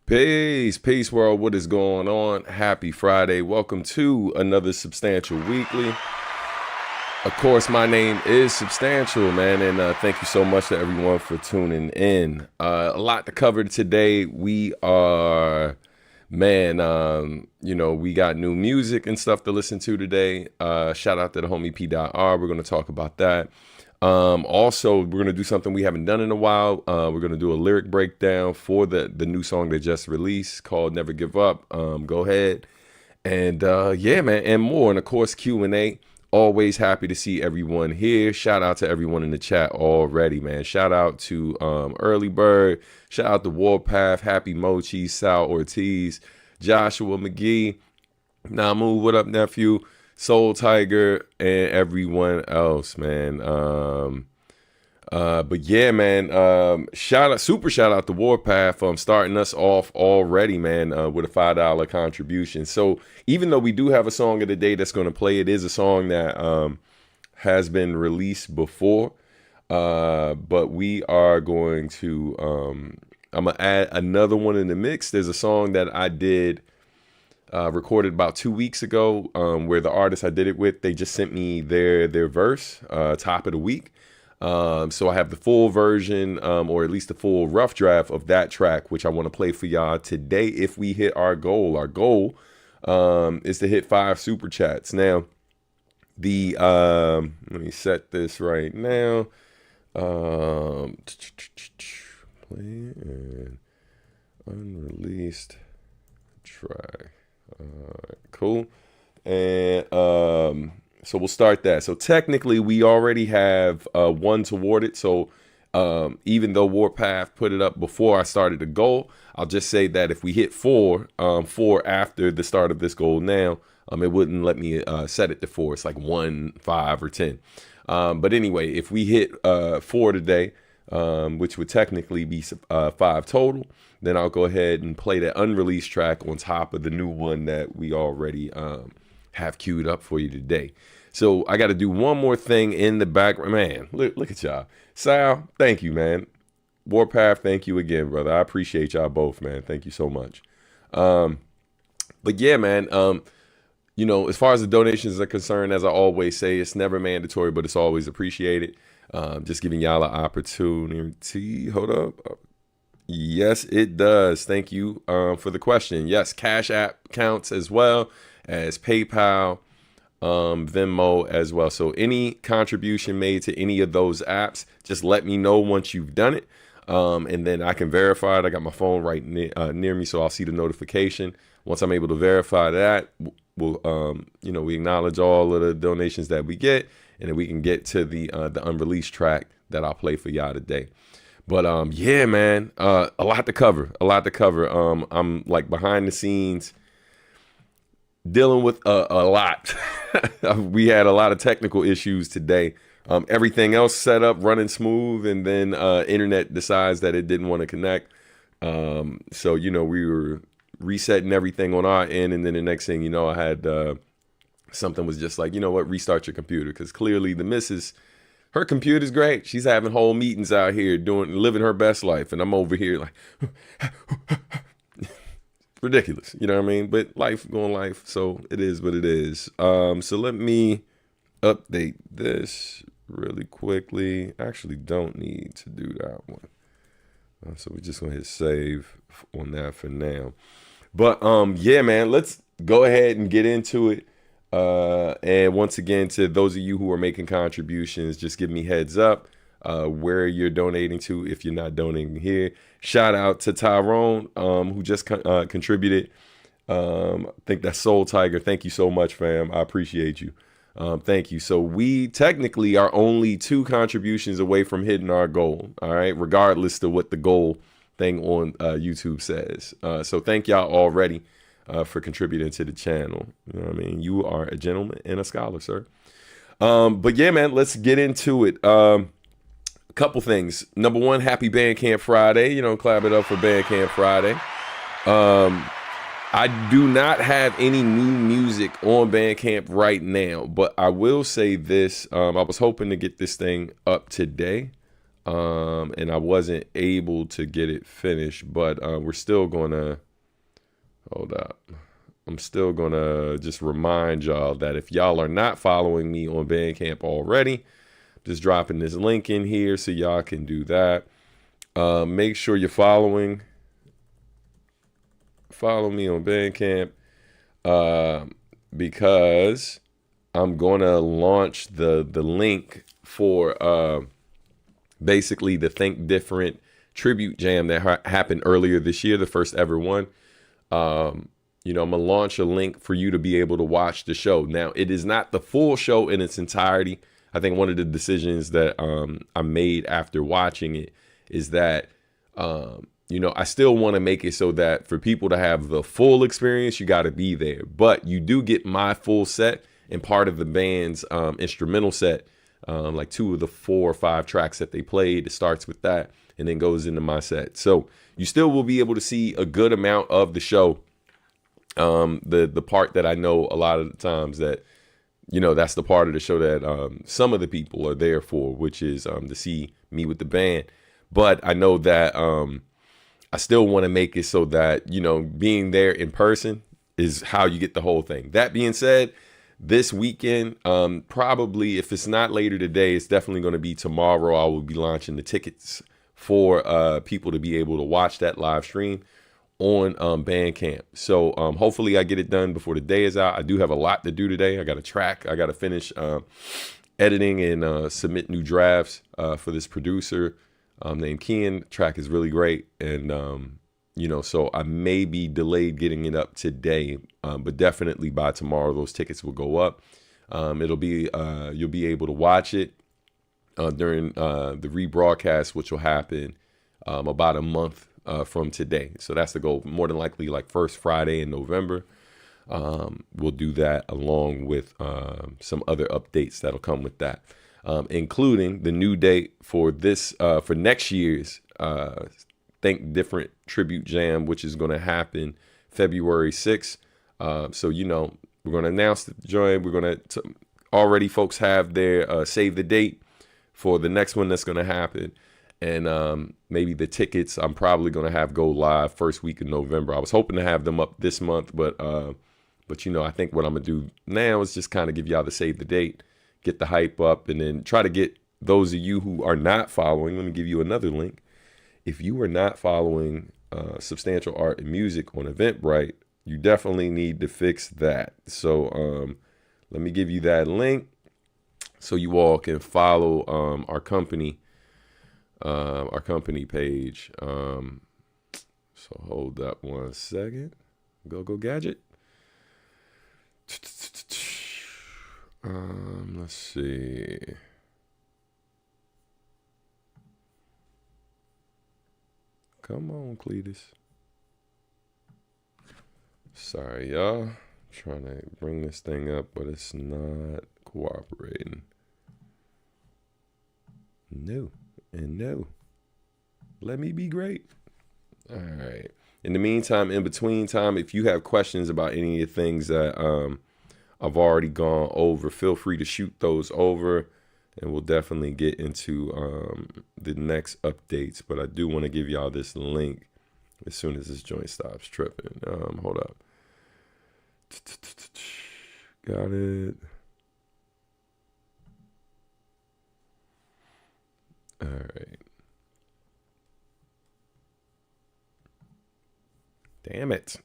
Peace world, what is going on? Happy Friday. Welcome to another Substantial Weekly. Of course, my name is Substantial, man, and thank you so much to everyone for tuning in. A lot to cover today. We are, we got new music and stuff to listen to today. Shout out to the homie P.R. We're going to talk about that. Also, we're going to do something we haven't done in a while. We're going to do a lyric breakdown for the new song they just released called Never Give Up. Go ahead. And and more. And of course, Q&A. Always happy to see everyone here. Shout out to everyone in the chat already, man. Shout out to Early Bird. Shout out to Warpath, Happy Mochi, Sal Ortiz, Joshua McGee, Namu, what up, nephew? Soul Tiger, and everyone else, man. Super shout out to Warpath starting us off already, man, with a $5 contribution. So even though we do have a song of the day that's going to play, it is a song that has been released before, but we are going to I'm gonna add another one in the mix. There's a song that I did recorded about 2 weeks ago, where the artist I did it with, they just sent me their verse, top of the week. So I have the full version, or at least the full rough draft of that track, which I want to play for y'all today if we hit our goal. Our goal is to hit 5 super chats. Now, let me set this right now. Play an unreleased track. Cool. And so we'll start that. So technically we already have one toward it. So even though Warpath put it up before I started the goal, I'll just say that if we hit 4 after the start of this goal now, it wouldn't let me set it to 4. It's like 1, 5, or 10. But anyway, if we hit 4 today, which would technically be 5 total, then I'll go ahead and play that unreleased track on top of the new one that we already have queued up for you today. So I got to do one more thing in the background. Man, look at y'all. Sal, thank you, man. Warpath, thank you again, brother. I appreciate y'all both, man. Thank you so much. But yeah, man, as far as the donations are concerned, as I always say, it's never mandatory, but it's always appreciated. Just giving y'all an opportunity. Hold up. Yes, it does. Thank you for the question. Yes, Cash App counts as well as PayPal, Venmo as well. So any contribution made to any of those apps, just let me know once you've done it. And then I can verify it. I got my phone right near me, so I'll see the notification. Once I'm able to verify that, we'll, we acknowledge all of the donations that we get, and then we can get to the unreleased track that I'll play for y'all today. But man, a lot to cover. I'm like behind the scenes dealing with a lot. We had a lot of technical issues today. Everything else set up, running smooth, and then internet decides that it didn't want to connect. So we were resetting everything on our end, and then the next thing I had something was just like, restart your computer, because clearly the missus, her computer's great. She's having whole meetings out here living her best life, and I'm over here like ridiculous, you know what I mean? But life, so it is what it is. So let me update this really quickly. Actually don't need to do that one. So we're just gonna hit save on that for now. But man, let's go ahead and get into it. And once again, to those of you who are making contributions, just give me heads up where you're donating to if you're not donating here. Shout out to Tyrone, who just contributed. I think that's Soul Tiger. Thank you so much, fam. I appreciate you. Thank you. So we technically are only 2 contributions away from hitting our goal. All right, regardless to what the goal thing on YouTube says. So thank y'all already for contributing to the channel. You know what I mean? You are a gentleman and a scholar, sir. But yeah, man, let's get into it. A couple things. Number one, happy Bandcamp Friday. Clap it up for Bandcamp Friday. I do not have any new music on Bandcamp right now, but I will say this. I was hoping to get this thing up today. and I wasn't able to get it finished, but we're still gonna hold up. I'm still gonna just remind y'all that if y'all are not following me on Bandcamp already, just dropping this link in here so y'all can do that. Make sure you're following. Follow me on Bandcamp because I'm gonna launch the link for basically the Think Different tribute jam that happened earlier this year, the first ever one. I'm gonna launch a link for you to be able to watch the show. Now, it is not the full show in its entirety. I think one of the decisions that I made after watching it is that I still want to make it so that for people to have the full experience, you got to be there. But you do get my full set and part of the band's instrumental set, like 2 of the 4 or 5 tracks that they played. It starts with that and then goes into my set. So you still will be able to see a good amount of the show. The part that I know a lot of the times that, that's the part of the show that some of the people are there for, which is to see me with the band. But I know that I still want to make it so that, being there in person is how you get the whole thing. That being said, this weekend, probably if it's not later today, it's definitely going to be tomorrow. I will be launching the tickets for people to be able to watch that live stream on Bandcamp. So hopefully I get it done before the day is out. I do have a lot to do today. I got a track. I got to finish editing and submit new drafts for this producer named Kian. Track is really great. And, so I may be delayed getting it up today, but definitely by tomorrow, those tickets will go up. It'll be, you'll be able to watch it during the rebroadcast, which will happen about a month from today. So that's the goal. More than likely, like first Friday in November. We'll do that along with some other updates that'll come with that, including the new date for this for next year's Think Different Tribute Jam, which is going to happen February 6th. So we're going to announce the joint. We're going to already folks have their save the date for the next one that's going to happen. And maybe the tickets I'm probably going to have go live first week of November. I was hoping to have them up this month, but I think what I'm going to do now is just kind of give y'all the save the date, get the hype up, and then try to get those of you who are not following. Let me give you another link. If you are not following Substantial Art and Music on Eventbrite, you definitely need to fix that. So let me give you that link so you all can follow our company page. So hold up one second. Go Gadget. Let's see. Come on, Cletus. Sorry, y'all. Trying to bring this thing up, but it's not cooperating. No. And no. Let me be great. All right. In the meantime, in between time, if you have questions about any of the things that I've already gone over, feel free to shoot those over, and we'll definitely get into the next updates. But I do want to give y'all this link as soon as this joint stops tripping. Hold up. Got it. All right. Damn it.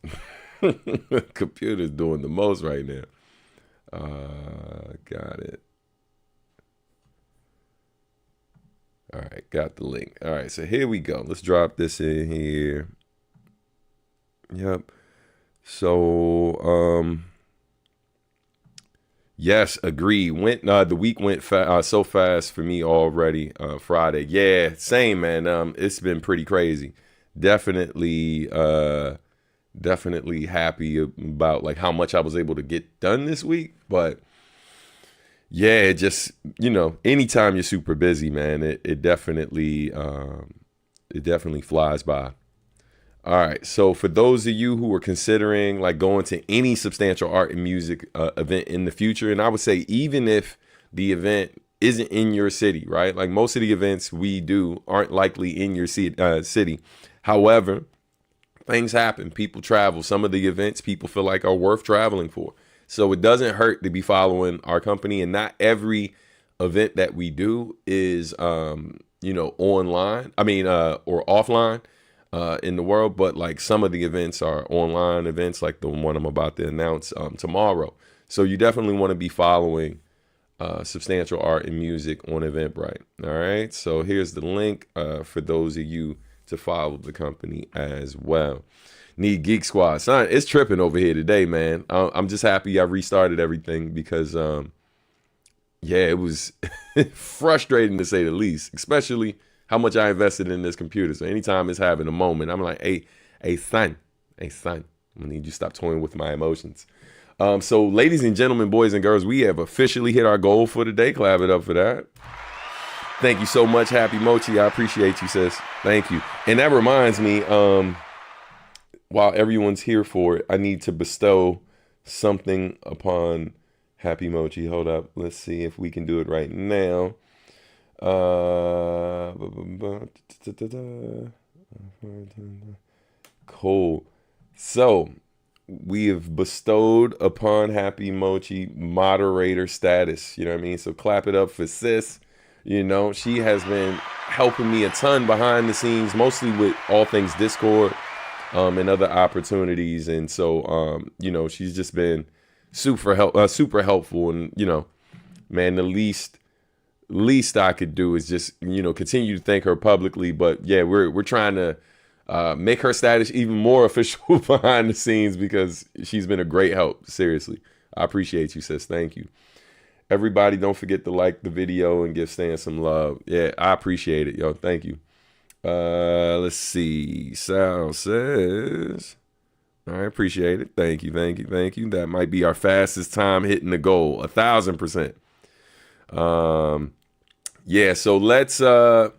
Computer's doing the most right now. Got it. All right, got the link. All right, so here we go. Let's drop this in here. Yep. So, yes, agree. The week went so fast for me already. Friday, yeah, same, man. It's been pretty crazy. Definitely happy about like how much I was able to get done this week. But yeah, it just anytime you're super busy, man, it definitely flies by. All right, so for those of you who are considering like going to any Substantial Art and Music event in the future, and I would say even if the event isn't in your city, right? Like most of the events we do aren't likely in your city. However, things happen. People travel. Some of the events people feel like are worth traveling for. So it doesn't hurt to be following our company. And not every event that we do is, online. Or offline in the world. But like some of the events are online events, like the one I'm about to announce tomorrow. So you definitely want to be following Substantial Art and Music on Eventbrite. All right. So here's the link for those of you to follow the company as well. Need Geek Squad. Son, it's tripping over here today, man. I'm just happy I restarted everything because, it was frustrating to say the least, especially how much I invested in this computer. So anytime it's having a moment, I'm like, hey, son, I need you to stop toying with my emotions. So ladies and gentlemen, boys and girls, we have officially hit our goal for today. Clap it up for that. Thank you so much, Happy Mochi. I appreciate you, sis. Thank you. And that reminds me, while everyone's here for it, I need to bestow something upon Happy Mochi. Hold up. Let's see if we can do it right now. Cool. So we have bestowed upon Happy Mochi moderator status. You know what I mean? So clap it up for sis. You know, she has been helping me a ton behind the scenes, mostly with all things Discord and other opportunities. And so, she's just been super helpful. And, man, the least I could do is just, continue to thank her publicly. But yeah, we're trying to make her status even more official behind the scenes because she's been a great help. Seriously. I appreciate you, sis. Thank you. Everybody, don't forget to like the video and give Stan some love. Yeah, I appreciate it, yo. Thank you. Let's see. Sal says, I appreciate it. Thank you. That might be our fastest time hitting the goal. 1,000%. So let's all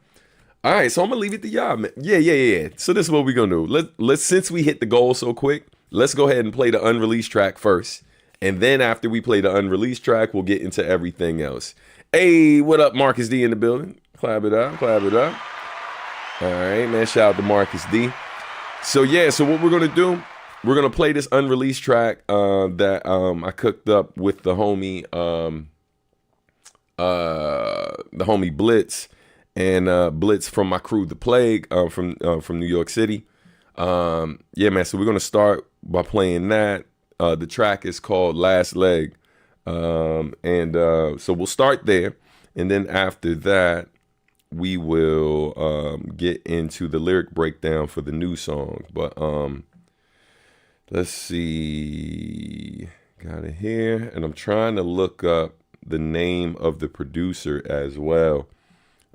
right, so I'm gonna leave it to y'all, man. Yeah. So this is what we're gonna do. Let's since we hit the goal so quick, let's go ahead and play the unreleased track first. And then after we play the unreleased track, we'll get into everything else. Hey, what up, Marcus D in the building? Clap it up. All right, man. Shout out to Marcus D. So what we're gonna do, we're gonna play this unreleased track that I cooked up with the homie Blitz and Blitz from my crew, The Plague, from New York City. Man. So we're gonna start by playing that. The track is called Last Leg. So we'll start there. And then after that, we will get into the lyric breakdown for the new song. But let's see. Got it here. And I'm trying to look up the name of the producer as well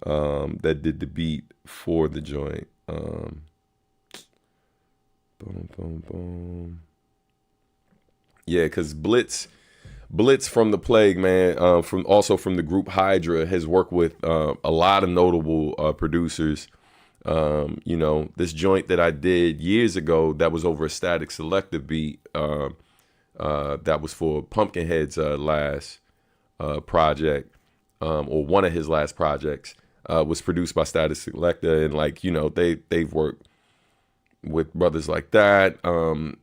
that did the beat for the joint. Boom. Yeah, because Blitz from The Plague, man, from the group Hydra, has worked with a lot of notable producers. This joint that I did years ago that was over a Static Selector beat that was for Pumpkinhead's last project, or one of his last projects, was produced by Static Selector, and they've worked with brothers like that.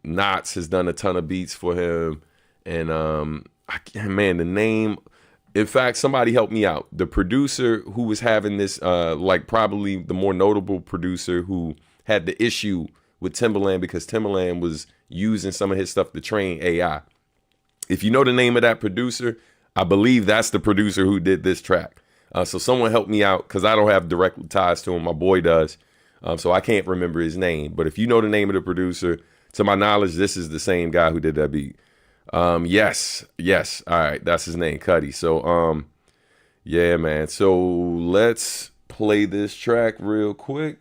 Knots has done a ton of beats for him, and the name. In fact, somebody helped me out. The producer who was having this, probably the more notable producer who had the issue with Timbaland because Timbaland was using some of his stuff to train AI. If you know the name of that producer, I believe that's the producer who did this track. So someone helped me out because I don't have direct ties to him. My boy does. So I can't remember his name. But if you know the name of the producer, to my knowledge, this is the same guy who did that beat. Yes. All right. That's his name, Cuddy. So, yeah, man. So let's play this track real quick.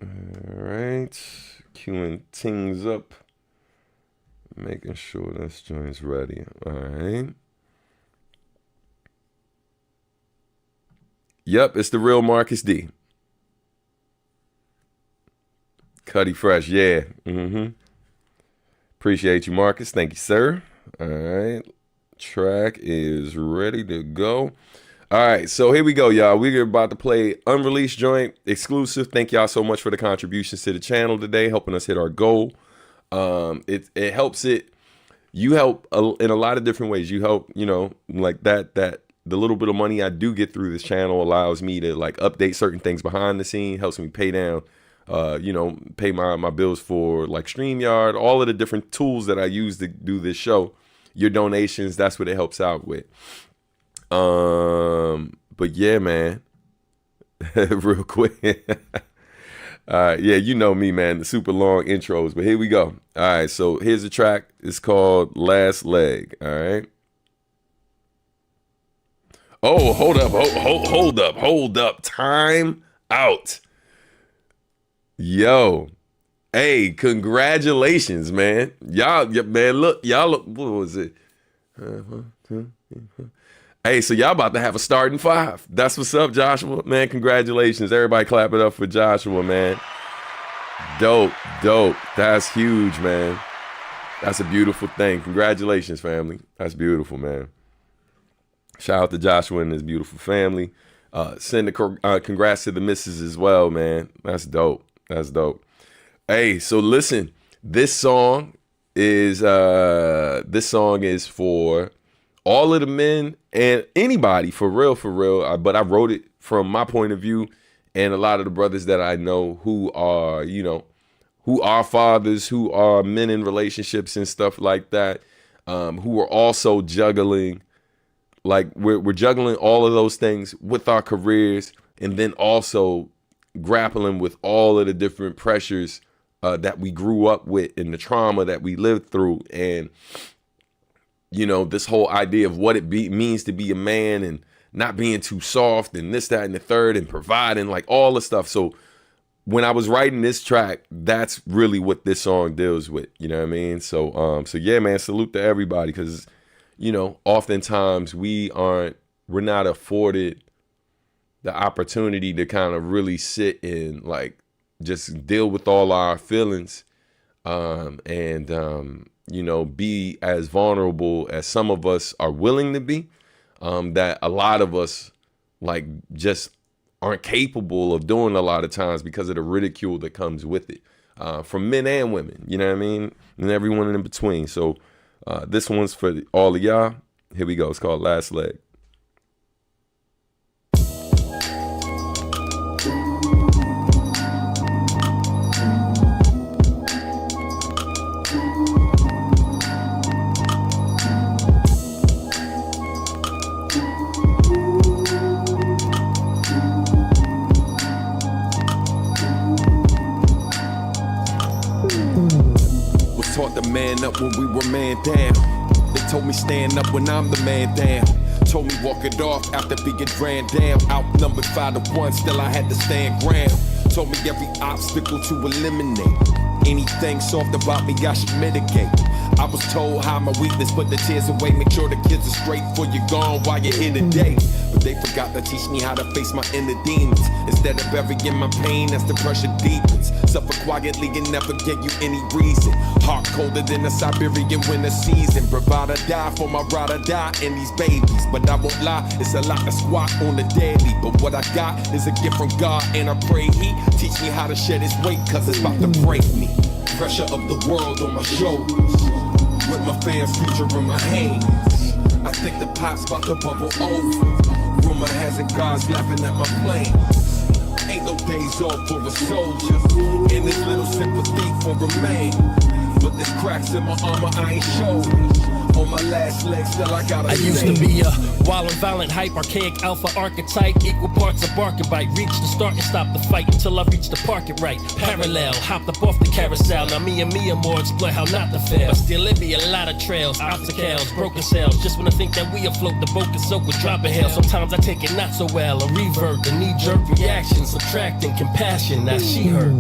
All right. Queuing things up. Making sure this joint's ready. All right. Yep, it's the real Marcus D. Cuddy Fresh, yeah. Appreciate you, Marcus. Thank you, sir. All right. track is ready to go. All right, so here we go, y'all. We're about to play unreleased joint exclusive. Thank y'all so much for the contributions to the channel today, helping us hit our goal. It helps it. You help in a lot of different ways. You help, like that the little bit of money I do get through this channel allows me to like update certain things behind the scene, helps me pay down, pay my bills for like StreamYard, all of the different tools that I use to do this show. Your donations, that's what it helps out with. But yeah, man, real quick. Yeah, you know me, man, the super long intros, but here we go. All right, so here's the track. It's called Last Leg. All right. Oh, hold up. Time out. Yo. Hey, congratulations, man. Y'all, look, what was it? Hey, so y'all about to have a starting five. That's what's up, Joshua. Man, congratulations. Everybody clap it up for Joshua, man. Dope. That's huge, man. That's a beautiful thing. Congratulations, family. That's beautiful, man. Shout out to Joshua and his beautiful family. Send the congrats to the missus as well, man. That's dope. Hey, so listen, this song is for all of the men and anybody for real. But I wrote it from my point of view, and a lot of the brothers that I know who are, who are fathers, who are men in relationships and stuff like that, who are also juggling. Like we're juggling all of those things with our careers, and then also grappling with all of the different pressures that we grew up with and the trauma that we lived through, and this whole idea of what it means to be a man and not being too soft and this, that, and the third, and providing, like all the stuff. So when I was writing this track, that's really what this song deals with. You know what I mean? So yeah, man, salute to everybody, because oftentimes we're not afforded the opportunity to kind of really sit and like just deal with all our feelings, and be as vulnerable as some of us are willing to be, that a lot of us like just aren't capable of doing a lot of times because of the ridicule that comes with it, from men and women, you know what I mean? And everyone in between. So this one's for all of y'all. Here we go. It's called Last Leg. Taught to man up when we were man down. They told me stand up when I'm the man down. Told me walk it off after being ran down. Outnumbered 5-1, still I had to stand ground. Told me every obstacle to eliminate. Anything soft about me I should mitigate. I was told hide my weakness, put the tears away. Make sure the kids are straight before you're gone while you're here today. But they forgot to teach me how to face my inner demons. Instead of burying my pain as the pressure deepens. Suffer quietly and never give you any reason. Heart colder than the Siberian winter season. Provide or die for my ride or die and these babies. But I won't lie, it's a lot to squat on the daily. But what I got is a gift from God, and I pray He teach me how to shed His weight, cause it's about to break me. Pressure of the world on my shoulders, with my fans' future in my hands. I think the pot's about to bubble over. Rumor has it God's laughing at my plans. Ain't no days off for a soldier, and this little sympathy for a man. But there's cracks in my armor I ain't showing. On my last leg, still I gotta I used to be a wild and violent, hype, archaic alpha archetype. Equal parts of bark and bite. Reach the start and stop the fight until I reach the park it right. Parallel, hopped up off the carousel. Now me and Mia more explore how not to fail. But still it be a lot of trails, obstacles, broken sails. Just when I think that we afloat, the boat can soak with dropping hell. Sometimes I take it not so well. A revert, the knee-jerk reaction, subtracting compassion. Now she hurt.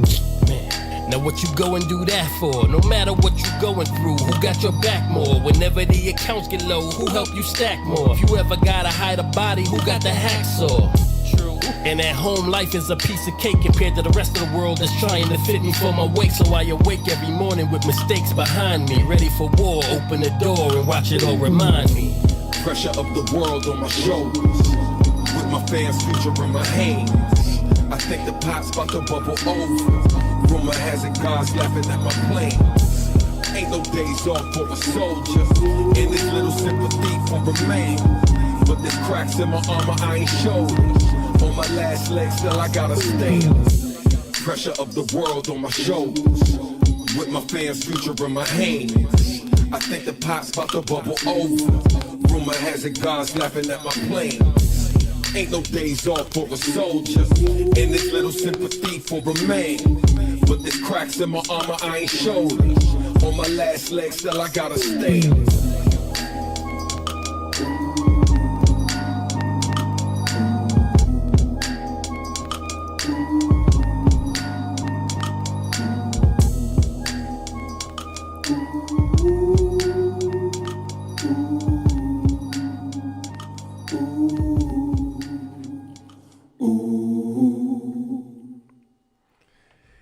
Man. Now what you go and do that for? No matter what you going through, who got your back more? Whenever the accounts get low, who help you stack more? If you ever gotta hide a body, who got the hacksaw? True. And at home, life is a piece of cake compared to the rest of the world that's trying to fit me for my wake. So I awake every morning with mistakes behind me, ready for war. Open the door and watch it all remind me. Pressure of the world on my shoulders, with my fans' future in my hands. I think the pot's about to bubble over. Rumor has it God's laughing at my plans. Ain't no days off for a soldier, and this little sympathy for a man. But there's cracks in my armor I ain't showed. On my last leg still I gotta stand. Pressure of the world on my shoulders, with my fans' future in my hands. I think the pot's about to bubble over. Rumor has it God's laughing at my plans. Ain't no days off for a soldier, and this little sympathy for a man. But there's cracks in my armor I ain't showed. On my last leg still I gotta stand.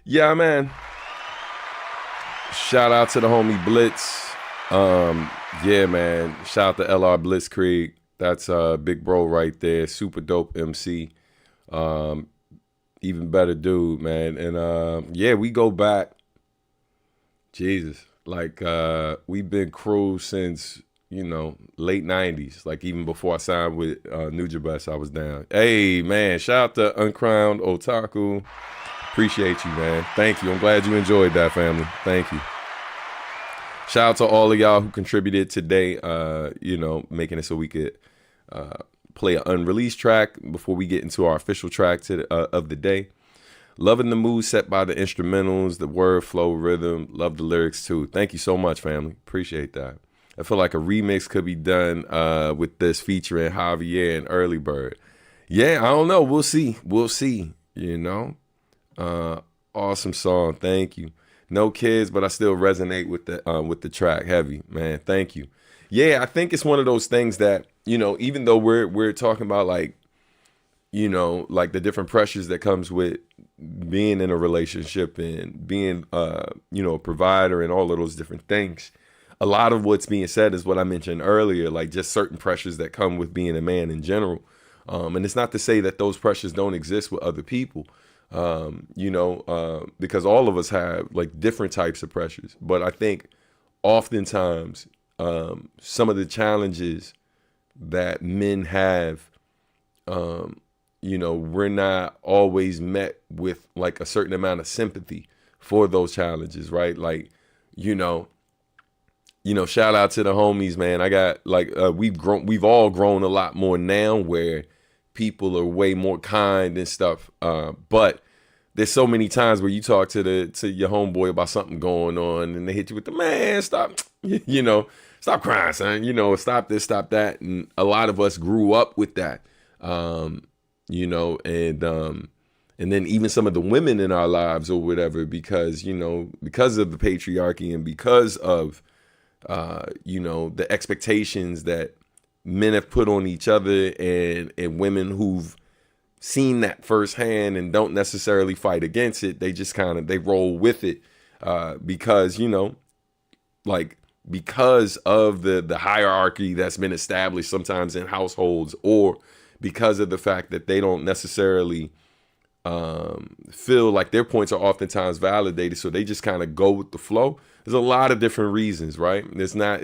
Yeah, man. Shout out to the homie Blitz. Yeah, man. Shout out to LR Blitzkrieg. That's big bro right there. Super dope MC. Even better dude, man. And yeah, we go back. Jesus. Like we've been crew since, you know, late 90s. Like even before I signed with Nujabes, I was down. Hey, man. Shout out to Uncrowned Otaku. Appreciate you, man. Thank you. I'm glad you enjoyed that, family. Thank you. Shout out to all of y'all who contributed today, you know, making it so we could play an unreleased track before we get into our official track of the day. Loving the mood set by the instrumentals, the word, flow, rhythm. Love the lyrics, too. Thank you so much, family. Appreciate that. I feel like a remix could be done with this featuring Javier and Early Bird. Yeah, I don't know. We'll see. We'll see, you know. Awesome song. Thank you. No kids, but I still resonate with the track. Heavy, man. Thank you. Yeah, I think it's one of those things that, you know, even though we're talking about like, you know, like the different pressures that comes with being in a relationship and being, you know, a provider and all of those different things. A lot of what's being said is what I mentioned earlier, like just certain pressures that come with being a man in general. And it's not to say that those pressures don't exist with other people. You know, because all of us have like different types of pressures, but I think oftentimes some of the challenges that men have, you know, we're not always met with like a certain amount of sympathy for those challenges, right? Like, you know, shout out to the homies, man. I got like we've all grown a lot more now where people are way more kind and stuff. But there's so many times where you talk to your homeboy about something going on and they hit you with the man, stop, you know, stop crying, son, you know, stop this, stop that. And a lot of us grew up with that, you know, and then even some of the women in our lives or whatever, because, you know, because of the patriarchy and because of, you know, the expectations that men have put on each other and women who've seen that firsthand and don't necessarily fight against it. They just they roll with it because, you know, like because of the hierarchy that's been established sometimes in households, or because of the fact that they don't necessarily feel like their points are oftentimes validated. So they just kind of go with the flow. There's a lot of different reasons, right? There's not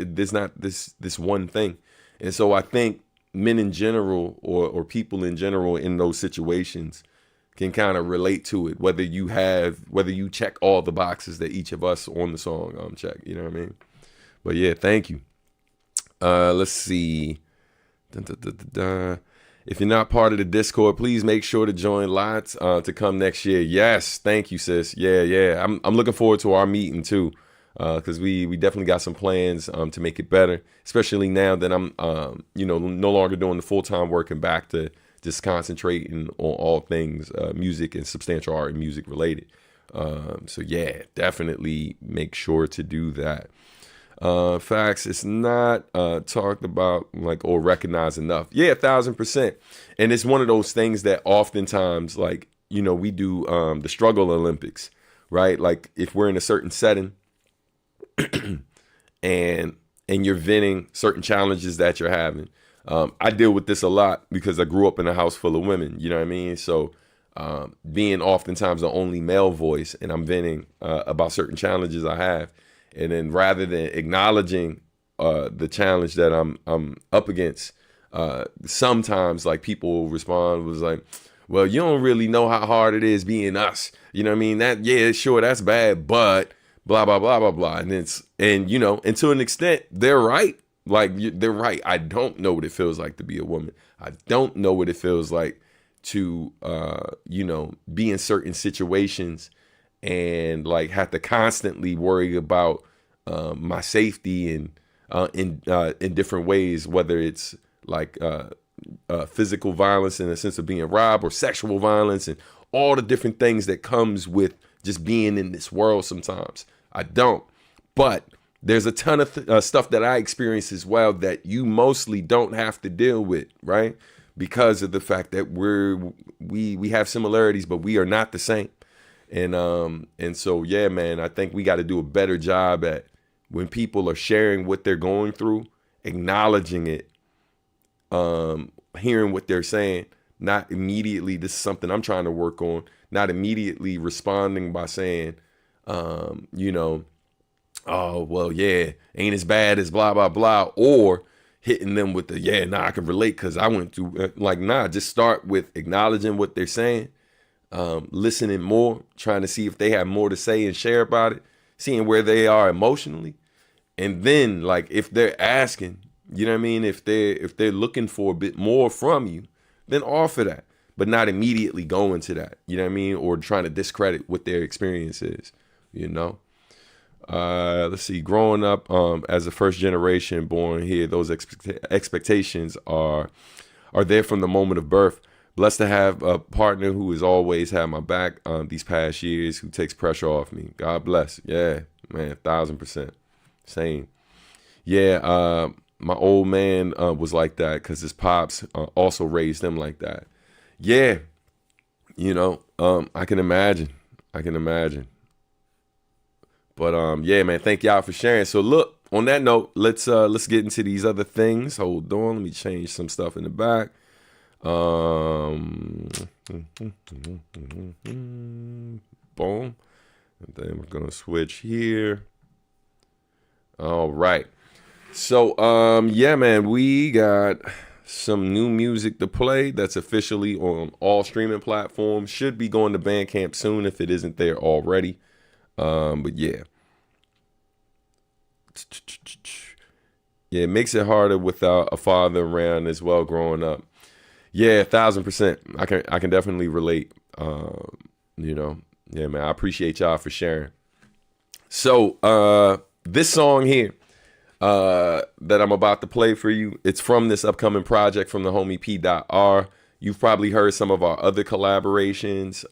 this one thing. And so I think men in general or people in general in those situations can kind of relate to it, whether you check all the boxes that each of us on the song check, you know what I mean? But yeah, thank you. Let's see. Dun, dun, dun, dun, dun. If you're not part of the Discord, please make sure to join lots to come next year. Yes, thank you, sis. Yeah. I'm looking forward to our meeting too, because we definitely got some plans to make it better, especially now that I'm you know, no longer doing the full-time work and back to just concentrating on all things music and substantial art and music related. So yeah, definitely make sure to do that. Facts, it's not talked about like or recognized enough. Yeah, 1,000%. And it's one of those things that oftentimes, like, you know, we do the struggle Olympics, right? Like if we're in a certain setting and you're venting certain challenges that you're having, I deal with this a lot because I grew up in a house full of women. You know what I mean? So being oftentimes the only male voice, and I'm venting about certain challenges I have, and then rather than acknowledging the challenge that I'm up against, sometimes like people will respond was like, well, you don't really know how hard it is being us. You know what I mean? That, yeah, sure, that's bad, but blah, blah, blah, blah, blah. And you know, and to an extent, they're right. Like, they're right. I don't know what it feels like to be a woman. I don't know what it feels like to, you know, be in certain situations and like have to constantly worry about my safety and in different ways, whether it's like physical violence in the sense of being robbed or sexual violence and all the different things that comes with just being in this world sometimes. I don't. But there's a ton of stuff that I experience as well that you mostly don't have to deal with, right? Because of the fact that we have similarities, but we are not the same. And so, yeah, man, I think we got to do a better job at when people are sharing what they're going through, acknowledging it, hearing what they're saying, not immediately, this is something I'm trying to work on, not immediately responding by saying, you know, oh, well, yeah, ain't as bad as blah, blah, blah, or hitting them with the, yeah, nah, I can relate because I went through, like, nah, just start with acknowledging what they're saying, listening more, trying to see if they have more to say and share about it, seeing where they are emotionally. And then, like, if they're asking, you know what I mean? If they're looking for a bit more from you, then offer that, but not immediately go into that, you know what I mean? Or trying to discredit what their experience is, you know? Let's see, growing up as a first generation born here, those expectations are there from the moment of birth. Blessed to have a partner who has always had my back these past years, who takes pressure off me. God bless. Yeah, man, 1,000%. Same. Yeah, my old man was like that because his pops also raised him like that. Yeah, you know, I can imagine. But yeah, man, thank y'all for sharing. So look, on that note, let's get into these other things. Hold on, let me change some stuff in the back. Boom. And then we're gonna switch here. All right. So yeah, man, we got some new music to play that's officially on all streaming platforms. Should be going to Bandcamp soon if it isn't there already. But yeah. Yeah, it makes it harder without a father around as well growing up. Yeah, 1,000%. I can definitely relate. You know, yeah, man. I appreciate y'all for sharing. So this song here that I'm about to play for you, it's from this upcoming project from the homie P.R. You've probably heard some of our other collaborations.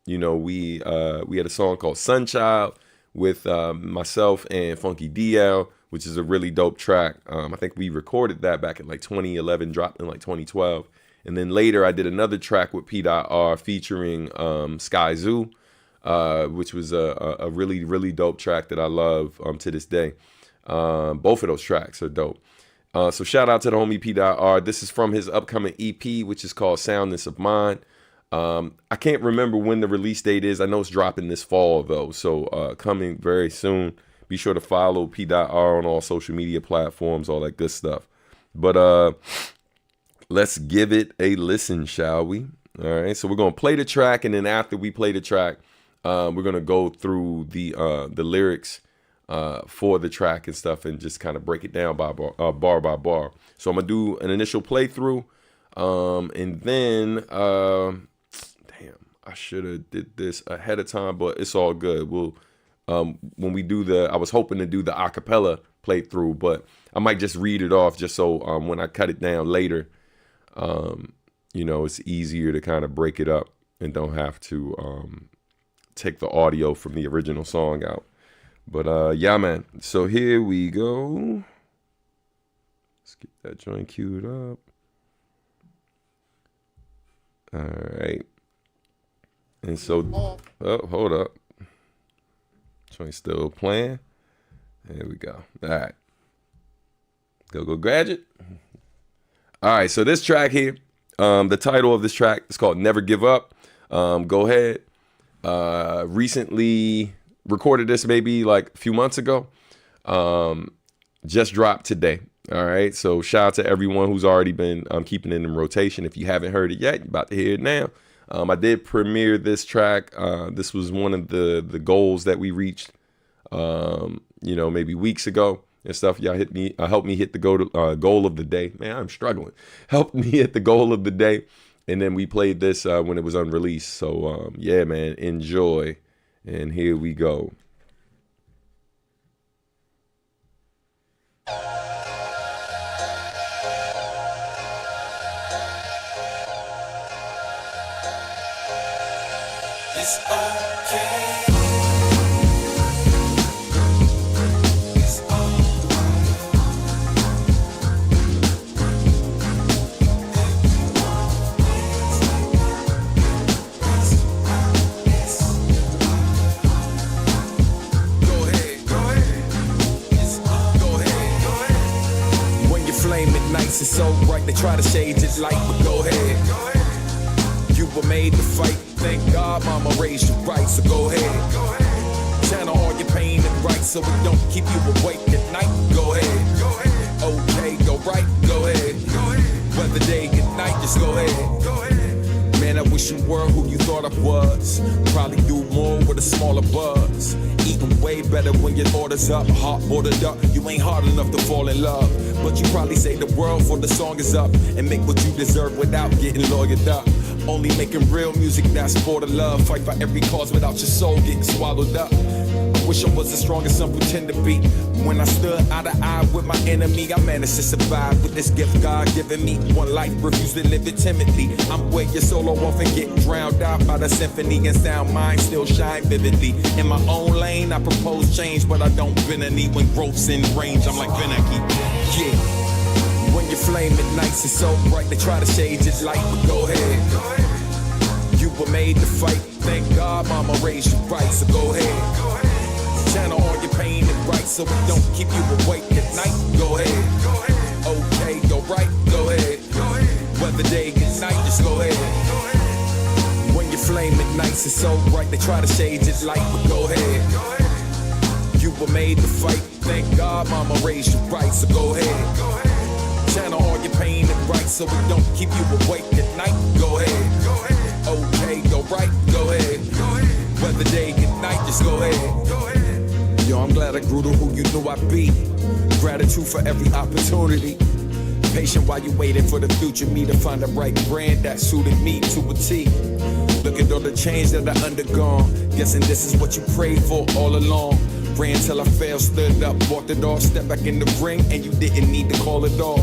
You know, we had a song called Sunchild with myself and Funky DL, which is a really dope track. I think we recorded that back in like 2011, dropped in like 2012. And then later I did another track with P.R. featuring Sky Zoo, which was a really, really dope track that I love to this day. Both of those tracks are dope. So shout out to the homie P.R. This is from his upcoming EP, which is called Soundness of Mind. I can't remember when the release date is. I know it's dropping this fall though, so coming very soon. Be sure to follow P.R. on all social media platforms, all that good stuff. But let's give it a listen, shall we? All right, so we're gonna play the track, and then after we play the track, we're gonna go through the lyrics for the track and stuff, and just kind of break it down by bar by bar. So I'm gonna do an initial playthrough, and then I should have did this ahead of time, but it's all good. We'll when we do I was hoping to do the acapella playthrough, but I might just read it off just so when I cut it down later, you know, it's easier to kind of break it up and don't have to take the audio from the original song out. But yeah, man. So here we go. Let's get that joint queued up. All right. And so, oh, hold up. Joint still playing. There we go. All right. Go, Gadget. All right, so this track here, the title of this track is called Never Give Up. Go ahead. Recently recorded this maybe like a few months ago. Just dropped today. All right, so shout out to everyone who's already been keeping it in rotation. If you haven't heard it yet, you're about to hear it now. I did premiere this track. This was one of the goals that we reached, maybe weeks ago and stuff. Y'all helped me hit the goal of the day. Man, I'm struggling. Helped me hit the goal of the day. And then we played this when it was unreleased. So, yeah, man, enjoy. And here we go. It's okay. It's so bright, they try to shade this light, but go ahead. You were made to fight, thank God mama raised you right, so go ahead. Channel all your pain and right, so it don't keep you awake at night, go ahead. Okay, go right, go ahead. Whether day, good night, just go ahead. Man, I wish you were who you thought I was. Probably do more with a smaller buzz. Eating way better when your order's up. Heart ordered up, you ain't hard enough to fall in love. But you probably save the world for the song is up. And make what you deserve without getting lawyered up. Only making real music that's for the love. Fight for every cause without your soul getting swallowed up. I wish I was as strong as some pretend to be. When I stood eye to eye with my enemy, I managed to survive with this gift God given me. One life, refuse to live it timidly. I'm where your solo off and getting drowned out by the symphony and sound mind still shine vividly. In my own lane, I propose change, but I don't bend a knee when growth's in range. I'm like Benaki, yeah. When you flame at nights, it's so bright, they try to shade your light, but go ahead. You were made to fight, thank God mama raised you right, so go ahead. Channel all your pain and right, so it don't keep you awake at night, go ahead. Okay, go right, go ahead. Whether day, good night, just go ahead. When you flame at nights, it's so bright, they try to shade your light, but go ahead. You were made to fight, thank God mama raised you right, so go ahead. Channel all your pain and right, so it don't keep you awake at night, go ahead. Okay, go right, go ahead. Whether day, good night, just go ahead. Yo, I'm glad I grew to who you knew I'd be. Gratitude for every opportunity. Patient while you waiting for the future me to find the right brand that suited me to a T. Look at all the change that I undergone. Guessing this is what you prayed for all along. Ran till I fell, stood up, walked it off, stepped back in the ring, and you didn't need to call it off.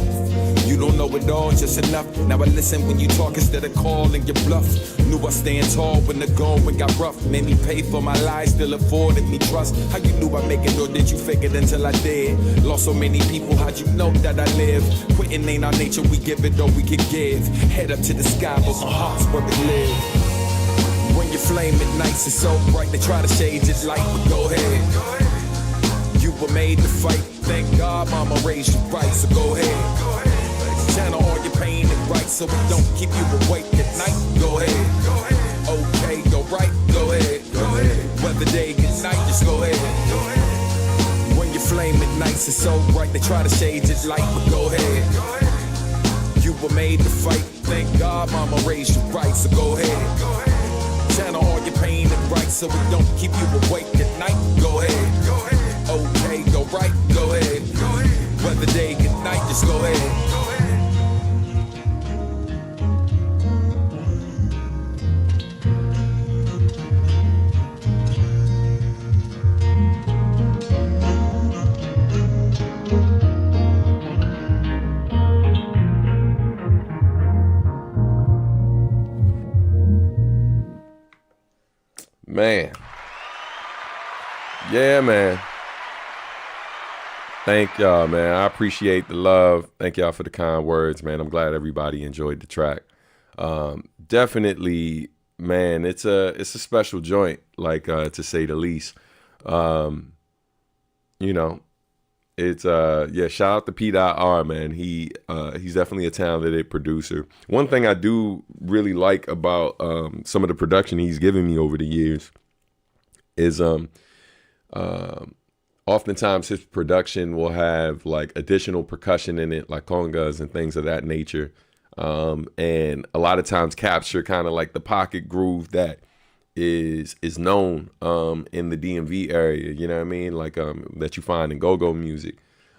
You don't know it all, just enough. Now I listen when you talk instead of calling your bluff. Knew I stand tall when the going got rough. Made me pay for my lies, still afforded me trust. How you knew I make it, or did you fake it until I did? Lost so many people, how'd you know that I live? Quitting ain't our nature, we give it all we can give. Head up to the sky, but my heart's where it lives. When you flame at nights, it's so bright, they try to shade your light, but go ahead. You were made to fight, thank God mama raised you right, so go ahead. Channel all your pain and right, so it don't keep you awake at night, go ahead. Okay, go right, go ahead. Whether day, good night, just go ahead. When you flame at nights, it's so bright, they try to shade your light, but go ahead. You were made to fight, thank God mama raised you right, so go ahead. Channel all your pain and right, so it don't keep you awake at night, go ahead. Okay, go right, go ahead. Whether day, good night, just go ahead. Man. Yeah, man. Thank y'all, man. I appreciate the love. Thank y'all for the kind words, man. I'm glad everybody enjoyed the track. Definitely, man, it's a special joint, like to say the least. You know, It's yeah, shout out to P.R, man. He's definitely a talented producer. One thing I do really like about some of the production he's given me over the years is oftentimes his production will have like additional percussion in it, like congas and things of that nature. And a lot of times capture kind of like the pocket groove that is known in the DMV area, you know what I mean? Like that you find in go-go music.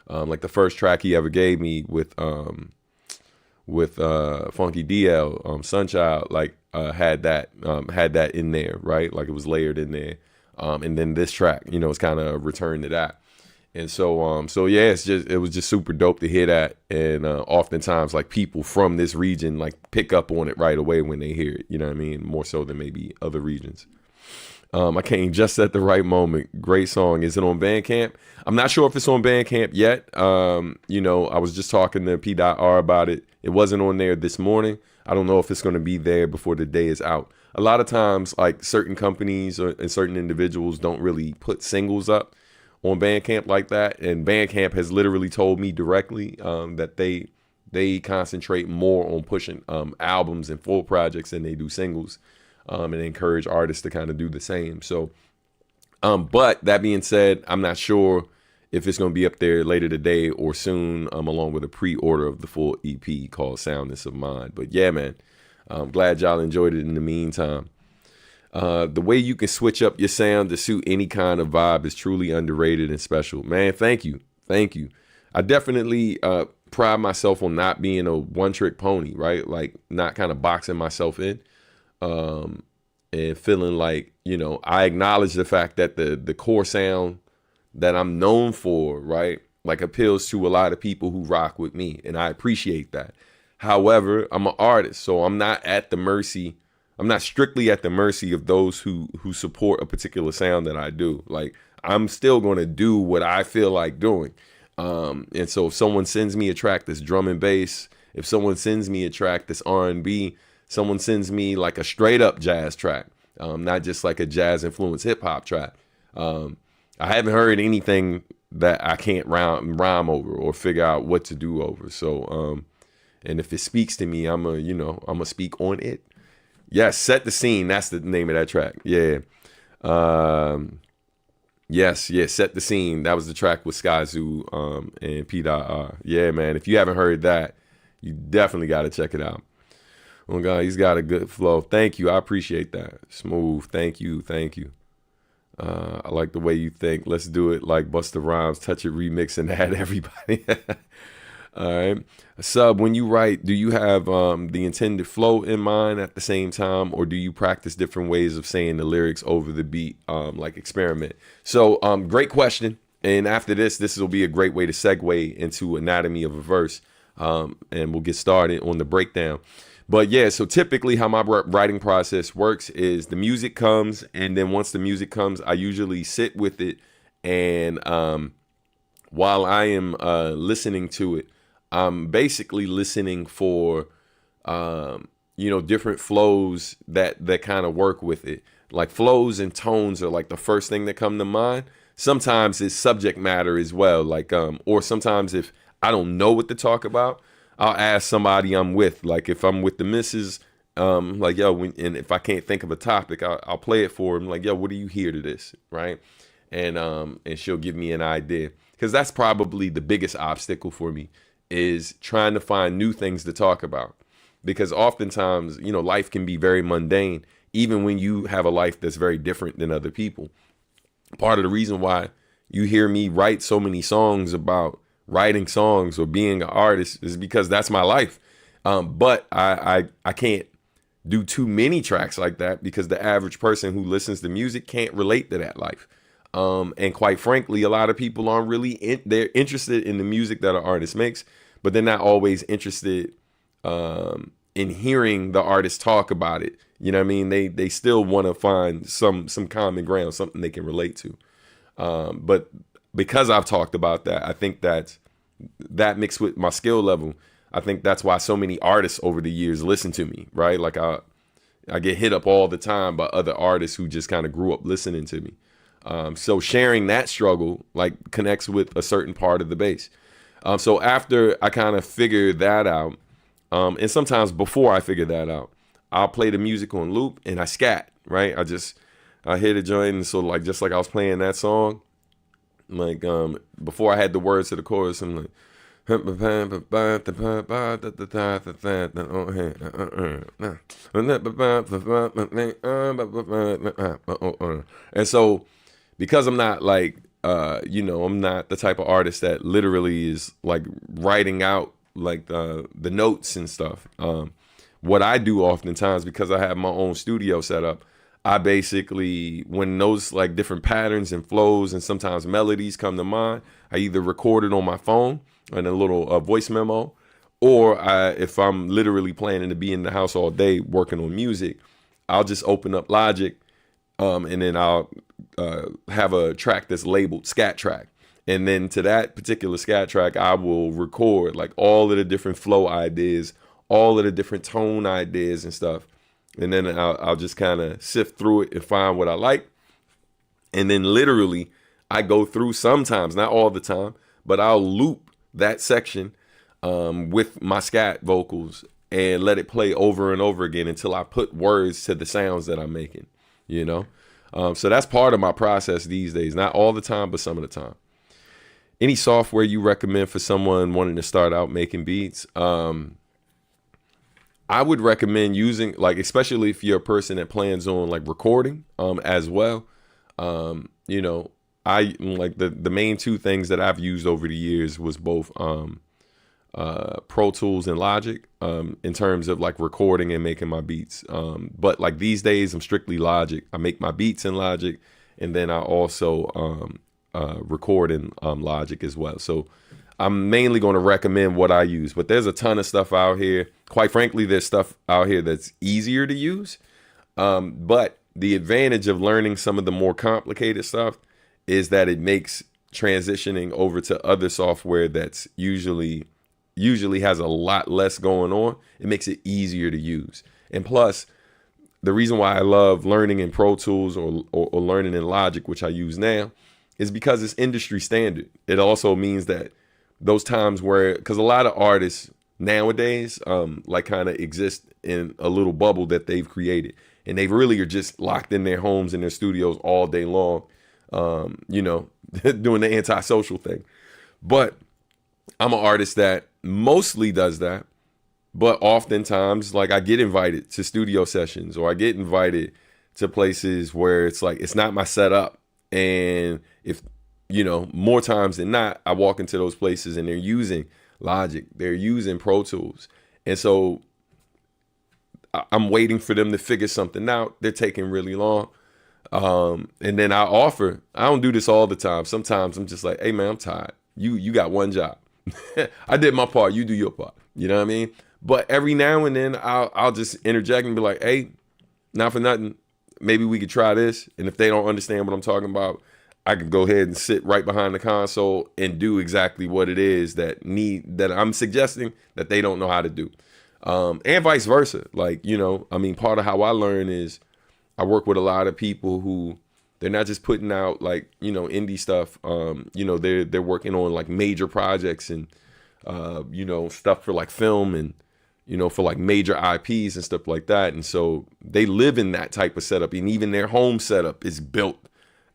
Like the first track he ever gave me with Funky DL, Sunchild, like had that in there, right? Like it was layered in there. And then this track, you know, it's kind of a return to that. And so yeah, it was just super dope to hear that. And oftentimes like people from this region like pick up on it right away when they hear it, you know what I mean? More so than maybe other regions. I came just at the right moment. Great song. Is it on Bandcamp? I'm not sure if it's on Bandcamp yet. You know, I was just talking to P.R about it. It wasn't on there this morning. I don't know if it's going to be there before the day is out. A lot of times, like certain companies and certain individuals don't really put singles up on Bandcamp like that. And Bandcamp has literally told me directly that they concentrate more on pushing albums and full projects than they do singles, and they encourage artists to kind of do the same. So, but that being said, I'm not sure if it's going to be up there later today or soon, along with a pre-order of the full EP called Soundness of Mind. But yeah, man, I'm glad y'all enjoyed it in the meantime. The way you can switch up your sound to suit any kind of vibe is truly underrated and special. Man, thank you. Thank you. I definitely pride myself on not being a one-trick pony, right? Like not kind of boxing myself in and feeling like, you know, I acknowledge the fact that the core sound that I'm known for, right, like appeals to a lot of people who rock with me, and I appreciate that. However, I'm an artist, so I'm not strictly at the mercy of those who support a particular sound that I do. Like, I'm still going to do what I feel like doing. And so if someone sends me a track that's drum and bass, if someone sends me a track that's R&B, someone sends me like a straight up jazz track, not just like a jazz influenced hip hop track, I haven't heard anything that I can't rhyme over or figure out what to do over. So, and if it speaks to me, I'm gonna speak on it. Yes, Set the Scene. That's the name of that track. Yeah. Yes, Set the Scene. That was the track with Skyzoo and P.R. Yeah, man. If you haven't heard that, you definitely got to check it out. Oh, God, he's got a good flow. Thank you. I appreciate that. Smooth. Thank you. I like the way you think. Let's do it like Busta Rhymes, Touch It remix and add everybody. All right. Sub, when you write, do you have the intended flow in mind at the same time, or do you practice different ways of saying the lyrics over the beat, like experiment? So great question. And after this will be a great way to segue into anatomy of a verse, and we'll get started on the breakdown. But yeah, so typically how my writing process works is the music comes, and then once the music comes, I usually sit with it, and while I am listening to it, I'm basically listening for different flows that kind of work with it. Like flows and tones are like the first thing that come to mind. Sometimes it's subject matter as well, like or sometimes if I don't know what to talk about, I'll ask somebody I'm with. Like if I'm with the missus, like, yo, and if I can't think of a topic, I'll play it for him. Like, yo, what do you hear to this? Right. And she'll give me an idea, because that's probably the biggest obstacle for me, is trying to find new things to talk about. Because oftentimes, life can be very mundane, even when you have a life that's very different than other people. Part of the reason why you hear me write so many songs about writing songs or being an artist is because that's my life. But I can't do too many tracks like that, because the average person who listens to music can't relate to that life. And quite frankly, a lot of people aren't really they're interested in the music that an artist makes, but they're not always interested in hearing the artist talk about it. You know what I mean? They still want to find some common ground, something they can relate to. But because I've talked about that, I think that mixed with my skill level, I think that's why so many artists over the years listen to me, right? Like I get hit up all the time by other artists who just kind of grew up listening to me. So sharing that struggle like connects with a certain part of the bass. So after I kind of figure that out, and sometimes before I figure that out, I'll play the music on loop and I scat, right? I hit a joint, and so like just like I was playing that song, like before I had the words to the chorus, I'm like, and so because I'm not like I'm not the type of artist that literally is like writing out like the notes and stuff. What I do oftentimes, because I have my own studio set up, I basically, when those like different patterns and flows and sometimes melodies come to mind, I either record it on my phone in a little voice memo, or if I'm literally planning to be in the house all day working on music, I'll just open up Logic, and then I'll have a track that's labeled scat track. And then to that particular scat track, I will record like all of the different flow ideas, all of the different tone ideas and stuff. And then I'll just kind of sift through it and find what I like. And then literally I go through sometimes, not all the time, but I'll loop that section with my scat vocals and let it play over and over again until I put words to the sounds that I'm making, you know? So that's part of my process these days. Not all the time, but some of the time. Any software you recommend for someone wanting to start out making beats? I would recommend using, like, especially if you're a person that plans on like recording as well. I like the main two things that I've used over the years was both Pro Tools and Logic in terms of like recording and making my beats. But like these days, I'm strictly Logic. I make my beats in Logic, and then I also record in Logic as well. So I'm mainly going to recommend what I use, but there's a ton of stuff out here. Quite frankly, there's stuff out here that's easier to use. But the advantage of learning some of the more complicated stuff is that it makes transitioning over to other software that's usually has a lot less going on. It makes it easier to use. And plus, the reason why I love learning in Pro Tools or learning in Logic, which I use now, is because it's industry standard. It also means that those times where, because a lot of artists nowadays like kind of exist in a little bubble that they've created, and they really are just locked in their homes and their studios all day long, doing the antisocial thing. But I'm an artist that mostly does that, but oftentimes like I get invited to studio sessions, or I get invited to places where it's like it's not my setup, and if more times than not, I walk into those places and they're using Logic, they're using Pro Tools. And so I'm waiting for them to figure something out. They're taking really long. And then I don't do this all the time. Sometimes I'm just like, hey man, I'm tired. You got one job. I did my part. You do your part. You know what I mean? But every now and then I'll just interject and be like, hey, not for nothing, maybe we could try this. And if they don't understand what I'm talking about, I can go ahead and sit right behind the console and do exactly what it is that I'm suggesting that they don't know how to do. And vice versa. Like, part of how I learn is I work with a lot of people who they're not just putting out like, indie stuff. They're working on like major projects and, stuff for like film and, for like major IPs and stuff like that. And so they live in that type of setup, and even their home setup is built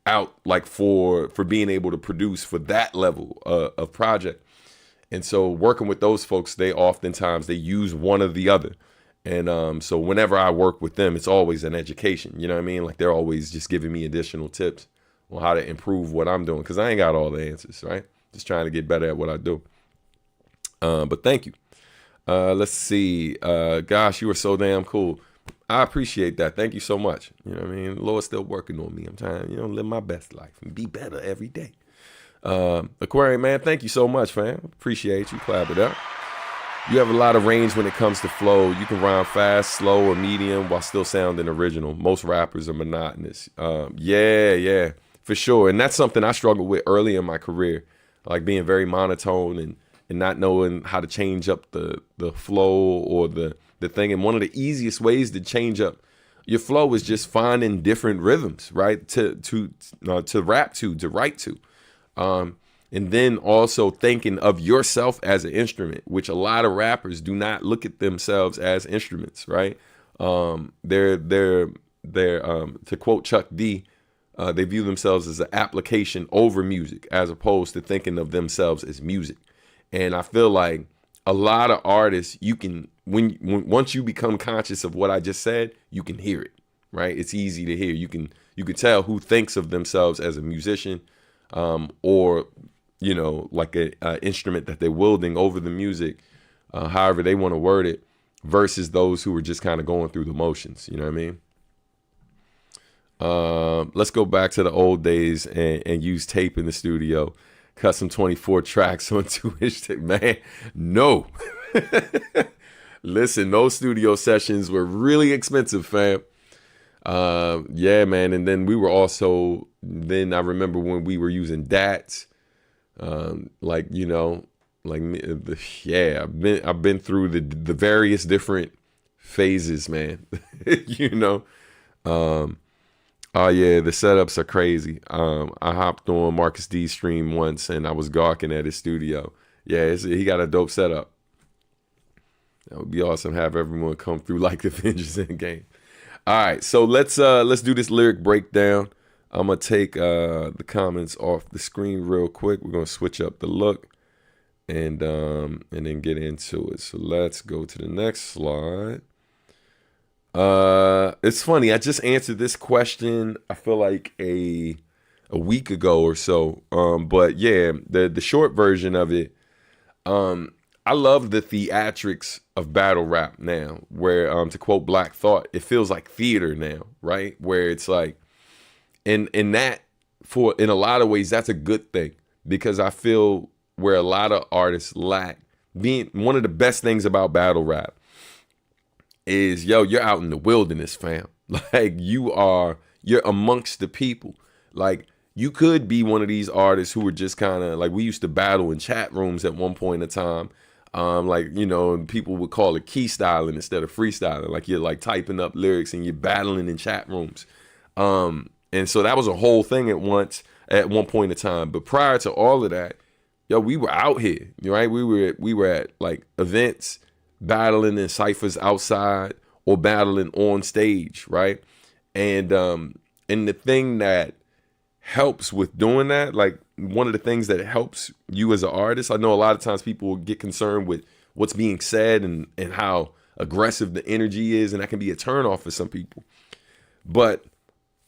out like for being able to produce for that level of project. And so working with those folks, they use one or the other. And so whenever I work with them, it's always an education. You know what I mean? Like they're always just giving me additional tips on how to improve what I'm doing, because I ain't got all the answers, right? Just trying to get better at what I do. But thank you. Let's see. Gosh, you are so damn cool. I appreciate that. Thank you so much. You know what I mean? The Lord's still working on me. I'm trying to, live my best life and be better every day. Aquarium, man, thank you so much, fam. Appreciate you. Clap it up. You have a lot of range when it comes to flow. You can rhyme fast, slow, or medium while still sounding original. Most rappers are monotonous. Yeah, for sure. And that's something I struggled with early in my career, like being very monotone and not knowing how to change up the flow or the thing. And one of the easiest ways to change up, Your flow is just finding different rhythms, right? To rap to write to. And then also thinking of yourself as an instrument, which a lot of rappers do not look at themselves as instruments, right? They're to quote Chuck D, they view themselves as an application over music, as opposed to thinking of themselves as music. And I feel like a lot of artists, you can, once you become conscious of what I just said, you can hear it, right? It's easy to hear. You can tell who thinks of themselves as a musician, or, you know, like a instrument that they're wielding over the music, however they want to word it, versus those who are just kind of going through the motions. You know what I mean? Let's go back to the old days and use tape in the studio. Custom 24 tracks on 2-inch tape. Man, no. Listen, those studio sessions were really expensive, fam. Yeah, man. And then we were also, then I remember when we were using DATs, like, you know, like, yeah, I've been through the various different phases, man. You know, oh yeah, the setups are crazy. I hopped on Marcus D's stream once and I was gawking at his studio. Yeah, he got a dope setup. That would be awesome. Have everyone come through like the Avengers Endgame. All right, so let's do this lyric breakdown. I'm gonna take the comments off the screen real quick. We're gonna switch up the look and then get into it. So let's go to the next slide. It's funny. I just answered this question, I feel like a week ago or so. But yeah, the short version of it. I love the theatrics of battle rap now, where to quote Black Thought, it feels like theater now, right? Where it's like, in that, in a lot of ways, that's a good thing, because I feel where a lot of artists lack, being one of the best things about battle rap is, you're out in the wilderness, fam. Like, you're amongst the people. Like, you could be one of these artists who were just kind of like, we used to battle in chat rooms at one point in time. Like, you know, people would call it key styling instead of freestyling. Like, you're like typing up lyrics and you're battling in chat rooms. And so that was a whole thing at one point in time. But prior to all of that, we were out here, right? We were at like events, battling in ciphers outside or battling on stage, right? And the thing that helps with doing that, like one of the things that helps you as an artist, I know a lot of times people will get concerned with what's being said and how aggressive the energy is, and that can be a turnoff for some people. But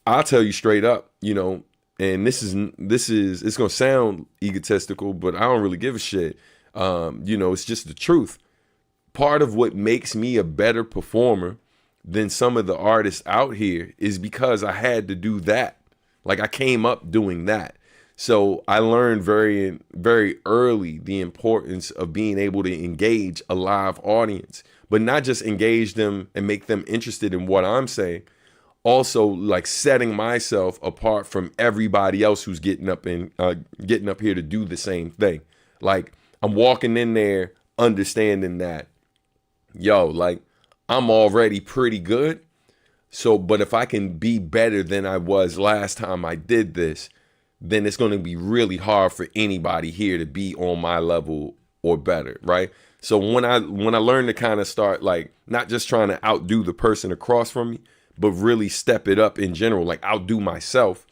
I'll tell you straight up, you know, and this is it's gonna sound egotistical, but I don't really give a shit. You know, it's just the truth. Part of what makes me a better performer than some of the artists out here is because I had to do that. Like, I came up doing that. So I learned very, very early the importance of being able to engage a live audience, but not just engage them and make them interested in what I'm saying. Also, like, setting myself apart from everybody else who's getting up here to do the same thing. Like, I'm walking in there understanding that, like, I'm already pretty good. So, but if I can be better than I was last time I did this, then it's going to be really hard for anybody here to be on my level or better, right? So when I learned to kind of start, like, not just trying to outdo the person across from me, but really step it up in general, like outdo myself.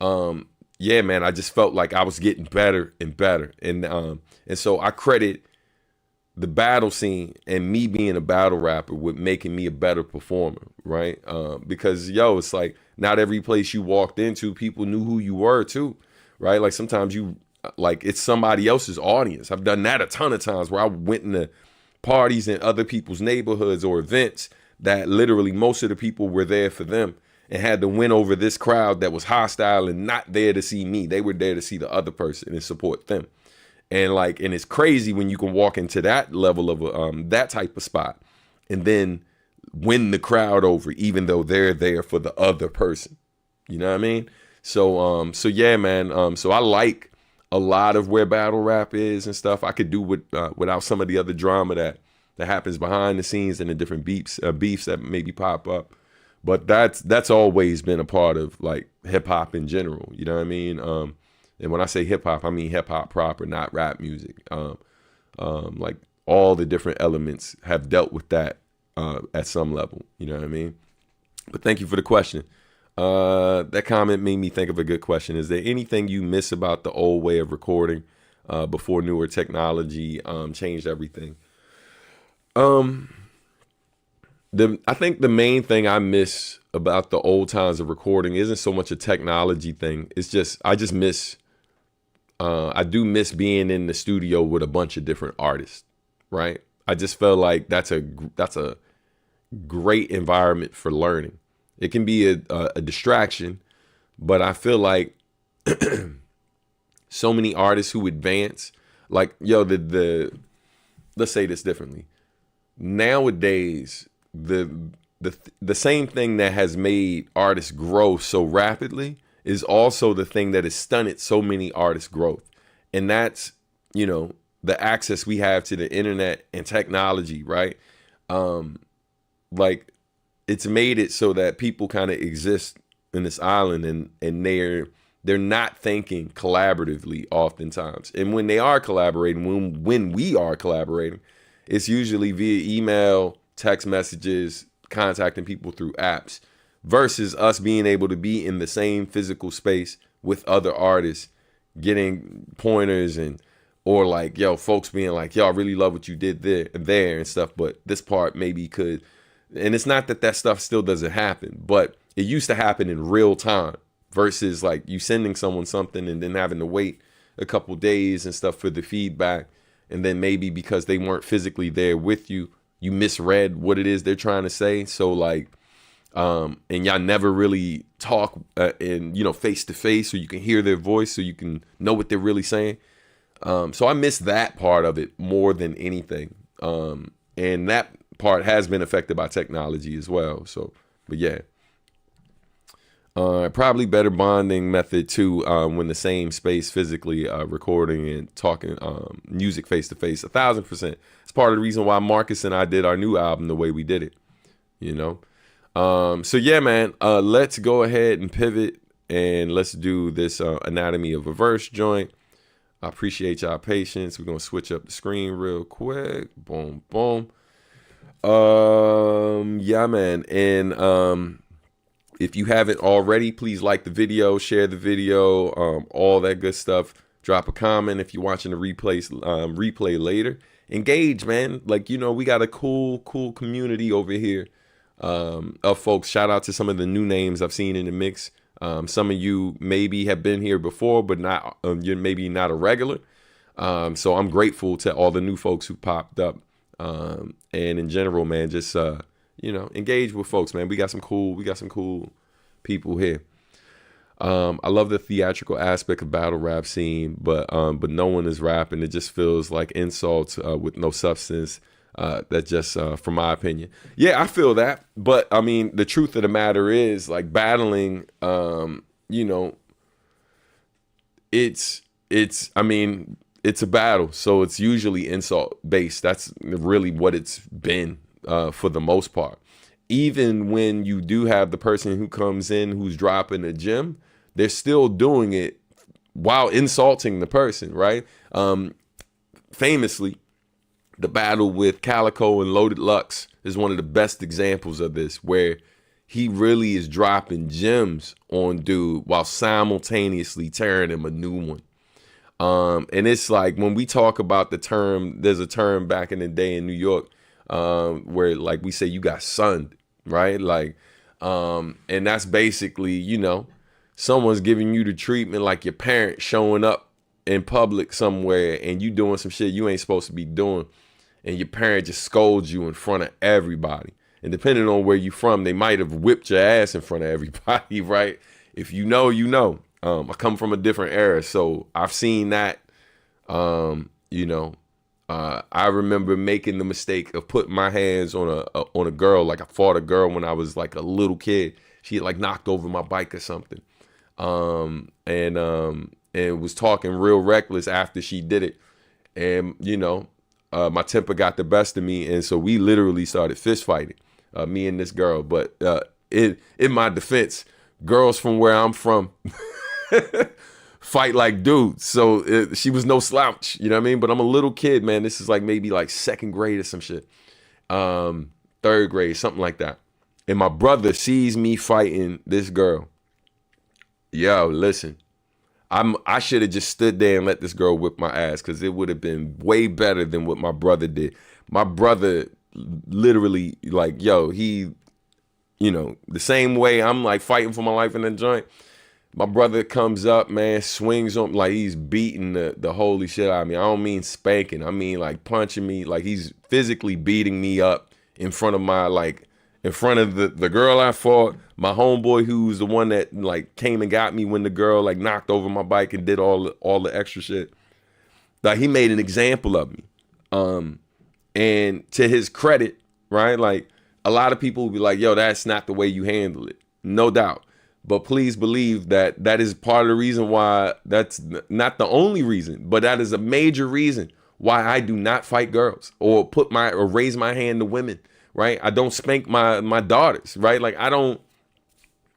Yeah, man, I just felt like I was getting better and better. And so I credit the battle scene and me being a battle rapper with making me a better performer, right? Because, it's like, not every place you walked into, people knew who you were too, right? Like, sometimes it's somebody else's audience. I've done that a ton of times where I went into parties in other people's neighborhoods or events that literally most of the people were there for them and had to win over this crowd that was hostile and not there to see me. They were there to see the other person and support them. And it's crazy when you can walk into that level of that type of spot and then win the crowd over, even though they're there for the other person. You know what I mean? So yeah, man. So I like a lot of where battle rap is and stuff. I could do without some of the other drama that happens behind the scenes and the different beefs that maybe pop up. But that's always been a part of like hip hop in general. You know what I mean? And when I say hip hop, I mean hip hop proper, not rap music. Like all the different elements have dealt with that at some level. You know what I mean? But thank you for the question. That comment made me think of a good question. Is there anything you miss about the old way of recording before newer technology changed everything? I think the main thing I miss about the old times of recording isn't so much a technology thing. It's just I do miss being in the studio with a bunch of different artists, right? I just felt like that's a great environment for learning. It can be a distraction, but I feel like so many artists who advance, like, let's say this differently. Nowadays, the same thing that has made artists grow so rapidly is also the thing that has stunted so many artists' growth. And that's, the access we have to the internet and technology, right? Like, it's made it so that people kind of exist in this island and they're not thinking collaboratively oftentimes. And when they are collaborating, when we are collaborating, it's usually via email, text messages, contacting people through apps, versus us being able to be in the same physical space with other artists, getting pointers or like, folks being like, I really love what you did there and stuff, but this part maybe could. And it's not that stuff still doesn't happen, but it used to happen in real time versus like you sending someone something and then having to wait a couple days and stuff for the feedback. And then maybe because they weren't physically there with you, you misread what it is they're trying to say. So like, and y'all never really talk face to face so you can hear their voice so you can know what they're really saying. So I miss that part of it more than anything. And that part has been affected by technology as well. So, but yeah. Probably better bonding method too when the same space physically recording and talking music face to face. 1,000%. It's part of the reason why Marcus and I did our new album the way we did it. So yeah, man. Let's go ahead and pivot and let's do this anatomy of a verse joint. I appreciate y'all patience. We're gonna switch up the screen real quick. Boom, boom. Yeah, man. And if you haven't already, please like the video, share the video, all that good stuff. Drop a comment if you're watching the replay later. Engage, man. Like, we got a cool community over here of folks. Shout out to some of the new names I've seen in the mix. Some of you maybe have been here before, but not you're maybe not a regular. So I'm grateful to all the new folks who popped up. And in general, man, just engage with folks, man. We got some cool people here. I love the theatrical aspect of battle rap scene, but no one is rapping. It just feels like insults with no substance. That just from my opinion. Yeah, I feel that. But I mean, the truth of the matter is, like, battling, it's a battle, so it's usually insult based. That's really what it's been for the most part. Even when you do have the person who comes in who's dropping a gem, they're still doing it while insulting the person, right? Famously, the battle with Calico and Loaded Lux is one of the best examples of this, where he really is dropping gems on dude while simultaneously tearing him a new one. And it's like, when we talk about the term, there's a term back in the day in New York where, like, we say you got sunned, right? Like, and that's basically, someone's giving you the treatment like your parent showing up in public somewhere and you doing some shit you ain't supposed to be doing, and your parent just scolds you in front of everybody. And depending on where you from, they might have whipped your ass in front of everybody, right? If you know, you know. I come from a different era, so I've seen that. I remember making the mistake of putting my hands on a girl. Like, I fought a girl when I was like a little kid. She had like knocked over my bike or something, and was talking real reckless after she did it. And my temper got the best of me, and so we literally started fist fighting, me and this girl. But in my defense, girls from where I'm from fight like dudes. So she was no slouch, you know what I mean? But I'm a little kid, man. This is like maybe like second grade or some shit. Third grade, something like that. And my brother sees me fighting this girl. Yo, listen, I should have just stood there and let this girl whip my ass, because it would have been way better than what my brother did. My brother literally, like, yo, he, you know, the same way I'm like fighting for my life in the joint. My brother comes up, man, swings on, like he's beating the holy shit out of me. I don't mean spanking. I mean like punching me, like he's physically beating me up in front of my, like, in front of the girl I fought, my homeboy who's the one that like came and got me when the girl like knocked over my bike and did all the extra shit. Like he made an example of me. And to his credit, right? Like a lot of people will be like, yo, that's not the way you handle it. No doubt. But please believe that that is part of the reason why, that's not the only reason, but that is a major reason why I do not fight girls or raise my hand to women, right? I don't spank my daughters, right? Like I don't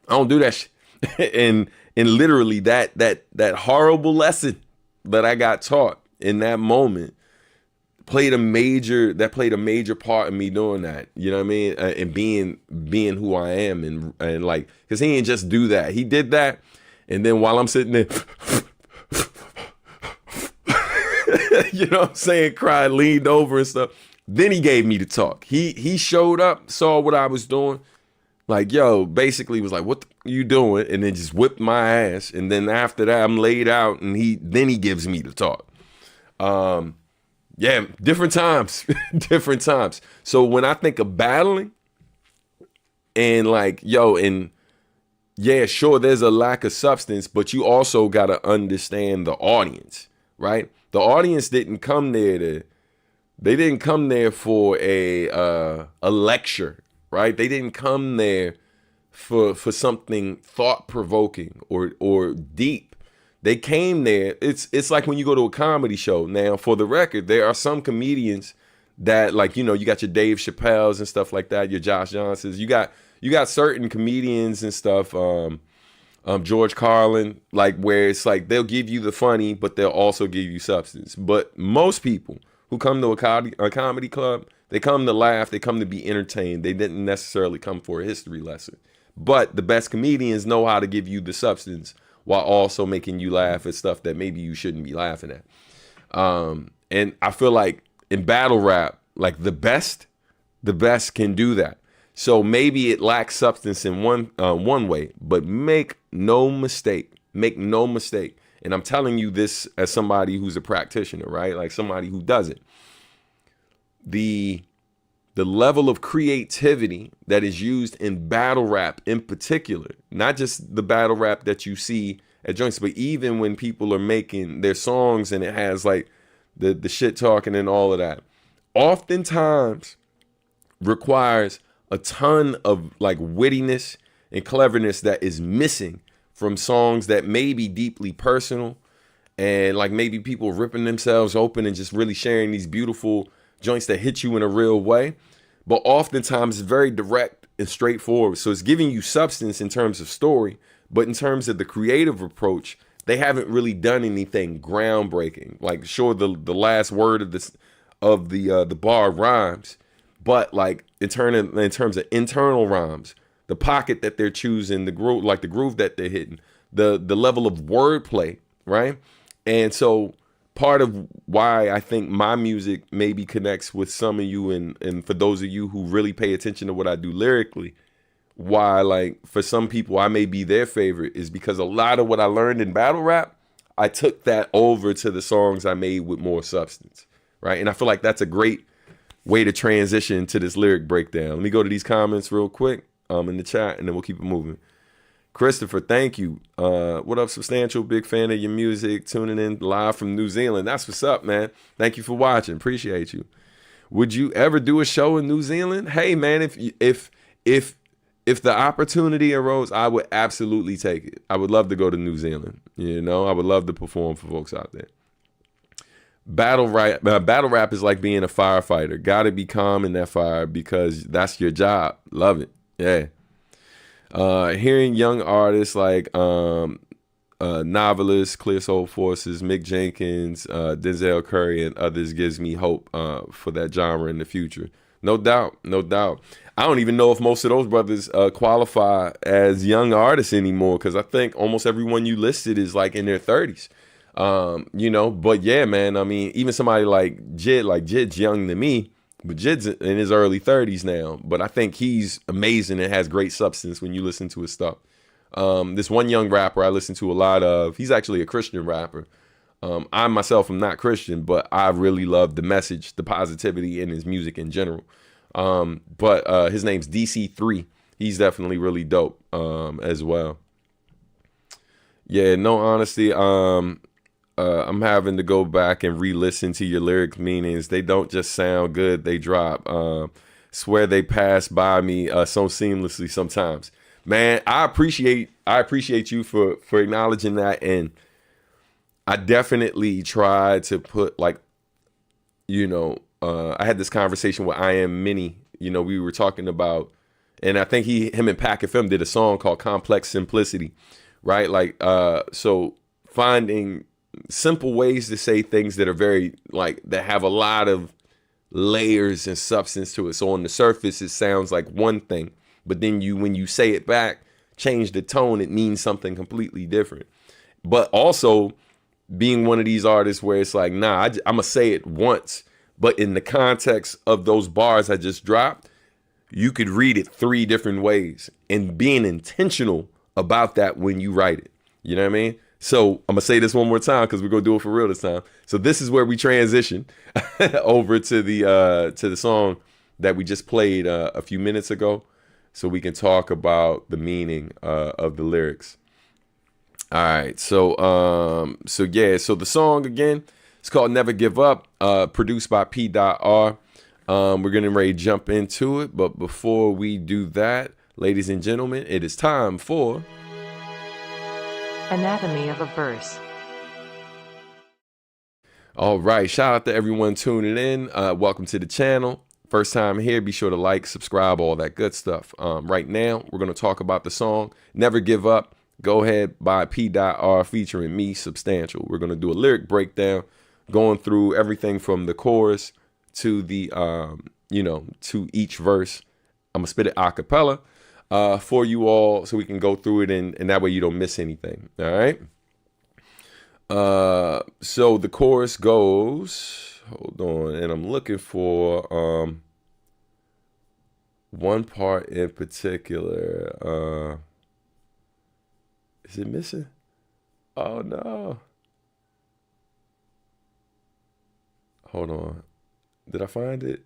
do that shit. and literally that horrible lesson that I got taught in that moment played a major part in me doing that, you know what I mean? And being who I am, and like, cause he didn't just do that. He did that. And then while I'm sitting there, you know what I'm saying, cried, leaned over and stuff. Then he gave me the talk. He showed up, saw what I was doing. Like, yo, basically was like, what you doing? And then just whipped my ass. And then after that, I'm laid out, and then he gives me the talk. Yeah, different times, different times. So when I think of battling and like, yo, and yeah, sure, there's a lack of substance, but you also got to understand the audience, right? The audience didn't come there for a lecture, right? They didn't come there for something thought-provoking or deep. They came there. It's like when you go to a comedy show. Now, for the record, there are some comedians that, like, you know, you got your Dave Chappelle's and stuff like that, your Josh Johnsons. You got certain comedians and stuff, George Carlin, like, where it's like they'll give you the funny, but they'll also give you substance. But most people who come to a comedy club, they come to laugh, they come to be entertained. They didn't necessarily come for a history lesson. But the best comedians know how to give you the substance while also making you laugh at stuff that maybe you shouldn't be laughing at. And I feel like in battle rap, like the best can do that. So maybe it lacks substance in one way, but make no mistake. And I'm telling you this as somebody who's a practitioner, right? Like somebody who does it. The level of creativity that is used in battle rap in particular, not just the battle rap that you see at joints, but even when people are making their songs and it has like the shit talking and all of that, oftentimes requires a ton of like wittiness and cleverness that is missing from songs that may be deeply personal, and like maybe people ripping themselves open and just really sharing these beautiful joints that hit you in a real way. But oftentimes it's very direct and straightforward. So it's giving you substance in terms of story, but in terms of the creative approach, they haven't really done anything groundbreaking. Like, sure, the last word of the bar rhymes, but like in terms of internal rhymes, the pocket that they're choosing, the groove, like the groove that they're hitting, the level of wordplay, right? And so part of why I think my music maybe connects with some of you, and for those of you who really pay attention to what I do lyrically, why, like, for some people I may be their favorite, is because a lot of what I learned in battle rap, I took that over to the songs I made with more substance, right? And I feel like that's a great way to transition to this lyric breakdown. Let me go to these comments real quick in the chat, and then we'll keep it moving. Christopher, thank you. What up, Substantial? Big fan of your music. Tuning in live from New Zealand. That's what's up, man. Thank you for watching. Appreciate you. Would you ever do a show in New Zealand? Hey, man, if the opportunity arose, I would absolutely take it. I would love to go to New Zealand. You know, I would love to perform for folks out there. Battle rap is like being a firefighter. Got to be calm in that fire because that's your job. Love it. Yeah. Hearing young artists like novelists, Clear Soul Forces, Mick Jenkins, Denzel Curry, and others gives me hope for that genre in the future. No doubt, no doubt. I don't even know if most of those brothers qualify as young artists anymore, because I think almost everyone you listed is like in their 30s. But yeah, man, I mean, even somebody like Jid's young to me, but Jid's in his early 30s now. But I think he's amazing and has great substance when you listen to his stuff. This one young rapper I listen to a lot of, he's actually a Christian rapper. I myself am not Christian, but I really love the message, the positivity in his music in general. But his name's DC3. He's definitely really dope as well. Yeah, no, honestly, I'm having to go back and re-listen to your lyric meanings. They don't just sound good, they drop. Swear they pass by me so seamlessly sometimes. Man, I appreciate you for acknowledging that. And I definitely try to put I had this conversation with I Am Mini. We were talking about, and I think him and Pac FM did a song called Complex Simplicity, right? So finding simple ways to say things that are very that have a lot of layers and substance to it. So on the surface, it sounds like one thing, but then when you say it back, change the tone, it means something completely different. But also being one of these artists where it's like, nah, I'm gonna say it once, but in the context of those bars I just dropped, you could read it 3 different ways, and being intentional about that when you write it. You know what I mean? So I'm gonna say this one more time because we're gonna do it for real this time. So this is where we transition over to the song that we just played a few minutes ago, so we can talk about the meaning of the lyrics. All right, so the song again, it's called Never Give Up, produced by P.R. We're getting ready to jump into it, but before we do that, ladies and gentlemen, it is time for Anatomy of a Verse. All right, shout out to everyone tuning in. Welcome to the channel. First time here, be sure to like, subscribe, all that good stuff. Right now, we're going to talk about the song Never Give Up, Go Ahead by P.R. featuring me, Substantial. We're going to do a lyric breakdown, going through everything from the chorus to the, to each verse. I'm going to spit it a cappella for you all so we can go through it, and that way you don't miss anything. All right. So the chorus goes, hold on, and I'm looking for one part in particular. Is it missing? Oh no. Hold on. Did I find it?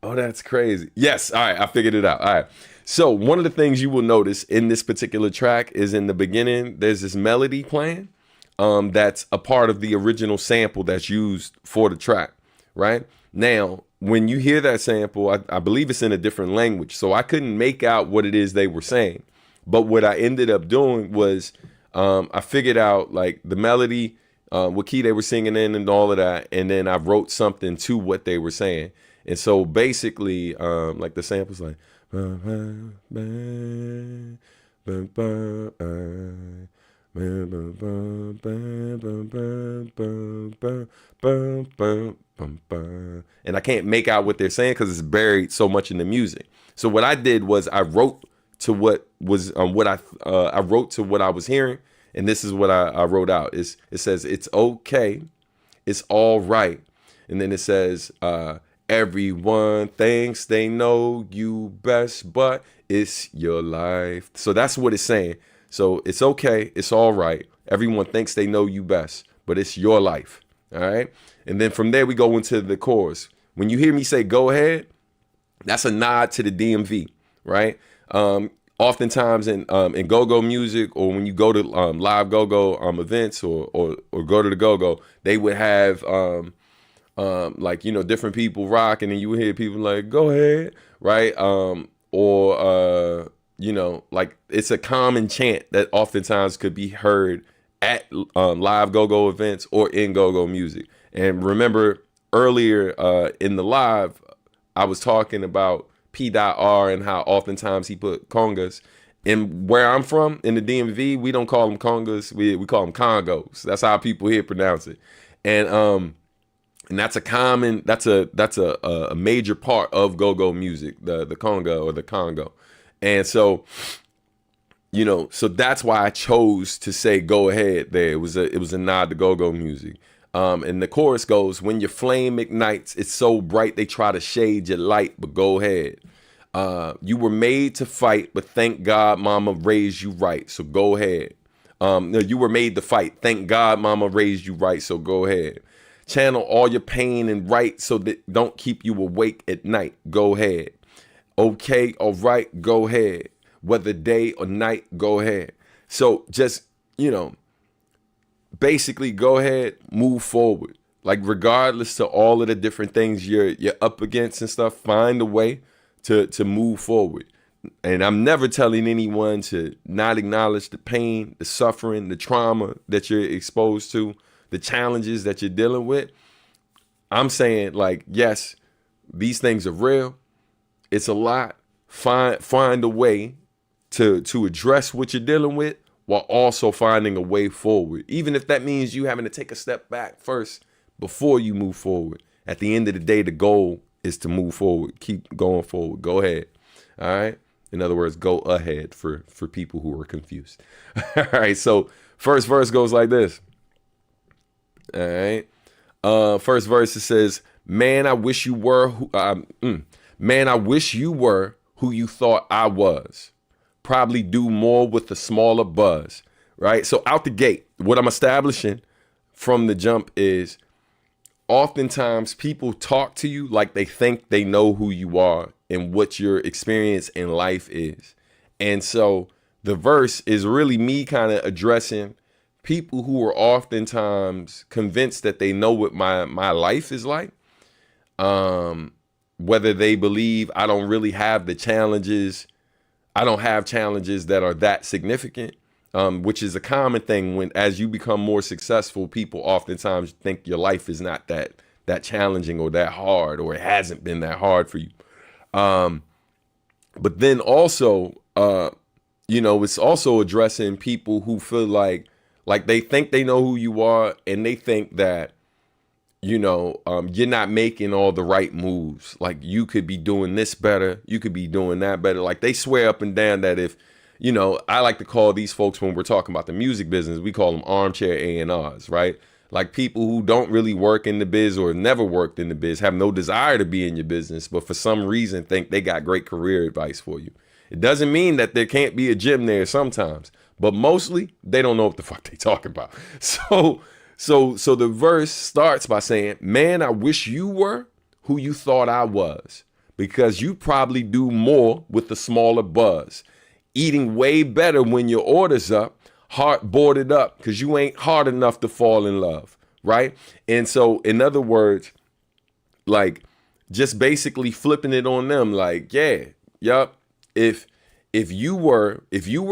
Oh, that's crazy. Yes. All right. I figured it out. All right. So one of the things you will notice in this particular track is in the beginning, there's this melody playing. That's a part of the original sample that's used for the track, right? Now, when you hear that sample, I believe it's in a different language, so I couldn't make out what it is they were saying. But what I ended up doing was I figured out the melody, what key they were singing in and all of that, and then I wrote something to what they were saying. And so basically, the sample's like, and I can't make out what they're saying because it's buried so much in the music. So what I did was I wrote to what was I wrote to what I was hearing, and this is what I wrote out. It says it's okay, it's all right, and then it says everyone thinks they know you best, but it's your life. So that's what it's saying. So it's okay, it's all right. Everyone thinks they know you best, but it's your life. All right. And then from there we go into the chorus. When you hear me say go ahead, that's a nod to the DMV, right? Oftentimes in go-go music, or when you go to live go-go events or go to the go-go, they would have different people rock, and then you would hear people like go ahead, right? It's a common chant that oftentimes could be heard at live go-go events or in go-go music. And remember earlier in the live, I was talking about P.R. and how oftentimes he put congas And where I'm from in the DMV, we don't call them congas. We call them congos. That's how people here pronounce it. And that's a major part of go-go music, the conga or the Congo. And so, so that's why I chose to say go ahead there. It was a nod to go-go music. And the chorus goes, when your flame ignites, it's so bright they try to shade your light, but go ahead. You were made to fight, but thank God mama raised you right, so go ahead. No, you were made to fight. Thank God mama raised you right, so go ahead. Channel all your pain and write so that don't keep you awake at night. Go ahead. Okay, all right, go ahead. Whether day or night, go ahead. So just, basically go ahead, move forward. Like regardless to all of the different things you're up against and stuff, find a way to move forward. And I'm never telling anyone to not acknowledge the pain, the suffering, the trauma that you're exposed to, the challenges that you're dealing with. I'm saying, like, yes, these things are real. It's a lot. Find a way to address what you're dealing with while also finding a way forward. Even if that means you having to take a step back first before you move forward. At the end of the day, the goal is to move forward. Keep going forward. Go ahead. All right. In other words, go ahead for people who are confused. All right. So first verse goes like this. All right. First verse, it says, man, I wish you were man, I wish you were who you thought I was. Probably do more with a smaller buzz. Right. So out the gate, what I'm establishing from the jump is oftentimes people talk to you like they think they know who you are and what your experience in life is. And so the verse is really me kind of addressing people who are oftentimes convinced that they know what my life is like. Whether they believe I don't really have the challenges, I don't have challenges that are that significant, which is a common thing when as you become more successful, people oftentimes think your life is not that challenging or that hard, or it hasn't been that hard for you. But then also, it's also addressing people who feel like they think they know who you are, and they think that, you're not making all the right moves. Like you could be doing this better. You could be doing that better. Like they swear up and down that if, I like to call these folks when we're talking about the music business, we call them armchair A&Rs, right? Like people who don't really work in the biz or never worked in the biz, have no desire to be in your business, but for some reason think they got great career advice for you. It doesn't mean that there can't be a gym there sometimes, but mostly they don't know what the fuck they talking about. So the verse starts by saying, man, I wish you were who you thought I was, because you probably do more with a smaller buzz, eating way better when your order's up, heart boarded up because you ain't hard enough to fall in love, right? And so, in other words, like just basically flipping it on them, like, yeah, yup. If you were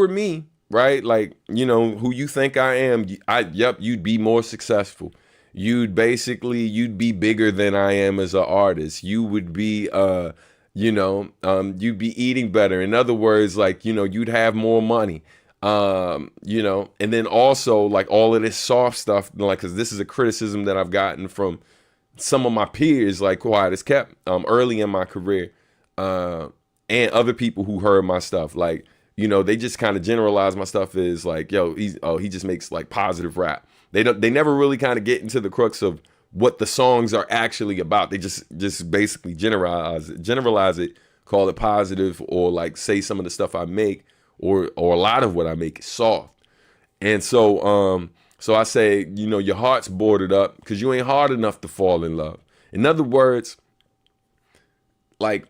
me, right? Like, who you think I am, you'd be more successful. You'd be bigger than I am as an artist. You would be, you'd be eating better. In other words, like, you'd have more money. And then also like all of this soft stuff, like, cause this is a criticism that I've gotten from some of my peers, like Quiet as Kept, early in my career, and other people who heard my stuff. Like, they just kind of generalize my stuff as like, yo, he just makes like positive rap. They never really kind of get into the crux of what the songs are actually about. They just basically generalize it, call it positive, or like say some of the stuff I make or a lot of what I make is soft. And so I say, your heart's boarded up because you ain't hard enough to fall in love. In other words, like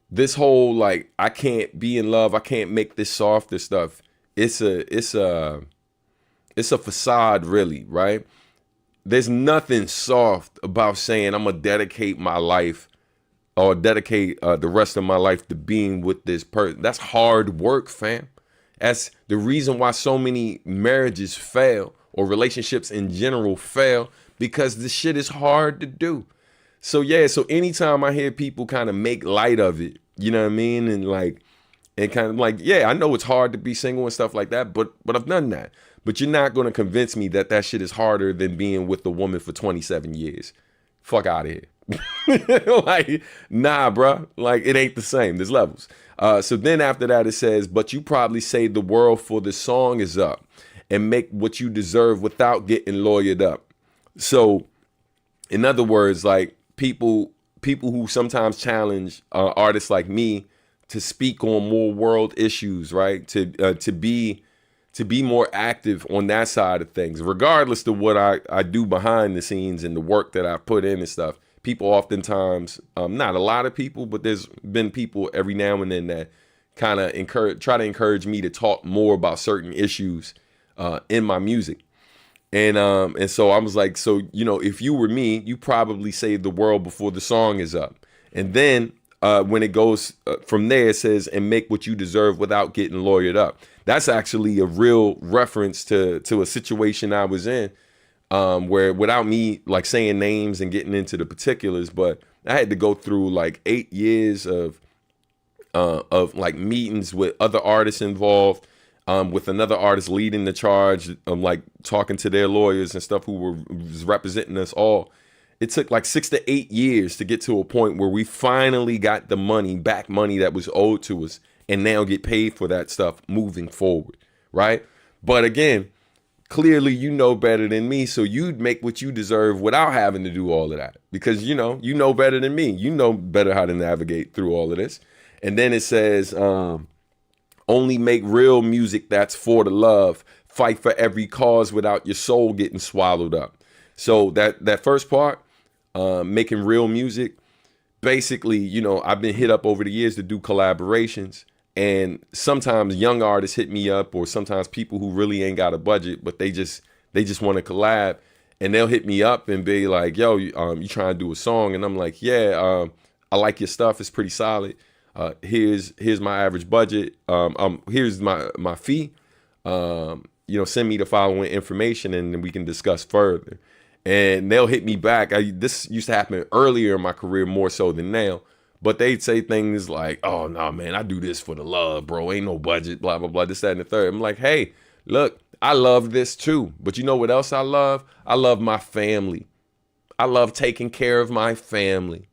this whole like I can't be in love, I can't make this softer stuff. It's a facade, really, right? There's nothing soft about saying I'm gonna dedicate my life or dedicate the rest of my life to being with this person. That's hard work, fam. That's the reason why so many marriages fail or relationships in general fail, because this shit is hard to do. So yeah, so anytime I hear people kind of make light of it, you know what I mean? And like and kind of like, yeah, I know it's hard to be single and stuff like that, but I've done that. But you're not going to convince me that that shit is harder than being with a woman for 27 years. Fuck out of here. Like, nah, bruh. Like, it ain't the same. There's levels. So then after that, it says, but you probably say the world for the song is up and make what you deserve without getting lawyered up. So, in other words, like, people who sometimes challenge artists like me to speak on more world issues, right? To be more active on that side of things, regardless of what I do behind the scenes and the work that I put in and stuff. People oftentimes, not a lot of people, but there's been people every now and then that kind of try to encourage me to talk more about certain issues in my music. And so I was like, so, you know, if you were me, you probably save the world before the song is up. And then when it goes from there, it says, and make what you deserve without getting lawyered up. That's actually a real reference to a situation I was in, where, without me like saying names and getting into the particulars, but I had to go through like 8 years of like meetings with other artists involved, with another artist leading the charge, like talking to their lawyers and stuff who was representing us all. It took like 6 to 8 years to get to a point where we finally got the money that was owed to us, and now get paid for that stuff moving forward, right? But again, clearly you know better than me, so you'd make what you deserve without having to do all of that, because you know better than me. You know better how to navigate through all of this. And then it says, only make real music that's for the love. Fight for every cause without your soul getting swallowed up. So that first part, making real music, basically, you know, I've been hit up over the years to do collaborations, and sometimes young artists hit me up, or sometimes people who really ain't got a budget, but they just want to collab, and they'll hit me up and be like, yo, you trying to do a song? And I'm like, yeah, I like your stuff. It's pretty solid. Here's my average budget. Here's my fee. You know, send me the following information and then we can discuss further. And they'll hit me back. This used to happen earlier in my career more so than now. But they'd say things like, oh, no, man, I do this for the love, bro. Ain't no budget, blah, blah, blah, this, that, and the third. I'm like, hey, look, I love this too. But you know what else I love? I love my family. I love taking care of my family.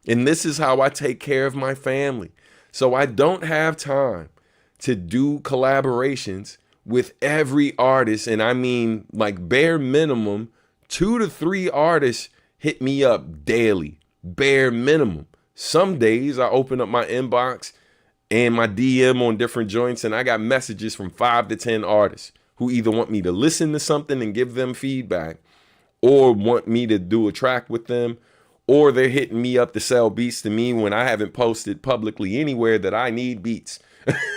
And this is how I take care of my family. So I don't have time to do collaborations with every artist. And I mean, like, bare minimum, 2 to 3 artists hit me up daily. Bare minimum. Some days I open up my inbox and my DM on different joints, and I got messages from 5 to 10 artists who either want me to listen to something and give them feedback, or want me to do a track with them, or they're hitting me up to sell beats to me when I haven't posted publicly anywhere that I need beats.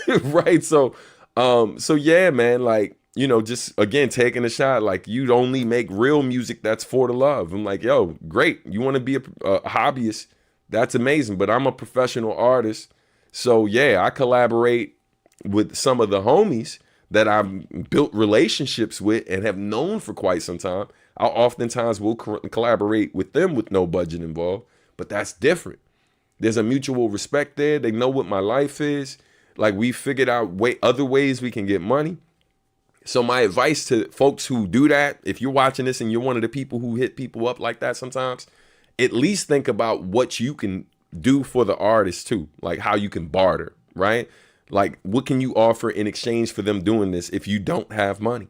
Right? So yeah, man, like, you know, just again, taking a shot, like, you'd only make real music that's for the love. I'm like, yo, great. You want to be a hobbyist? That's amazing. But I'm a professional artist. So yeah, I collaborate with some of the homies that I've built relationships with and have known for quite some time. I oftentimes will collaborate with them with no budget involved, but that's different. There's a mutual respect there. They know what my life is. Like, we figured out other ways we can get money. So my advice to folks who do that, if you're watching this and you're one of the people who hit people up like that sometimes, at least think about what you can do for the artist too. Like, how you can barter, right? Like, what can you offer in exchange for them doing this if you don't have money?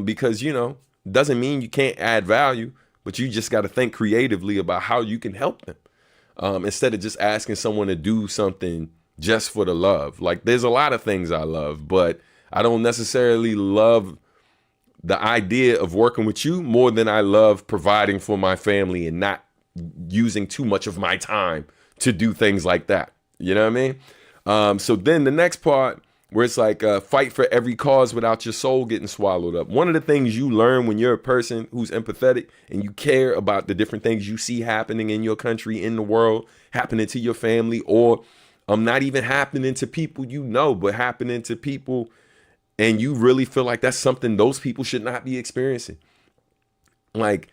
Because, you know, doesn't mean you can't add value, but you just got to think creatively about how you can help them, instead of just asking someone to do something just for the love. Like, there's a lot of things I love, but I don't necessarily love the idea of working with you more than I love providing for my family and not using too much of my time to do things like that. You know what I mean? So then the next part, where it's like, fight for every cause without your soul getting swallowed up. One of the things you learn when you're a person who's empathetic and you care about the different things you see happening in your country, in the world, happening to your family, or not even happening to people you know, but happening to people, and you really feel like that's something those people should not be experiencing. Like,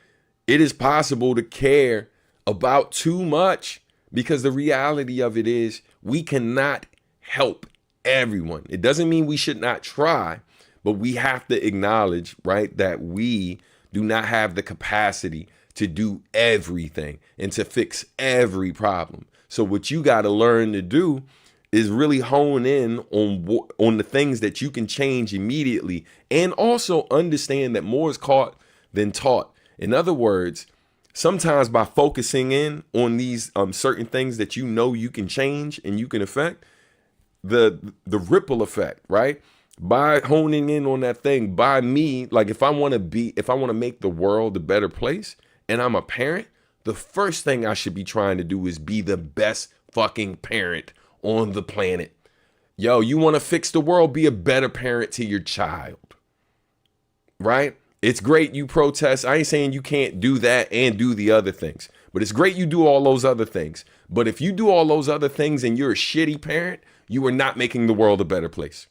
it is possible to care about too much, because the reality of it is we cannot help everyone. It doesn't mean we should not try, but we have to acknowledge, right, that we do not have the capacity to do everything and to fix every problem. So what you got to learn to do is really hone in on the things that you can change immediately, and also understand that more is caught than taught. In other words, sometimes by focusing in on these certain things that you know you can change and you can affect, the ripple effect, right? By honing in on that thing, by me, like if I want to make the world a better place and I'm a parent, the first thing I should be trying to do is be the best fucking parent on the planet. Yo, you want to fix the world, be a better parent to your child, right? It's great you protest. I ain't saying you can't do that and do the other things, but it's great you do all those other things. But if you do all those other things and you're a shitty parent, you are not making the world a better place.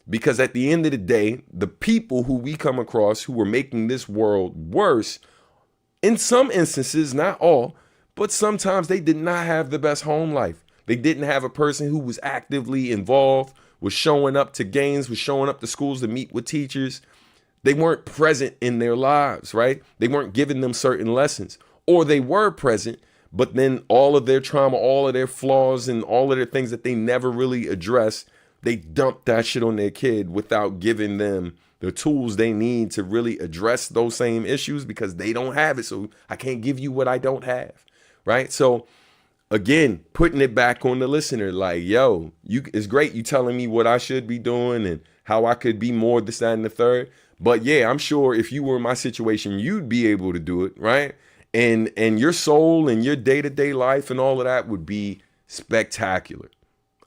Because at the end of the day, the people who we come across who are making this world worse, in some instances, not all, but sometimes they did not have the best home life. They didn't have a person who was actively involved, was showing up to games, was showing up to schools to meet with teachers. They weren't present in their lives, right? They weren't giving them certain lessons, or they were present, but then all of their trauma, all of their flaws, and all of their things that they never really addressed, they dumped that shit on their kid without giving them the tools they need to really address those same issues, because they don't have it. So I can't give you what I don't have, right? So again, putting it back on the listener, like, yo, it's great you telling me what I should be doing and how I could be more this, that, and the third. But yeah, I'm sure if you were in my situation, you'd be able to do it, right? And your soul and your day-to-day life and all of that would be spectacular.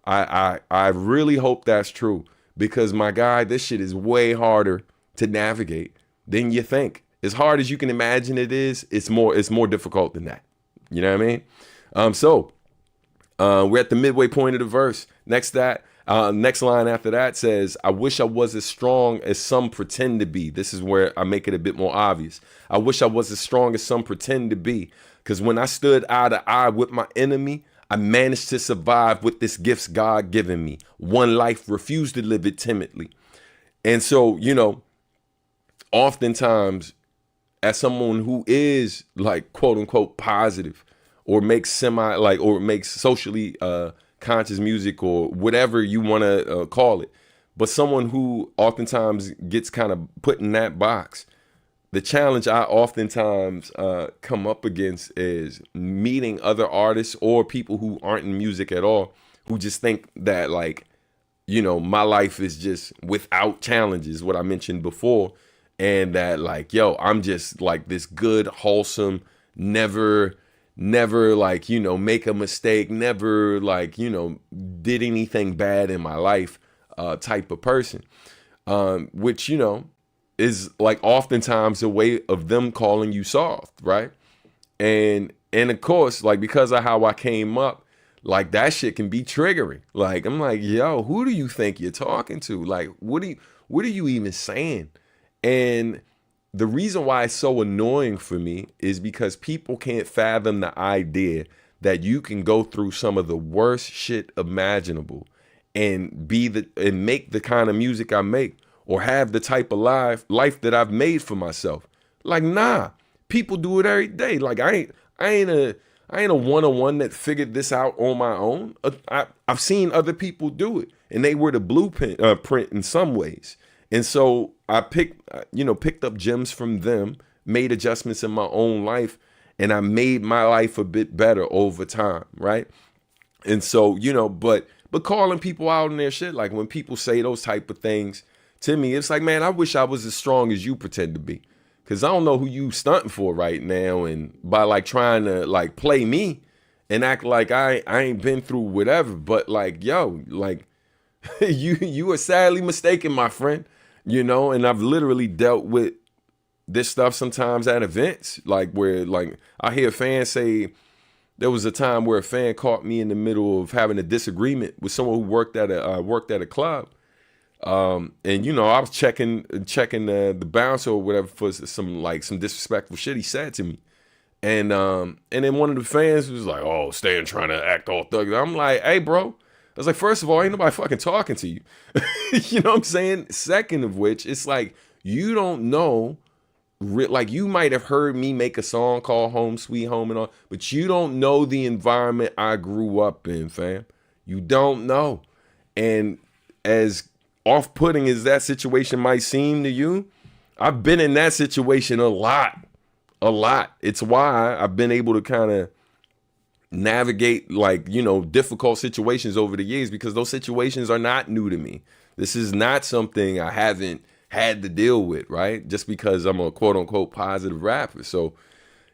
I really hope that's true, because my guy, this shit is way harder to navigate than you think. As hard as you can imagine it is, it's more difficult than that. You know what I mean? So we're at the midway point of the verse. Next line after that says, I wish I was as strong as some pretend to be. This is where I make it a bit more obvious. I wish I was as strong as some pretend to be, because when I stood eye to eye with my enemy, I managed to survive with this gifts God given me. One life, refused to live it timidly. And so, oftentimes, as someone who is like quote unquote positive, or makes makes socially conscious music, or whatever you want to call it, but someone who oftentimes gets kind of put in that box, the challenge I oftentimes come up against is meeting other artists or people who aren't in music at all, who just think that, like, my life is just without challenges, what I mentioned before, and that, like, yo, I'm just like this good, wholesome, never like, make a mistake, never like, did anything bad in my life type of person, which, is like oftentimes a way of them calling you soft, right? And of course, like, because of how I came up, like, that shit can be triggering. Like, I'm like, yo, who do you think you're talking to? Like, what are you even saying? And the reason why it's so annoying for me is because people can't fathom the idea that you can go through some of the worst shit imaginable and make the kind of music I make, or have the type of life that I've made for myself. Like, nah, people do it every day. Like, I ain't a one-on-one that figured this out on my own. I've seen other people do it, and they were the blueprint print in some ways. And so I picked up gems from them, made adjustments in my own life, and I made my life a bit better over time, right? And so, but calling people out on their shit, like when people say those type of things to me, it's like, man, I wish I was as strong as you pretend to be, because I don't know who you stunting for right now, and by like trying to like play me and act like I ain't been through whatever. But like, yo, like you are sadly mistaken, my friend, and I've literally dealt with this stuff sometimes at events, like where, like, I hear fans say there was a time where a fan caught me in the middle of having a disagreement with someone who worked at a club. And I was checking the bouncer or whatever for some disrespectful shit he said to me, and then one of the fans was like, "Oh, Stan trying to act all thug." I'm like, "Hey, bro, I was like, first of all, ain't nobody fucking talking to you. You know what I'm saying? Second of which, it's like, you don't know, like you might have heard me make a song called Home Sweet Home and all, but you don't know the environment I grew up in, fam. You don't know. And as off-putting as that situation might seem to you, I've been in that situation a lot. It's why I've been able to kind of navigate, like, you know, difficult situations over the years, because those situations are not new to me. This is not something I haven't had to deal with, right? Just because I'm a quote unquote positive rapper. So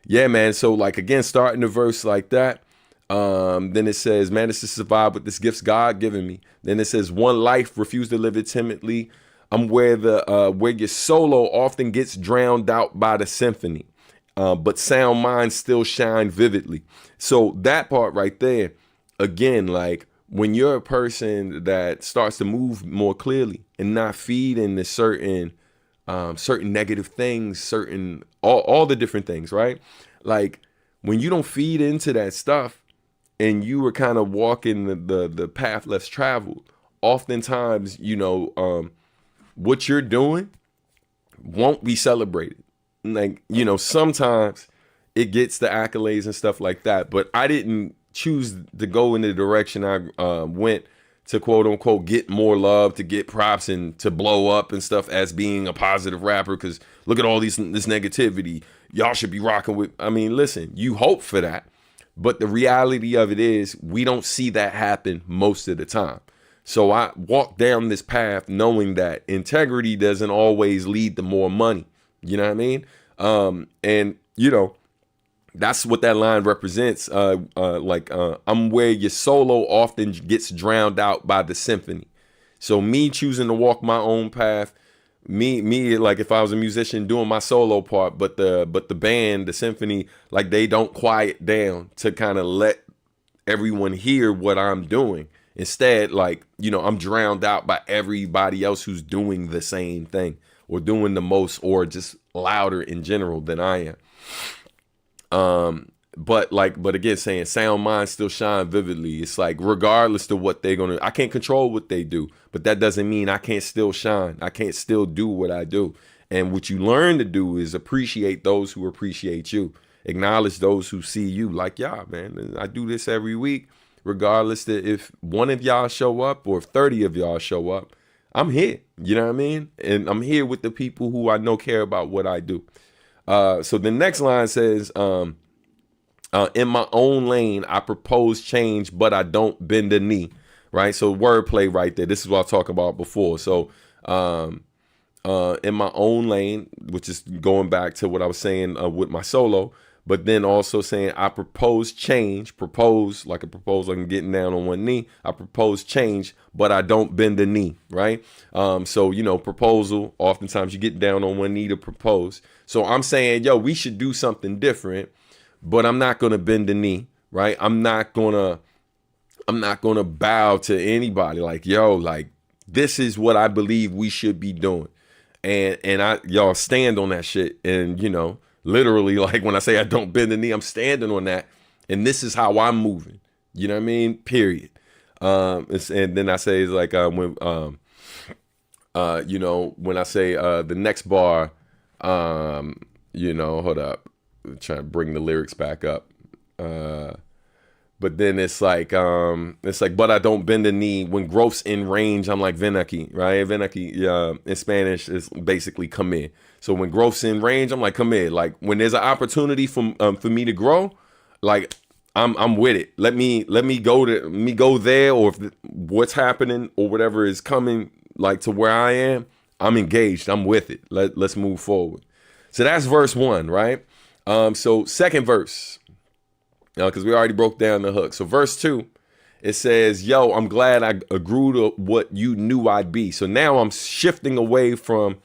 yeah, man. So like, again, starting the verse like that. Then it says, manage to survive with this gifts God given me. Then it says, one life, refuse to live it timidly. I'm where your solo often gets drowned out by the symphony. But sound minds still shine vividly. So that part right there, again, like when you're a person that starts to move more clearly and not feed into certain negative things, all the different things, right? Like when you don't feed into that stuff and you were kind of walking the path less traveled, oftentimes, you know, what you're doing won't be celebrated. Like, you know, sometimes it gets the accolades and stuff like that, but I didn't choose to go in the direction I went to, quote unquote, get more love, to get props and to blow up and stuff as being a positive rapper. Because look at all this negativity. Y'all should be rocking with. I mean, listen, you hope for that, but the reality of it is we don't see that happen most of the time. So I walked down this path knowing that integrity doesn't always lead to more money. You know what I mean? And you know, that's what that line represents. I'm where your solo often gets drowned out by the symphony. So me choosing to walk my own path, me like if I was a musician doing my solo part, but the band, the symphony, like they don't quiet down to kind of let everyone hear what I'm doing. Instead, like, you know, I'm drowned out by everybody else who's doing the same thing or doing the most or just louder in general than I am. But again, saying sound minds still shine vividly. It's like, regardless of what they're going to, I can't control what they do, but that doesn't mean I can't still shine. I can't still do what I do. And what you learn to do is appreciate those who appreciate you. Acknowledge those who see you. Like, yeah, man, I do this every week, regardless of if one of y'all show up or if 30 of y'all show up, I'm here. You know what I mean? And I'm here with the people who I know care about what I do. So the next line says, in my own lane, I propose change, but I don't bend the knee. Right. So wordplay right there. This is what I talked about before. So in my own lane, which is going back to what I was saying with my solo, but then also saying I propose change, like a proposal, like I'm getting down on one knee. I propose change, but I don't bend the knee. Right. So, you know, proposal, oftentimes you get down on one knee to propose. So I'm saying, yo, we should do something different, but I'm not going to bend the knee. Right. I'm not going to bow to anybody. Like, yo, like, this is what I believe we should be doing. And y'all stand on that shit. And, you know, literally, like when I say I don't bend the knee, I'm standing on that. And this is how I'm moving. You know what I mean? Period. And then I say it's like when I say the next bar, you know, hold up, I'm trying to bring the lyrics back up. But then it's like, but I don't bend the knee. When growth's in range, I'm like ven aquí, right? Ven aquí, in Spanish is basically come in. So when growth's in range, I'm like, come in. Like when there's an opportunity for me to grow, like I'm with it. Let me go there, or if what's happening or whatever is coming, like to where I am, I'm engaged. I'm with it. Let's move forward. So that's verse 1, right? So second verse. Because we already broke down the hook. So verse 2, it says, yo, I'm glad I grew to what you knew I'd be. So now I'm shifting away from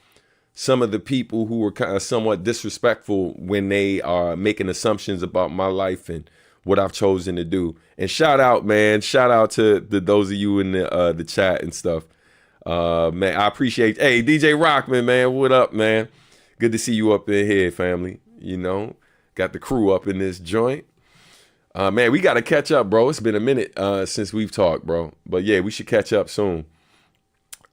some of the people who were kind of somewhat disrespectful when they are making assumptions about my life and what I've chosen to do. And shout out, man. Shout out to those of you in the chat and stuff. Man, I appreciate. Hey, DJ Rockman, man. What up, man? Good to see you up in here, family. You know, got the crew up in this joint. Man, we got to catch up, bro. It's been a minute since we've talked, bro. But yeah, we should catch up soon.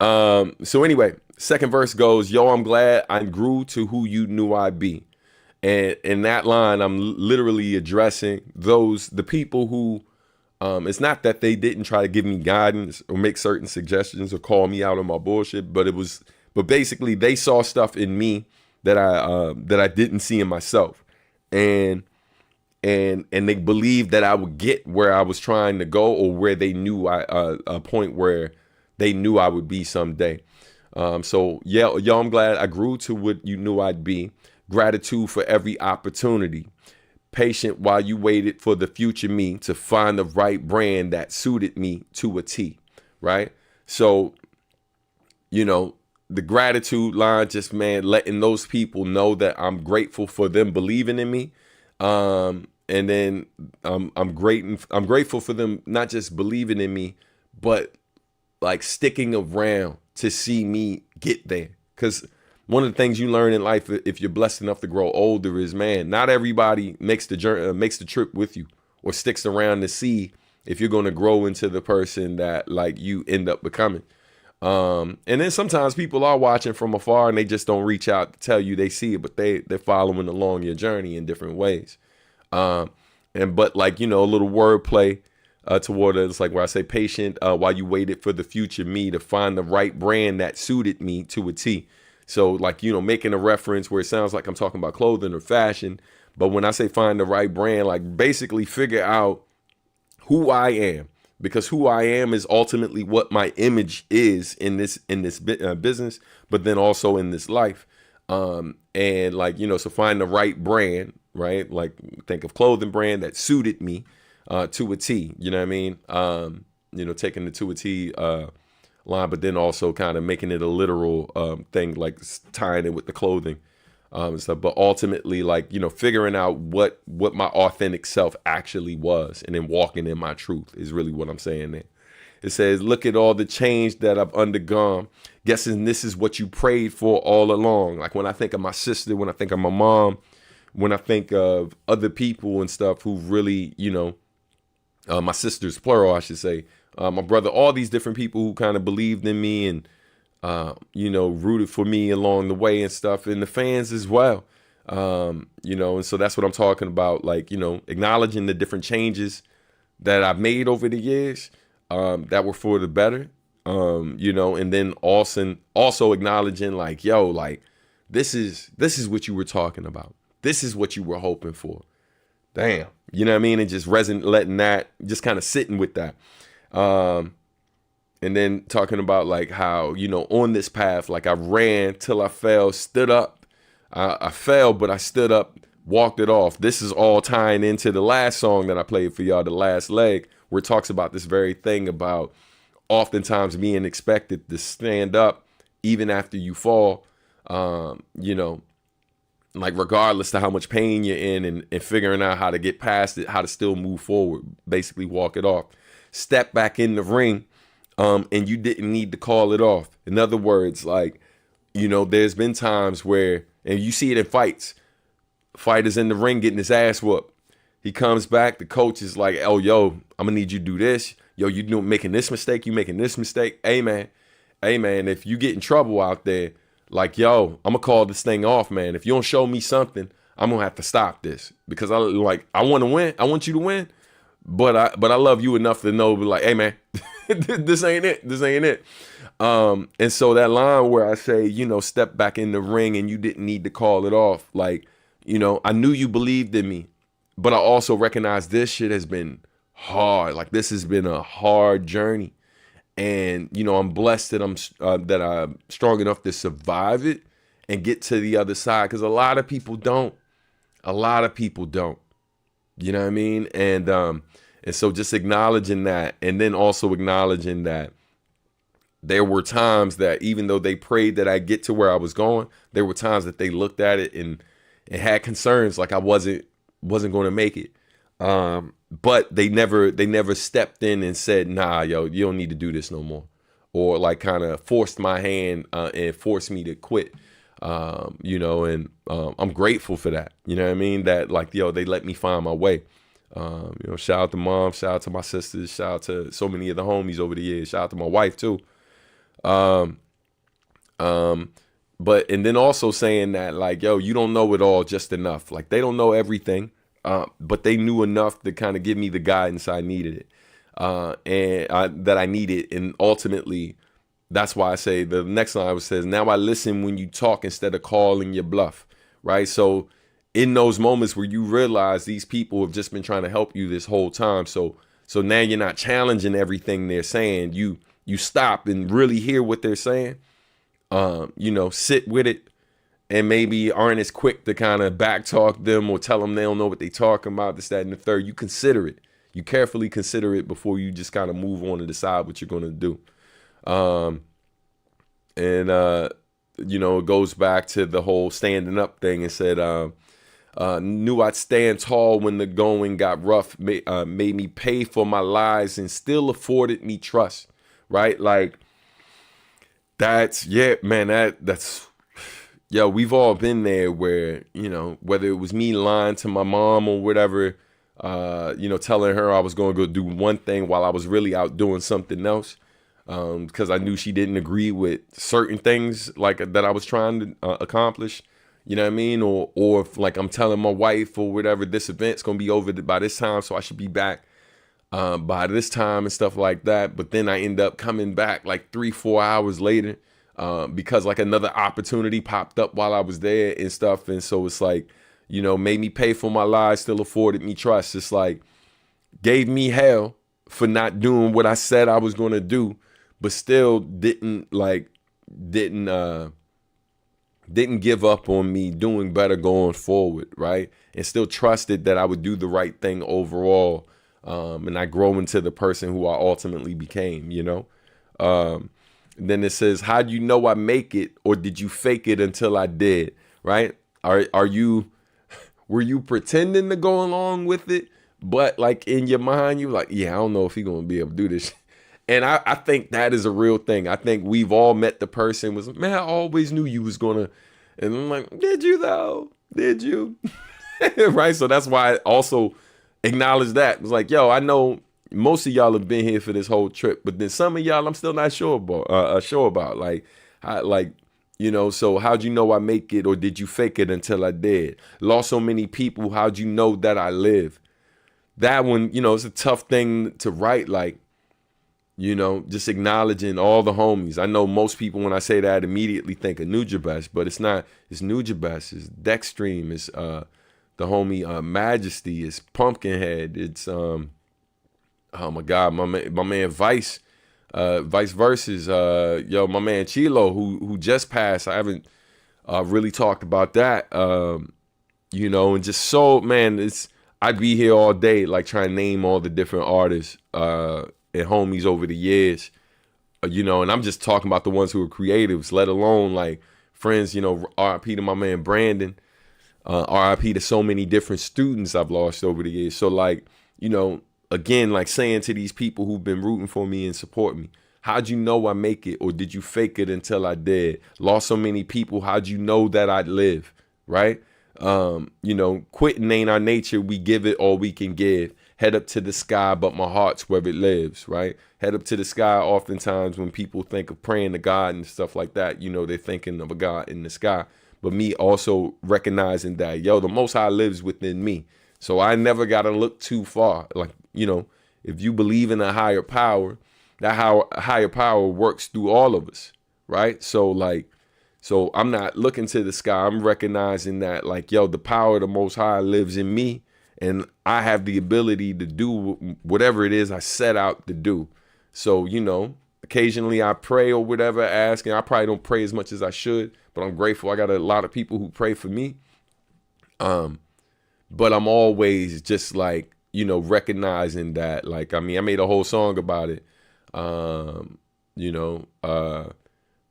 So anyway, second verse goes, yo, I'm glad I grew to who you knew I'd be. And in that line, I'm literally addressing the people who, it's not that they didn't try to give me guidance or make certain suggestions or call me out on my bullshit, but basically they saw stuff in me that I didn't see in myself. And they believed that I would get where I was trying to go, or where they knew a point where they knew I would be someday. So yeah, yo, I'm glad I grew to what you knew I'd be. Gratitude for every opportunity. Patient while you waited for the future me to find the right brand that suited me to a T. Right? So, you know, the gratitude line, just, man, letting those people know that I'm grateful for them believing in me. And then I'm grateful for them not just believing in me, but like sticking around to see me get there. Because one of the things you learn in life, if you're blessed enough to grow older, is, man, not everybody makes the journey, makes the trip with you, or sticks around to see if you're going to grow into the person that like you end up becoming. And then sometimes people are watching from afar and they just don't reach out to tell you they see it, but they're following along your journey in different ways. But like, you know, a little wordplay toward it. It's like where I say patient while you waited for the future me to find the right brand that suited me to a T. So like, you know, making a reference where it sounds like I'm talking about clothing or fashion. But when I say find the right brand, like basically figure out who I am, because who I am is ultimately what my image is in this business, but then also in this life. And like, you know, so find the right brand, right? Like think of clothing brand that suited me to a T, you know what I mean? You know, taking the to a T line, but then also kind of making it a literal thing, like tying it with the clothing and stuff. But ultimately, like, you know, figuring out what my authentic self actually was, and then walking in my truth is really what I'm saying there. It says, look at all the change that I've undergone. Guessing this is what you prayed for all along. Like when I think of my sister, when I think of my mom, when I think of other people and stuff who really, you know, my sisters, plural, I should say, my brother, all these different people who kind of believed in me and, you know, rooted for me along the way and stuff, and the fans as well. You know, and so that's what I'm talking about. Like, you know, acknowledging the different changes that I've made over the years, that were for the better, you know, and then also acknowledging like, yo, like, this is what you were talking about. This is what you were hoping for. Damn. You know what I mean? And just letting that, just kind of sitting with that. And then talking about like how, you know, on this path, like I ran till I fell, stood up. I fell, but I stood up, walked it off. This is all tying into the last song that I played for y'all, The Last Leg, where it talks about this very thing about oftentimes being expected to stand up even after you fall, you know, like regardless to how much pain you're in, and figuring out how to get past it, how to still move forward, basically walk it off. Step back in the ring, and you didn't need to call it off. In other words, like, you know, there's been times where, and you see it in fights, fighters in the ring getting his ass whooped. He comes back, the coach is like, oh, yo, I'm gonna need you to do this. Yo, you making this mistake, you making this mistake. Hey man, if you get in trouble out there, like, yo, I'm gonna call this thing off, man. If you don't show me something, I'm gonna have to stop this, because I want to win. I want you to win, but I love you enough to know, like, hey man, this ain't it. This ain't it. And so that line where I say, you know, step back in the ring and you didn't need to call it off. Like, you know, I knew you believed in me, but I also recognize this shit has been hard. Like, this has been a hard journey. And, you know, I'm blessed that I'm strong enough to survive it and get to the other side. Because a lot of people don't. You know what I mean? And so just acknowledging that, and then also acknowledging that there were times that even though they prayed that I get to where I was going, there were times that they looked at it and had concerns like I wasn't going to make it. But they never stepped in and said, nah, yo, you don't need to do this no more. Or like kind of forced my hand and forced me to quit. You know, and I'm grateful for that. You know what I mean? That like, yo, they let me find my way. Shout out to mom, shout out to my sisters, shout out to so many of the homies over the years, shout out to my wife too. Um, but and then also saying that like, yo, you don't know it all just enough. Like they don't know everything, but they knew enough to kind of give me the guidance I needed it, that I needed, and ultimately, that's why I say the next line says, "Now I listen when you talk instead of calling your bluff." Right, so in those moments where you realize these people have just been trying to help you this whole time, so now you're not challenging everything they're saying. You stop and really hear what they're saying. Sit with it, and maybe aren't as quick to kind of backtalk them or tell them they don't know what they're talking about, this, that, and the third. You consider it. You carefully consider it before you just kind of move on and decide what you're going to do. It goes back to the whole standing up thing and said, knew I'd stand tall when the going got rough, made me pay for my lies and still afforded me trust. Right? Like, that's, yeah, man, that's, yo, we've all been there where, whether it was me lying to my mom or whatever, telling her I was going to go do one thing while I was really out doing something else, because I knew she didn't agree with certain things like that I was trying to accomplish, you know what I mean? Or if like I'm telling my wife or whatever, this event's going to be over by this time, so I should be back by this time and stuff like that. But then I end up coming back like 3-4 hours later because like another opportunity popped up while I was there and stuff. And so it's like, made me pay for my lies, still afforded me trust. It's like gave me hell for not doing what I said I was going to do, but still didn't give up on me doing better going forward, right? And still trusted that I would do the right thing overall. And I grow into the person who I ultimately became, Then it says, how do you know I make it, or did you fake it until I did, right? Were you pretending to go along with it, but like in your mind, you're like, yeah, I don't know if he's going to be able to do this. And I think that is a real thing. I think we've all met the person was, man, I always knew you was going to, and I'm like, did you though? Did you? Right? So that's why I also acknowledge that. It's like, yo, I know most of y'all have been here for this whole trip, but then some of y'all I'm still not sure about. So how'd you know I make it, or did you fake it until I did? Lost so many people, how'd you know that I live? That one, it's a tough thing to write, like, just acknowledging all the homies. I know most people, when I say that, immediately think of Nujabes, but it's not. It's Nujabes, it's Dextream, it's the homie Majesty, it's Pumpkinhead, it's oh my God, my man Vice versus my man Chilo who just passed. I haven't really talked about that, and just so, man, I'd be here all day like trying to name all the different artists and homies over the years, and I'm just talking about the ones who are creatives, let alone like friends, RIP to my man Brandon. RIP to so many different students I've lost over the years. So like, again, like saying to these people who've been rooting for me and support me, how'd you know I make it, or did you fake it until I did? Lost so many people, how'd you know that I'd live, right? Quitting ain't our nature. We give it all we can give. Head up to the sky, but my heart's where it lives, right? Head up to the sky. Oftentimes when people think of praying to God and stuff like that, they're thinking of a God in the sky. But me also recognizing that, the Most High lives within me. So I never got to look too far. Like, if you believe in a higher power, that higher power works through all of us, right? So I'm not looking to the sky. I'm recognizing that, like, the power of the Most High lives in me, and I have the ability to do whatever it is I set out to do. So, occasionally I pray or whatever, ask, and I probably don't pray as much as I should, but I'm grateful. I got a lot of people who pray for me. But I'm always just like, recognizing that, like, I made a whole song about it.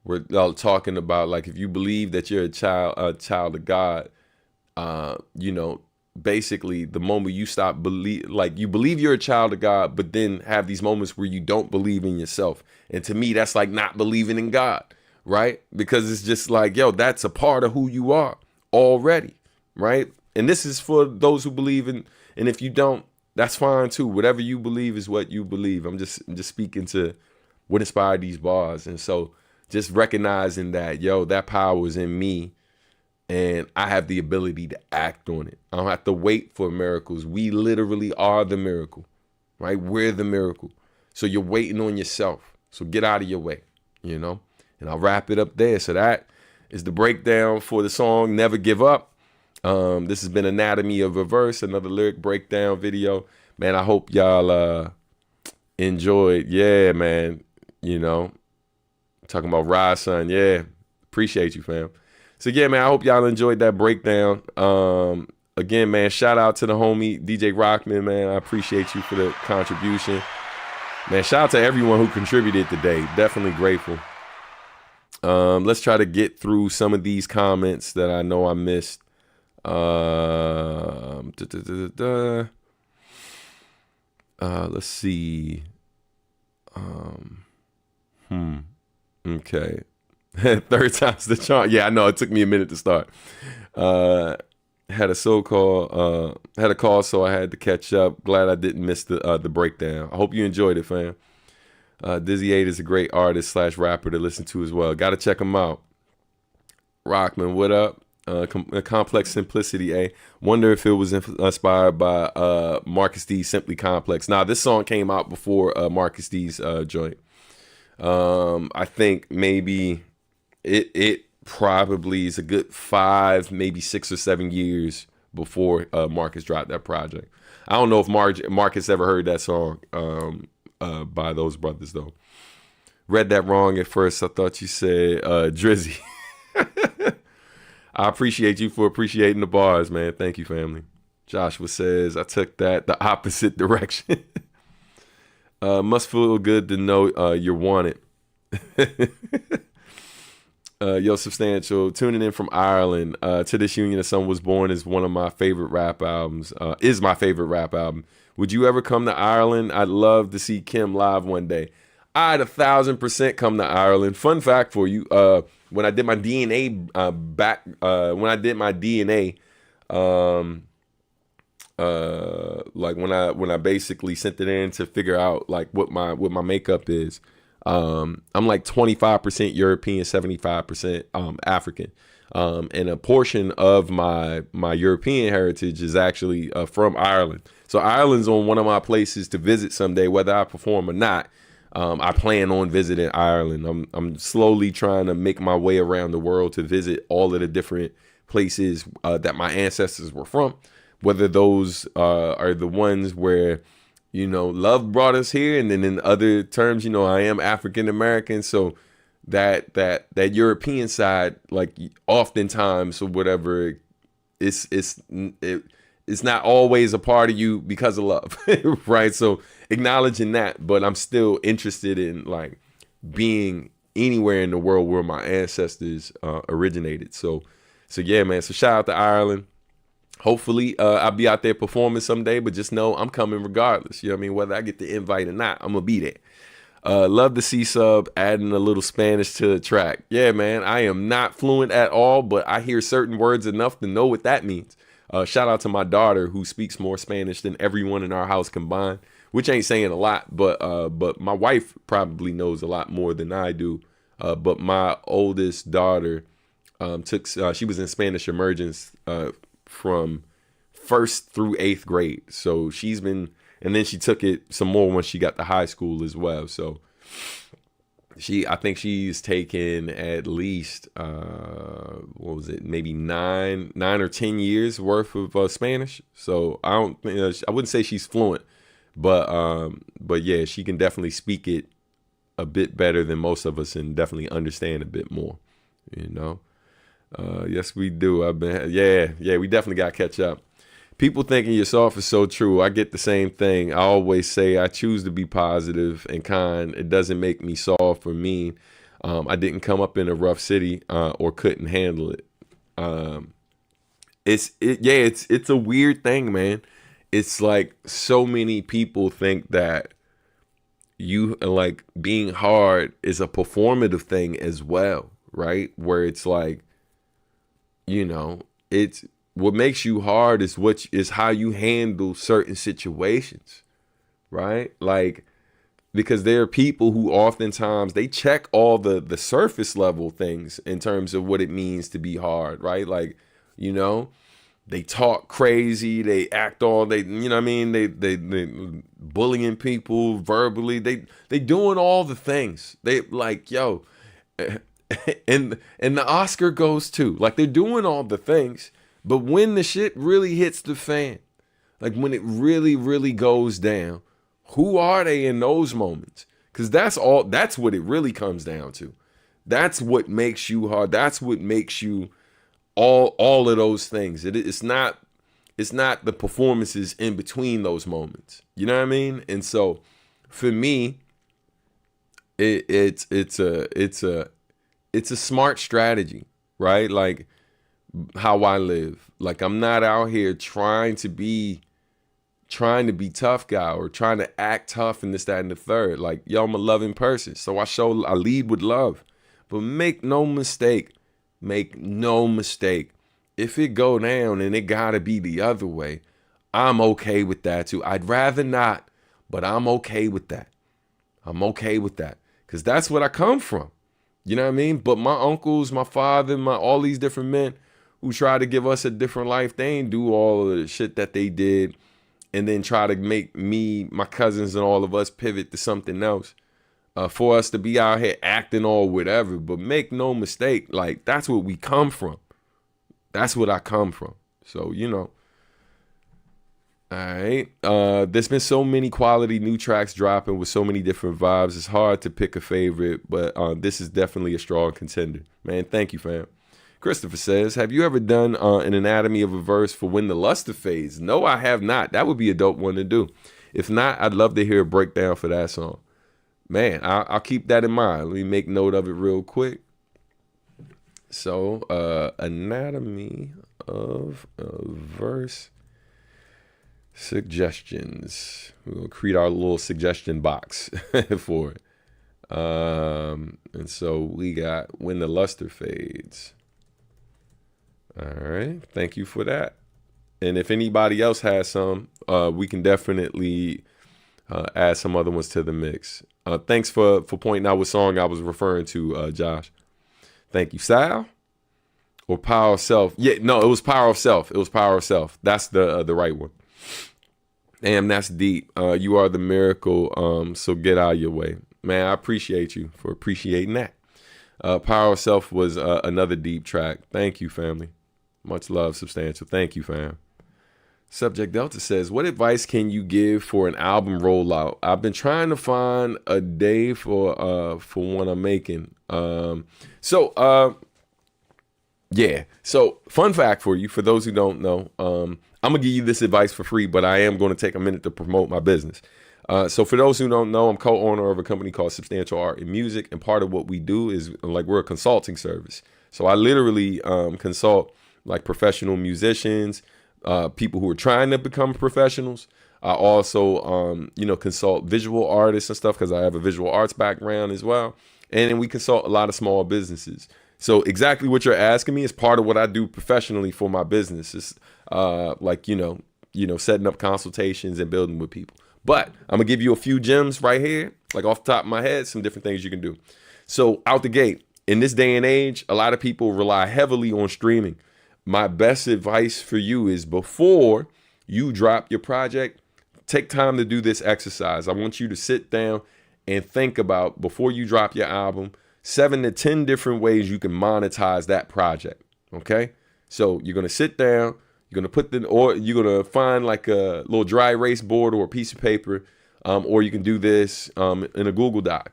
We're talking about, like, if you believe that you're a child of God, basically the moment you stop you believe you're a child of God, but then have these moments where you don't believe in yourself. And to me, that's like not believing in God, right? Because it's just like, that's a part of who you are already, right? And this is for those who believe in, and if you don't, That's fine too. Whatever you believe is what you believe. I'm just speaking to what inspired these bars. And so just recognizing that, yo, that power is in me and I have the ability to act on it. I don't have to wait for miracles. We literally are the miracle, right? We're the miracle. So you're waiting on yourself. So get out of your way, you know? And I'll wrap it up there. So that is the breakdown for the song Never Give Up. This has been Anatomy of a Verse, another lyric breakdown video. Man, I hope y'all enjoyed. Yeah, man. You know, talking about Rise Son. Yeah, appreciate you, fam. So yeah, man, I hope y'all enjoyed that breakdown. Again, man, shout out to the homie DJ Rockman, man. I appreciate you for the contribution. Man, shout out to everyone who contributed today. Definitely grateful. Let's try to get through some of these comments that I know I missed. Let's see. Okay. Third time's the charm. Yeah, I know. It took me a minute to start. Had a call, so I had to catch up. Glad I didn't miss the breakdown. I hope you enjoyed it, fam. Dizzy 8 is a great artist / rapper to listen to as well. Got to check him out. Rockman, what up? Complex Simplicity, eh? Wonder if it was inspired by Marcus D's Simply Complex. Nah, this song came out before Marcus D's joint. I think maybe it probably is a good 5, maybe 6 or 7 years before Marcus dropped that project. I don't know if Marcus ever heard that song by those brothers, though. Read that wrong at first. I thought you said Drizzy. I appreciate you for appreciating the bars, man. Thank you, family. Joshua says, I took that the opposite direction. Must feel good to know you're wanted. Yo, Substantial, tuning in from Ireland. To This Union of Sun Was Born is one of my favorite rap albums. Is my favorite rap album. Would you ever come to Ireland? I'd love to see Kim live one day. I'd 1,000% come to Ireland. Fun fact for you. When I did my DNA like when I basically sent it in to figure out like what my makeup is, I'm like 25% European, 75% African, and a portion of my European heritage is actually from Ireland. So Ireland's on one of my places to visit someday, whether I perform or not. I plan on visiting Ireland. I'm slowly trying to make my way around the world to visit all of the different places that my ancestors were from. Whether those are the ones where, you know, love brought us here, and then in other terms, you know, I am African American, so that European side, like oftentimes or whatever, it's not always a part of you because of love, right? So acknowledging that, but I'm still interested in like being anywhere in the world where my ancestors originated. So yeah, man. So shout out to Ireland. Hopefully I'll be out there performing someday, but just know I'm coming regardless. You know what I mean? Whether I get the invite or not, I'm gonna be there. Love to see Sub adding a little Spanish to the track. Yeah, man. I am not fluent at all, but I hear certain words enough to know what that means. Shout out to my daughter who speaks more Spanish than everyone in our house combined, which ain't saying a lot, but my wife probably knows a lot more than I do. But my oldest daughter she was in Spanish immersions from 1st through 8th grade. So and then she took it some more when she got to high school as well. So I think she's taken at least maybe 9 or 10 years worth of Spanish. So I wouldn't say she's fluent, but yeah, she can definitely speak it a bit better than most of us and definitely understand a bit more, you know. Yes, we do. We definitely got to catch up. People thinking you're soft is so true. I get the same thing. I always say I choose to be positive and kind. It doesn't make me soft or mean. I didn't come up in a rough city or couldn't handle it. It's a weird thing, man. It's like so many people think that you like being hard is a performative thing as well, right? Where it's like, you know, what makes you hard is how you handle certain situations, right? Like, because there are people who oftentimes they check all the surface level things in terms of what it means to be hard, right? Like, you know, they talk crazy, they act all they, you know what I mean? They bullying people verbally. They doing all the things. They like, yo, and the Oscar goes too. Like, they're doing all the things, but when the shit really hits the fan, like when it really, really goes down, who are they in those moments? Because that's what it really comes down to. That's what makes you hard. That's what makes you all of those things. It's not the performances in between those moments. You know what I mean? And so for me, it's a smart strategy, right? Like how I live. Like, I'm not out here trying to be tough guy or trying to act tough and this, that, and the third. Like, yo, I'm a loving person. So I lead with love. But make no mistake. If it go down and it gotta be the other way, I'm okay with that too. I'd rather not, but I'm okay with that. Because that's what I come from. You know what I mean? But my uncles, my father, all these different men who try to give us a different life, they ain't do all of the shit that they did and then try to make me, my cousins, and all of us pivot to something else for us to be out here acting or whatever. But make no mistake, like, that's what we come from. That's what I come from. So, you know. All right. There's been so many quality new tracks dropping with so many different vibes. It's hard to pick a favorite, but this is definitely a strong contender. Man, thank you, fam. Christopher says, have you ever done an anatomy of a verse for When the Luster Fades? No, I have not. That would be a dope one to do. If not, I'd love to hear a breakdown for that song. Man, I'll keep that in mind. Let me make note of it real quick. So, anatomy of a verse suggestions. We'll create our little suggestion box for it. And so we got When the Luster Fades. All right. Thank you for that. And if anybody else has some, we can definitely add some other ones to the mix. Thanks for pointing out what song I was referring to, Josh. Thank you. Sal or Power of Self? Yeah, no, it was Power of Self. That's the right one. Damn, that's deep. You are the miracle. So get out of your way. Man, I appreciate you for appreciating that. Power of Self was another deep track. Thank you, family. Much love, Substantial. Thank you, fam. Subject Delta says, what advice can you give for an album rollout? I've been trying to find a day for one I'm making. Yeah. So fun fact for you, for those who don't know, I'm gonna give you this advice for free, but I am going to take a minute to promote my business. So for those who don't know, I'm co-owner of a company called Substantial Art and Music, and part of what we do is, like, we're a consulting service. So I literally consult like professional musicians, people who are trying to become professionals. I also, consult visual artists and stuff because I have a visual arts background as well. And then we consult a lot of small businesses. So exactly what you're asking me is part of what I do professionally for my business. It's setting up consultations and building with people. But I'm gonna give you a few gems right here, like off the top of my head, some different things you can do. So out the gate, in this day and age, a lot of people rely heavily on streaming. My best advice for you is, before you drop your project, take time to do this exercise. I want you to sit down and think about, before you drop your album, 7 to 10 different ways you can monetize that project. Okay? So you're going to sit down, you're going to find like a little dry erase board or a piece of paper, or you can do this in a Google Doc.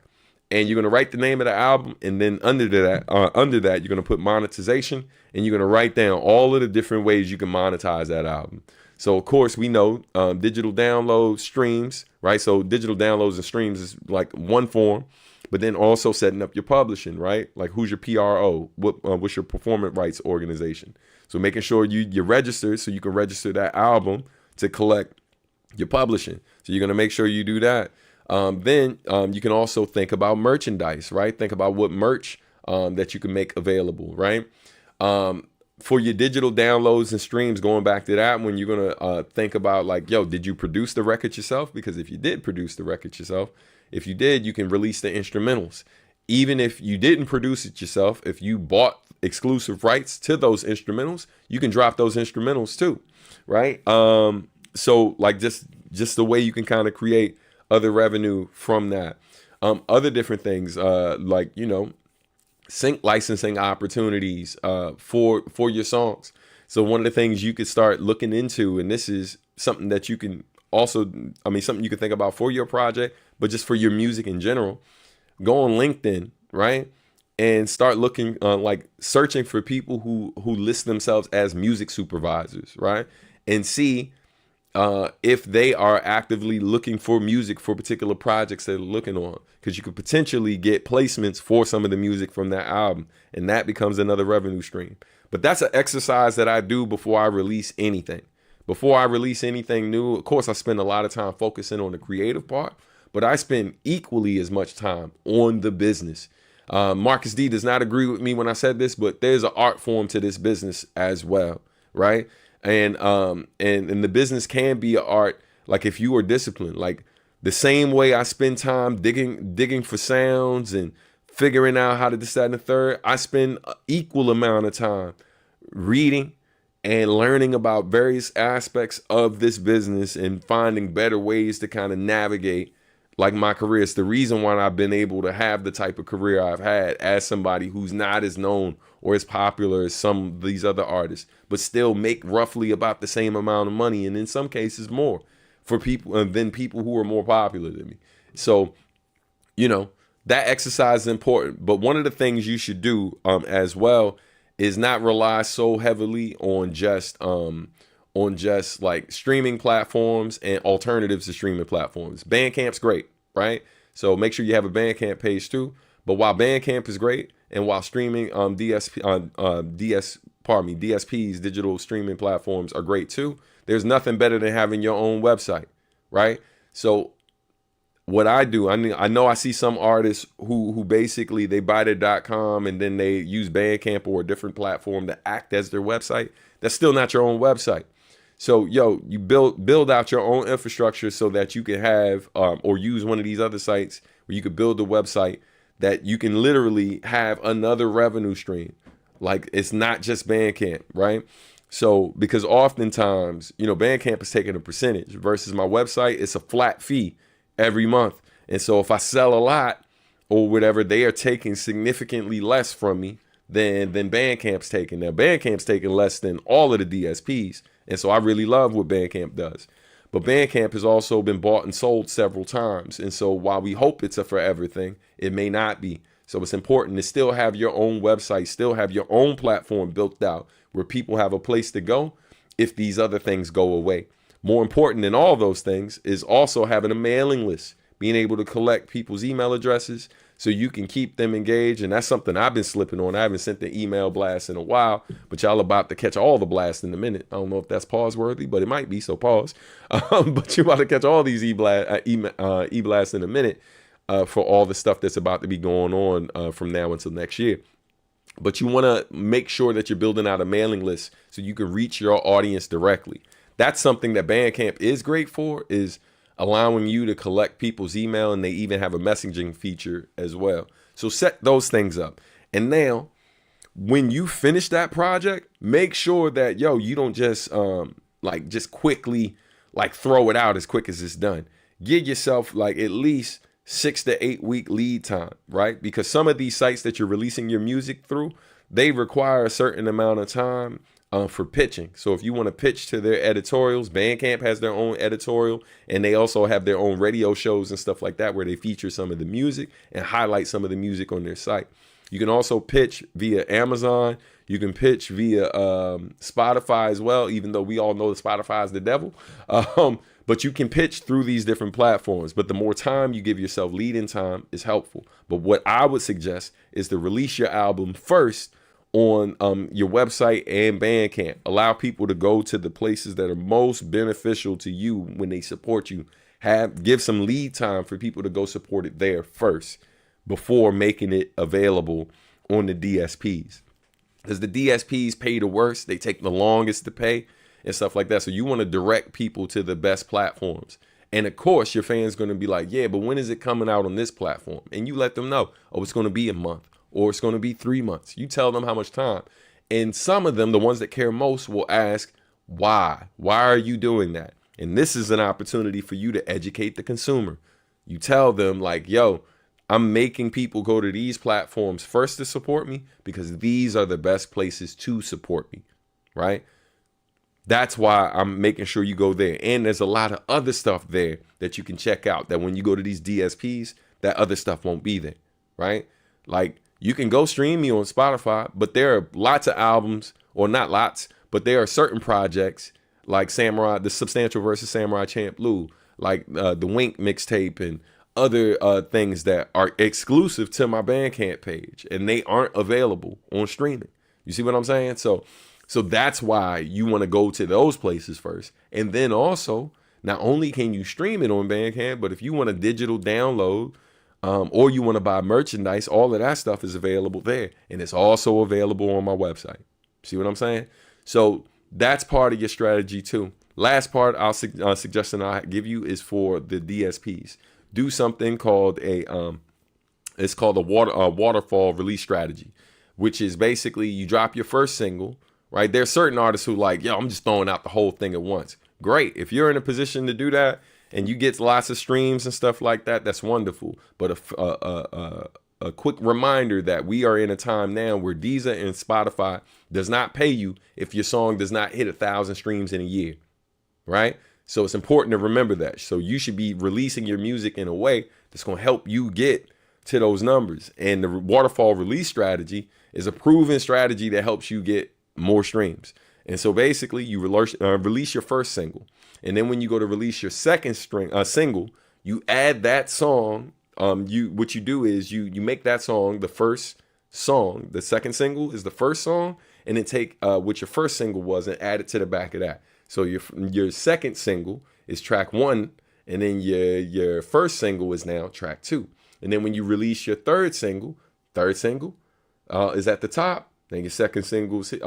And you're going to write the name of the album, and then under that, you're going to put monetization, and you're going to write down all of the different ways you can monetize that album. So, of course, we know digital downloads, streams, right? So digital downloads and streams is like one form, but then also setting up your publishing, right? Like, who's your PRO? What's your performance rights organization? So making sure you're registered so you can register that album to collect your publishing. So you're going to make sure you do that. Then you can also think about merchandise, right? Think about what merch that you can make available, right? for your digital downloads and streams, going back to that, when you're gonna think about like, yo, did you produce the record yourself? Because if you did produce the record yourself, if you did, you can release the instrumentals. Even if you didn't produce it yourself, if you bought exclusive rights to those instrumentals, you can drop those instrumentals too, right? So like just the way you can kind of create other revenue from that. Other different things, like, you know, sync licensing opportunities for your songs. So one of the things you could start looking into, and this is something that you can also, I mean, something you can think about for your project, but just for your music in general, go on LinkedIn, right? And start looking, like searching for people who list themselves as music supervisors, right? And see if they are actively looking for music for particular projects they're looking on, because you could potentially get placements for some of the music from that album, and that becomes another revenue stream. But that's an exercise that I do before I release anything. Before I release anything new, of course, I spend a lot of time focusing on the creative part, but I spend equally as much time on the business. Marcus D does not agree with me when I said this, but there's an art form to this business as well, right? And the business can be an art, like if you are disciplined, like the same way I spend time digging for sounds and figuring out how to this, that, and the third, I spend an equal amount of time reading and learning about various aspects of this business and finding better ways to kind of navigate like my career. It's the reason why I've been able to have the type of career I've had as somebody who's not as known or as popular as some of these other artists, but still make roughly about the same amount of money, and in some cases more, for people than people who are more popular than me. So, you know, that exercise is important. But one of the things you should do as well is not rely so heavily on just like streaming platforms and alternatives to streaming platforms. Bandcamp's great, right? So make sure you have a Bandcamp page too. But while Bandcamp is great, and while streaming DSPs, digital streaming platforms, are great too, there's nothing better than having your own website, right? So what I do, I know I see some artists who basically they buy their .com and then they use Bandcamp or a different platform to act as their website. That's still not your own website. So, yo, you build out your own infrastructure so that you can have or use one of these other sites where you could build a website that you can literally have another revenue stream. Like, it's not just Bandcamp, right? So, because oftentimes, you know, Bandcamp is taking a percentage versus my website, it's a flat fee every month. And so if I sell a lot or whatever, they are taking significantly less from me than Bandcamp's taking. Now, Bandcamp's taking less than all of the DSPs. And so I really love what Bandcamp does. But Bandcamp has also been bought and sold several times. And so while we hope it's a forever thing, it may not be. So it's important to still have your own website, still have your own platform built out where people have a place to go if these other things go away. More important than all those things is also having a mailing list, being able to collect people's email addresses so you can keep them engaged. And that's something I've been slipping on. I haven't sent the email blast in a while, but y'all about to catch all the blasts in a minute. I don't know if that's pause worthy, but it might be, so pause. But you're about to catch all these e-blasts in a minute for all the stuff that's about to be going on from now until next year. But you want to make sure that you're building out a mailing list so you can reach your audience directly. That's something that Bandcamp is great for, is allowing you to collect people's email, and they even have a messaging feature as well. So set those things up. And now, when you finish that project, make sure that, yo, you don't just just quickly like throw it out as quick as it's done. Give yourself like at least 6 to 8 week lead time, right? Because some of these sites that you're releasing your music through, they require a certain amount of time for pitching. So if you want to pitch to their editorials, Bandcamp has their own editorial, and they also have their own radio shows and stuff like that where they feature some of the music and highlight some of the music on their site. You can also pitch via Amazon. You can pitch via Spotify as well, even though we all know that Spotify is the devil. But you can pitch through these different platforms. But the more time you give yourself, lead-in time, is helpful. But what I would suggest is to release your album first on your website and Bandcamp. Allow people to go to the places that are most beneficial to you when they support you. Give some lead time for people to go support it there first before making it available on the DSPs. because the DSPs pay the worst. They take the longest to pay and stuff like that. So you want to direct people to the best platforms. And of course, your fans going to be like, yeah, but when is it coming out on this platform? And you let them know, oh, it's going to be a month or it's going to be 3 months. You tell them how much time. And some of them, the ones that care most, will ask, why? Why are you doing that? And this is an opportunity for you to educate the consumer. You tell them like, yo, I'm making people go to these platforms first to support me because these are the best places to support me, right? That's why I'm making sure you go there. And there's a lot of other stuff there that you can check out that when you go to these DSPs, that other stuff won't be there, right? Like you can go stream me on Spotify, but there are lots of albums, or not lots, but there are certain projects like Samurai, the Substantial versus Samurai Champ Lou, like the Wink mixtape and other things that are exclusive to my Bandcamp page, and they aren't available on streaming. You see what I'm saying? So that's why you want to go to those places first. And then also, not only can you stream it on Bandcamp, but if you want a digital download or you want to buy merchandise, all of that stuff is available there. And it's also available on my website. See what I'm saying? So that's part of your strategy too. Last part I'll suggestion I'll give you is for the DSPs. Do something called it's called a waterfall release strategy, which is basically you drop your first single. Right. There's certain artists who like, yo, I'm just throwing out the whole thing at once. Great. If you're in a position to do that and you get lots of streams and stuff like that, that's wonderful. But a quick reminder that we are in a time now where Deezer and Spotify does not pay you if your song does not hit 1,000 streams in a year. Right. So it's important to remember that. So you should be releasing your music in a way that's going to help you get to those numbers. And the waterfall release strategy is a proven strategy that helps you get more streams. And so basically you release your first single, and then when you go to release your second single, you add that song. What you do is you make that song the first song. The second single is the first song, and then take what your first single was and add it to the back of that. So your second single is track 1, and then your first single is now track 2. And then when you release your third single is at the top. Then your second single is in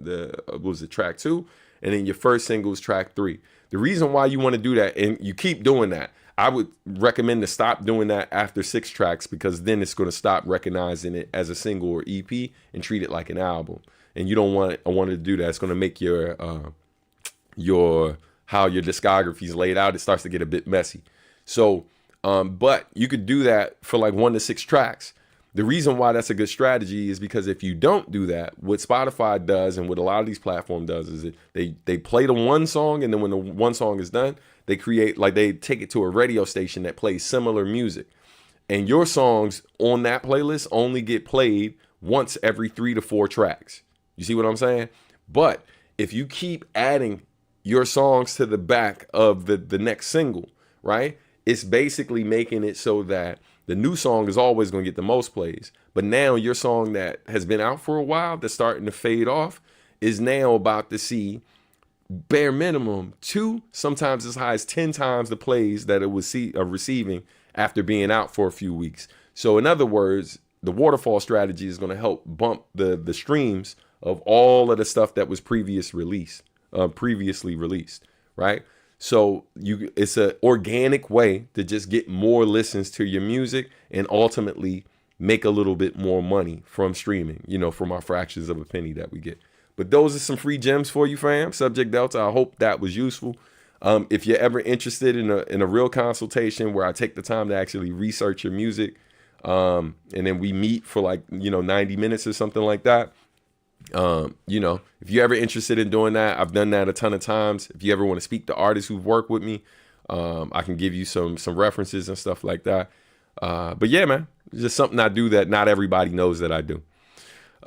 the track 2, and then your first single is track 3. The reason why you want to do that, and you keep doing that, I would recommend to stop doing that after 6 tracks, because then it's going to stop recognizing it as a single or EP and treat it like an album. And you don't want to do that. It's going to make your how your discography is laid out. It starts to get a bit messy. So, but you could do that for like 1 to 6 tracks. The reason why that's a good strategy is because if you don't do that, what Spotify does and what a lot of these platforms does is they play the one song, and then when the one song is done, they take it to a radio station that plays similar music. And your songs on that playlist only get played once every 3 to 4 tracks. You see what I'm saying? But if you keep adding your songs to the back of the next single, right? It's basically making it so that the new song is always going to get the most plays. But now your song that has been out for a while, that's starting to fade off, is now about to see bare minimum 2, sometimes as high as 10 times the plays that it was receiving after being out for a few weeks. So in other words, the waterfall strategy is going to help bump the streams of all of the stuff that was previously released, right? So it's an organic way to just get more listens to your music and ultimately make a little bit more money from streaming, from our fractions of a penny that we get. But those are some free gems for you, fam. Subject Delta, I hope that was useful. If you're ever interested in a real consultation where I take the time to actually research your music, and then we meet for 90 minutes or something like that, if you're ever interested in doing that, I've done that a ton of times. If you ever want to speak to artists who've worked with me, I can give you some references and stuff like that. But yeah, man, it's just something I do that not everybody knows that I do.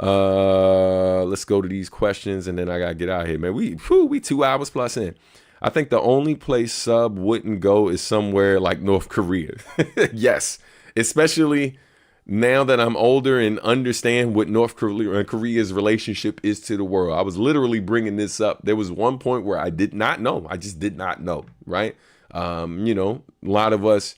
Let's go to these questions, and then I gotta get out of here, man. We 2 hours plus in. I think the only place sub wouldn't go is somewhere like North Korea. Yes, especially now that I'm older and understand what North Korea's relationship is to the world. I was literally bringing this up. There was one point where I did not know. I just did not know, right? A lot of us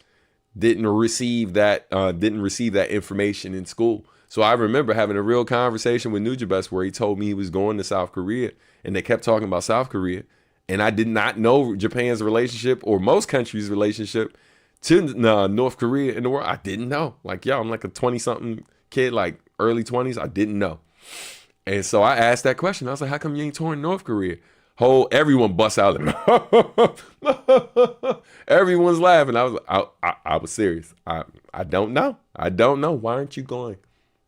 didn't receive that information in school. So I remember having a real conversation with Nujabes where he told me he was going to South Korea, and they kept talking about South Korea. And I did not know Japan's relationship or most countries' relationship to North Korea in the world. I didn't know. Like, yo, I'm like a 20-something kid, like early 20s. I didn't know. And so I asked that question. I was like, how come you ain't touring North Korea? Everyone busts out. Everyone's laughing. I was I was serious. I don't know. I don't know. Why aren't you going?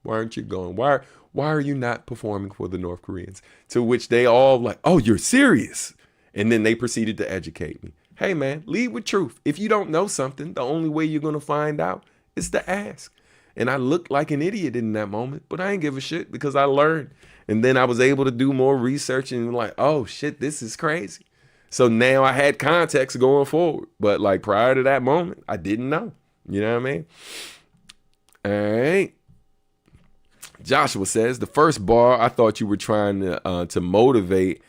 Why aren't you going? Why are you not performing for the North Koreans? To which they all like, oh, you're serious. And then they proceeded to educate me. Hey, man, lead with truth. If you don't know something, the only way you're going to find out is to ask. And I looked like an idiot in that moment, but I ain't give a shit because I learned. And then I was able to do more research and like, oh, shit, this is crazy. So now I had context going forward. But like prior to that moment, I didn't know. You know what I mean? All right. Joshua says, the first bar, I thought you were trying to motivate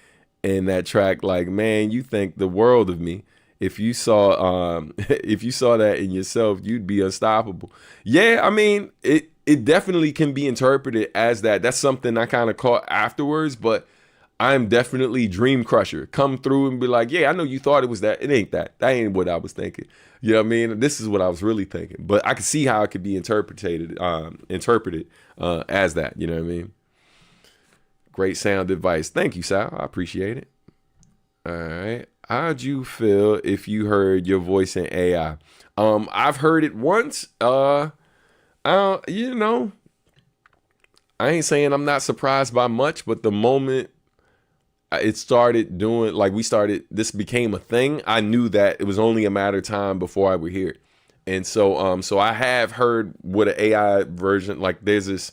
in that track. Like, man, you think the world of me. If you saw that in yourself, you'd be unstoppable. Yeah, I mean, it definitely can be interpreted as that. That's something I kind of caught afterwards, but I'm definitely Dream Crusher. Come through and be like, yeah, I know you thought it was that. It ain't that. That ain't what I was thinking. You know what I mean? This is what I was really thinking. But I can see how it could be interpreted as that. You know what I mean? Great sound advice. Thank you, Sal. I appreciate it. All right. How'd you feel if you heard your voice in AI? I've heard it once. I ain't saying I'm not surprised by much, but the moment it started doing, like this became a thing, I knew that it was only a matter of time before I would hear it. And so I have heard what an AI version, like there's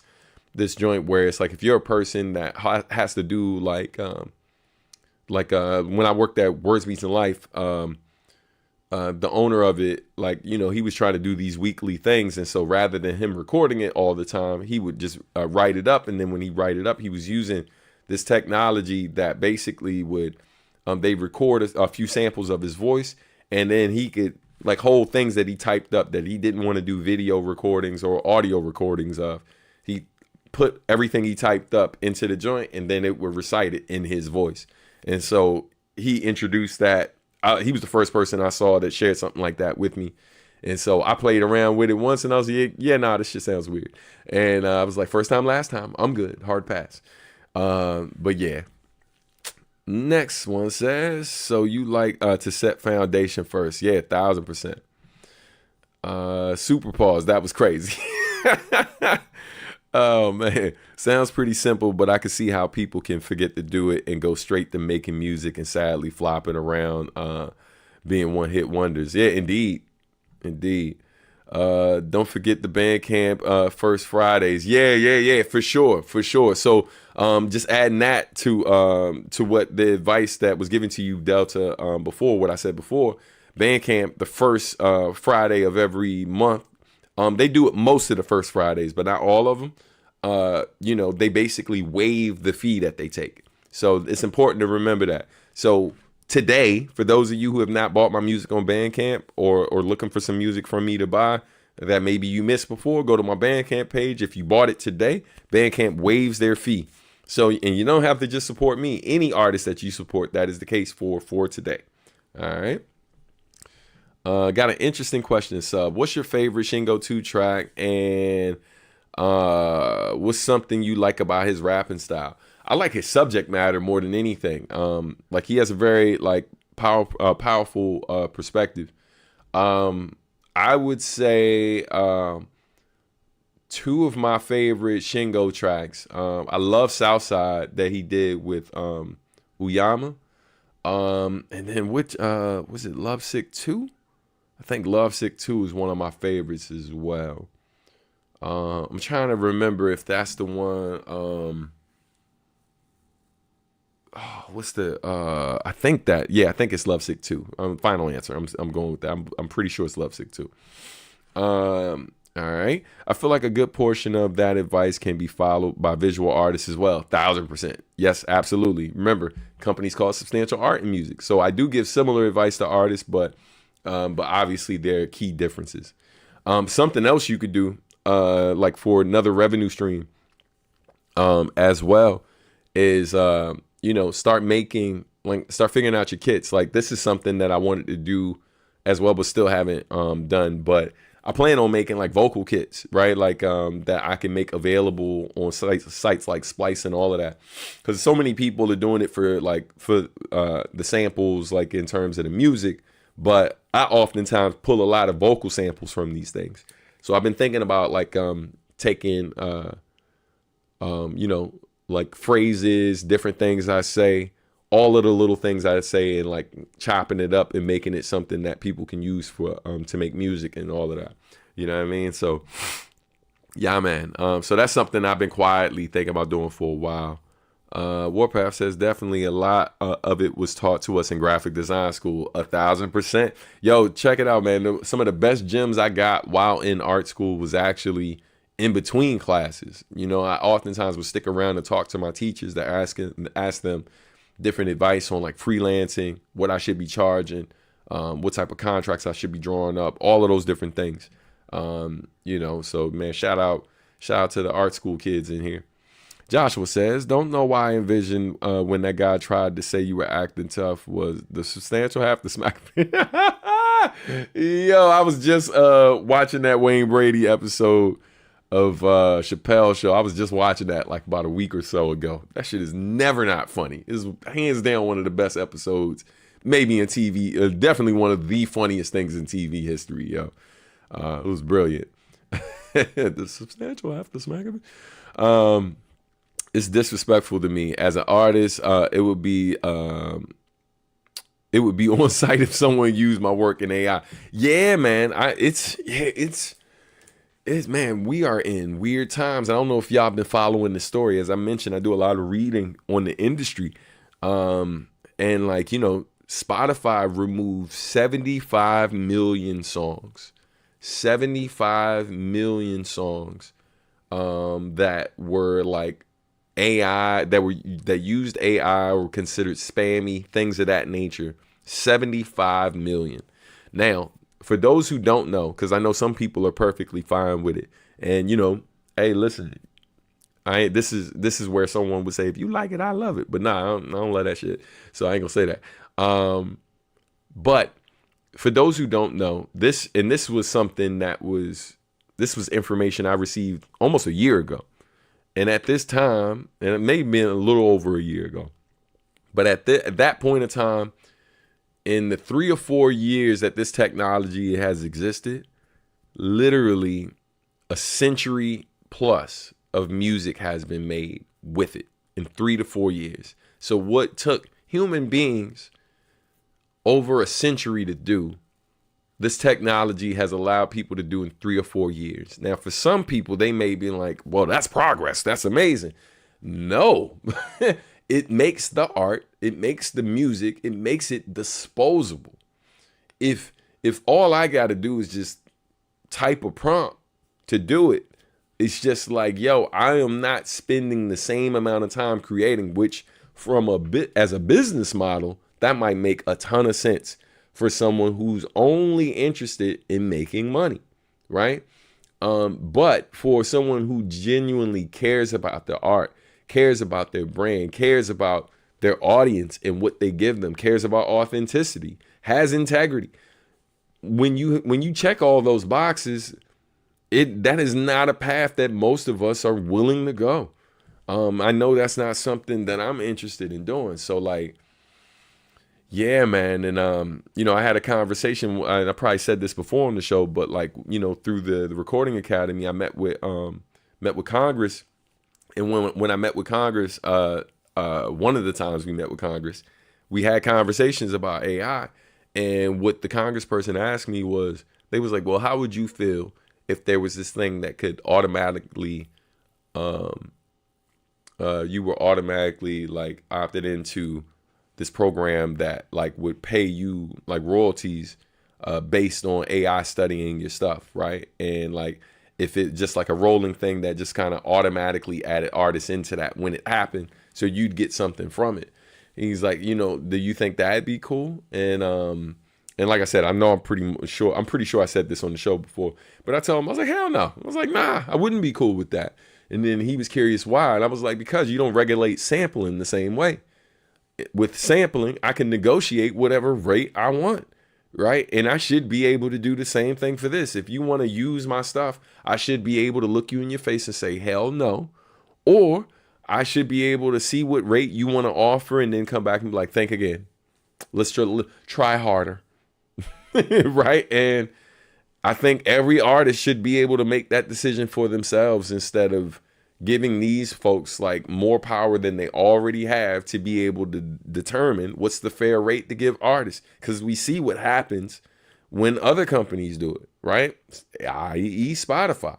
this joint where it's like if you're a person that has to do like when I worked at Words Beats and Life, the owner of it, like, you know, he was trying to do these weekly things. And so rather than him recording it all the time, he would just write it up. And then when he write it up, he was using this technology that basically would, they record a few samples of his voice. And then he could like whole things that he typed up that he didn't want to do video recordings or audio recordings of. He put everything he typed up into the joint and then it would recite it in his voice. And so he introduced that. He was the first person I saw that shared something like that with me. And so I played around with it once and I was like, yeah, nah, this shit sounds weird. And I was like, first time, last time, I'm good. Hard pass. But yeah. Next one says, so you like to set foundation first. Yeah, 1,000%. Super pause. That was crazy. Oh man, sounds pretty simple, but I can see how people can forget to do it and go straight to making music and sadly flopping around, being one-hit wonders. Yeah, indeed. Don't forget the Bandcamp first Fridays. Yeah, for sure. So just adding that to what the advice that was given to you, Delta, before what I said before. Bandcamp, the first Friday of every month. They do it most of the first Fridays, but not all of them. They basically waive the fee that they take. So it's important to remember that. So today, for those of you who have not bought my music on Bandcamp or looking for some music from me to buy that maybe you missed before, go to my Bandcamp page. If you bought it today, Bandcamp waives their fee. So, and you don't have to just support me. Any artist that you support, that is the case for today. All right. Got an interesting question, Sub. What's your favorite Shingo 2 track, and what's something you like about his rapping style? I like his subject matter more than anything. Like he has a very like powerful perspective. I would say two of my favorite Shingo tracks. I love Southside that he did with Uyama. And then which was it Lovesick 2? I think Lovesick 2 is one of my favorites as well. I'm trying to remember if that's the one. What's the? I think it's Lovesick 2. Final answer. I'm going with that. I'm pretty sure it's Lovesick 2. All right. I feel like a good portion of that advice can be followed by visual artists as well. 1,000%. Yes, absolutely. Remember, companies call substantial art in music. So I do give similar advice to artists, but obviously there are key differences. Something else you could do like for another revenue stream, as well, is start making, like, start figuring out your kits. Like, this is something that I wanted to do as well, but still haven't done. But I plan on making like vocal kits, right? Like that I can make available on sites like Splice and all of that, because so many people are doing it for the samples, like in terms of the music. But I oftentimes pull a lot of vocal samples from these things. So I've been thinking about like taking like phrases, different things I say, all of the little things I say, and like chopping it up and making it something that people can use for to make music and all of that. You know what I mean? So yeah, man. So that's something I've been quietly thinking about doing for a while. Warpath says definitely a lot of it was taught to us in graphic design school. 1,000%. Yo, check it out, man. Some of the best gems I got while in art school was actually in between classes. You know, I oftentimes would stick around and talk to my teachers to ask them different advice on like freelancing, what I should be charging, what type of contracts I should be drawing up, all of those different things. So man, shout out to the art school kids in here. Joshua says, don't know why I envisioned when that guy tried to say you were acting tough was the substantial half the smack. Yo, I was just watching that Wayne Brady episode of Chappelle Show. I was just watching that like about a week or so ago. That shit is never not funny. It's hands down one of the best episodes, maybe in TV. Definitely one of the funniest things in TV history, yo. It was brilliant. The substantial half the smack of it. It's disrespectful to me as an artist. It would be on site if someone used my work in AI. Yeah, man. It's man, we are in weird times. I don't know if y'all been following the story. As I mentioned, I do a lot of reading on the industry. And like, Spotify removed 75 million songs. 75 million songs that were like AI, that used AI or considered spammy, things of that nature. 75 million. Now, for those who don't know, because I know some people are perfectly fine with it, and hey, listen, this is where someone would say, if you like it, I love it, but nah, I don't love that shit, so I ain't gonna say that. But for those who don't know, this was something this was information I received almost a year ago, and at this time, and it may have been a little over a year ago, but at that point in time, in the 3 or 4 years that this technology has existed, literally a century plus of music has been made with it in 3 to 4 years. So what took human beings over a century to do, this technology has allowed people to do in 3 or 4 years. Now, for some people, they may be like, well, that's progress. That's amazing. No. It makes the art, it makes the music, it makes it disposable. If all I got to do is just type a prompt to do it, it's just like, yo, I am not spending the same amount of time creating, which as a business model, that might make a ton of sense for someone who's only interested in making money, right? But for someone who genuinely cares about the art, cares about their brand, cares about their audience and what they give them, cares about authenticity, has integrity. When you check all those boxes, that is not a path that most of us are willing to go. I know that's not something that I'm interested in doing. So like, yeah, man. And, I had a conversation, and I probably said this before on the show, but like, through the Recording Academy, I met with Congress. And when I met with Congress, one of the times we met with Congress, we had conversations about AI. And what the congressperson asked me was, they was like, well, how would you feel if there was this thing that could automatically, you were automatically like opted into this program that like would pay you like royalties based on AI studying your stuff, right? And like, if it just like a rolling thing that just kind of automatically added artists into that when it happened, so you'd get something from it. And he's like, do you think that'd be cool? And And like I said, I know I'm pretty sure I said this on the show before, but I told him, I was like, hell no. I was like, nah, I wouldn't be cool with that. And then he was curious why. And I was like, because you don't regulate sampling the same way. With sampling, I can negotiate whatever rate I want, right? And I should be able to do the same thing for this. If you want to use my stuff, I should be able to look you in your face and say, hell no. Or I should be able to see what rate you want to offer and then come back and be like, think again. Let's try harder. Right? And I think every artist should be able to make that decision for themselves instead of giving these folks like more power than they already have to be able to determine what's the fair rate to give artists. Because we see what happens when other companies do it, right? i.e. Spotify.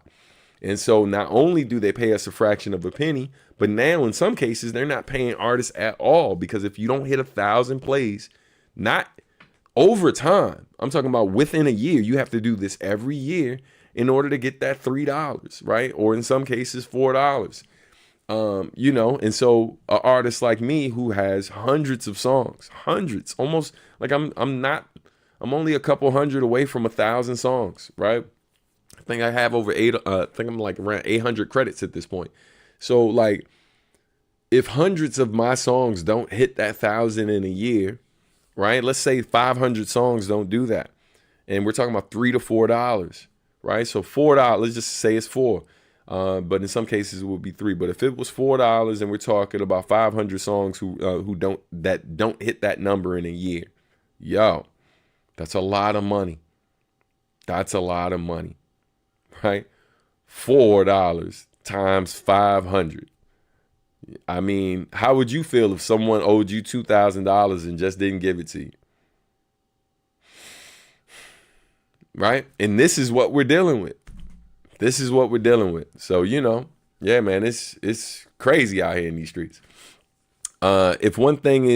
And so not only do they pay us a fraction of a penny, but now in some cases they're not paying artists at all, because if you don't hit 1,000 plays, not over time, I'm talking about within a year, you have to do this every year in order to get that $3, right? Or in some cases, $4. And so an artist like me who has hundreds of songs, almost like I'm only a couple hundred away from 1,000 songs, right? I think I have over I think I'm like around 800 credits at this point. So like, if hundreds of my songs don't hit that 1,000 in a year, right? Let's say 500 songs don't do that. And we're talking about $3 to $4, right? So $4, let's just say it's $4. But in some cases it would be $3. But if it was $4 and we're talking about 500 songs who don't hit that number in a year, yo, that's a lot of money. That's a lot of money, right? $4 times 500. I mean, how would you feel if someone owed you $2,000 and just didn't give it to you? Right? And this is what we're dealing with. So, yeah, man, it's crazy out here in these streets. It's one thing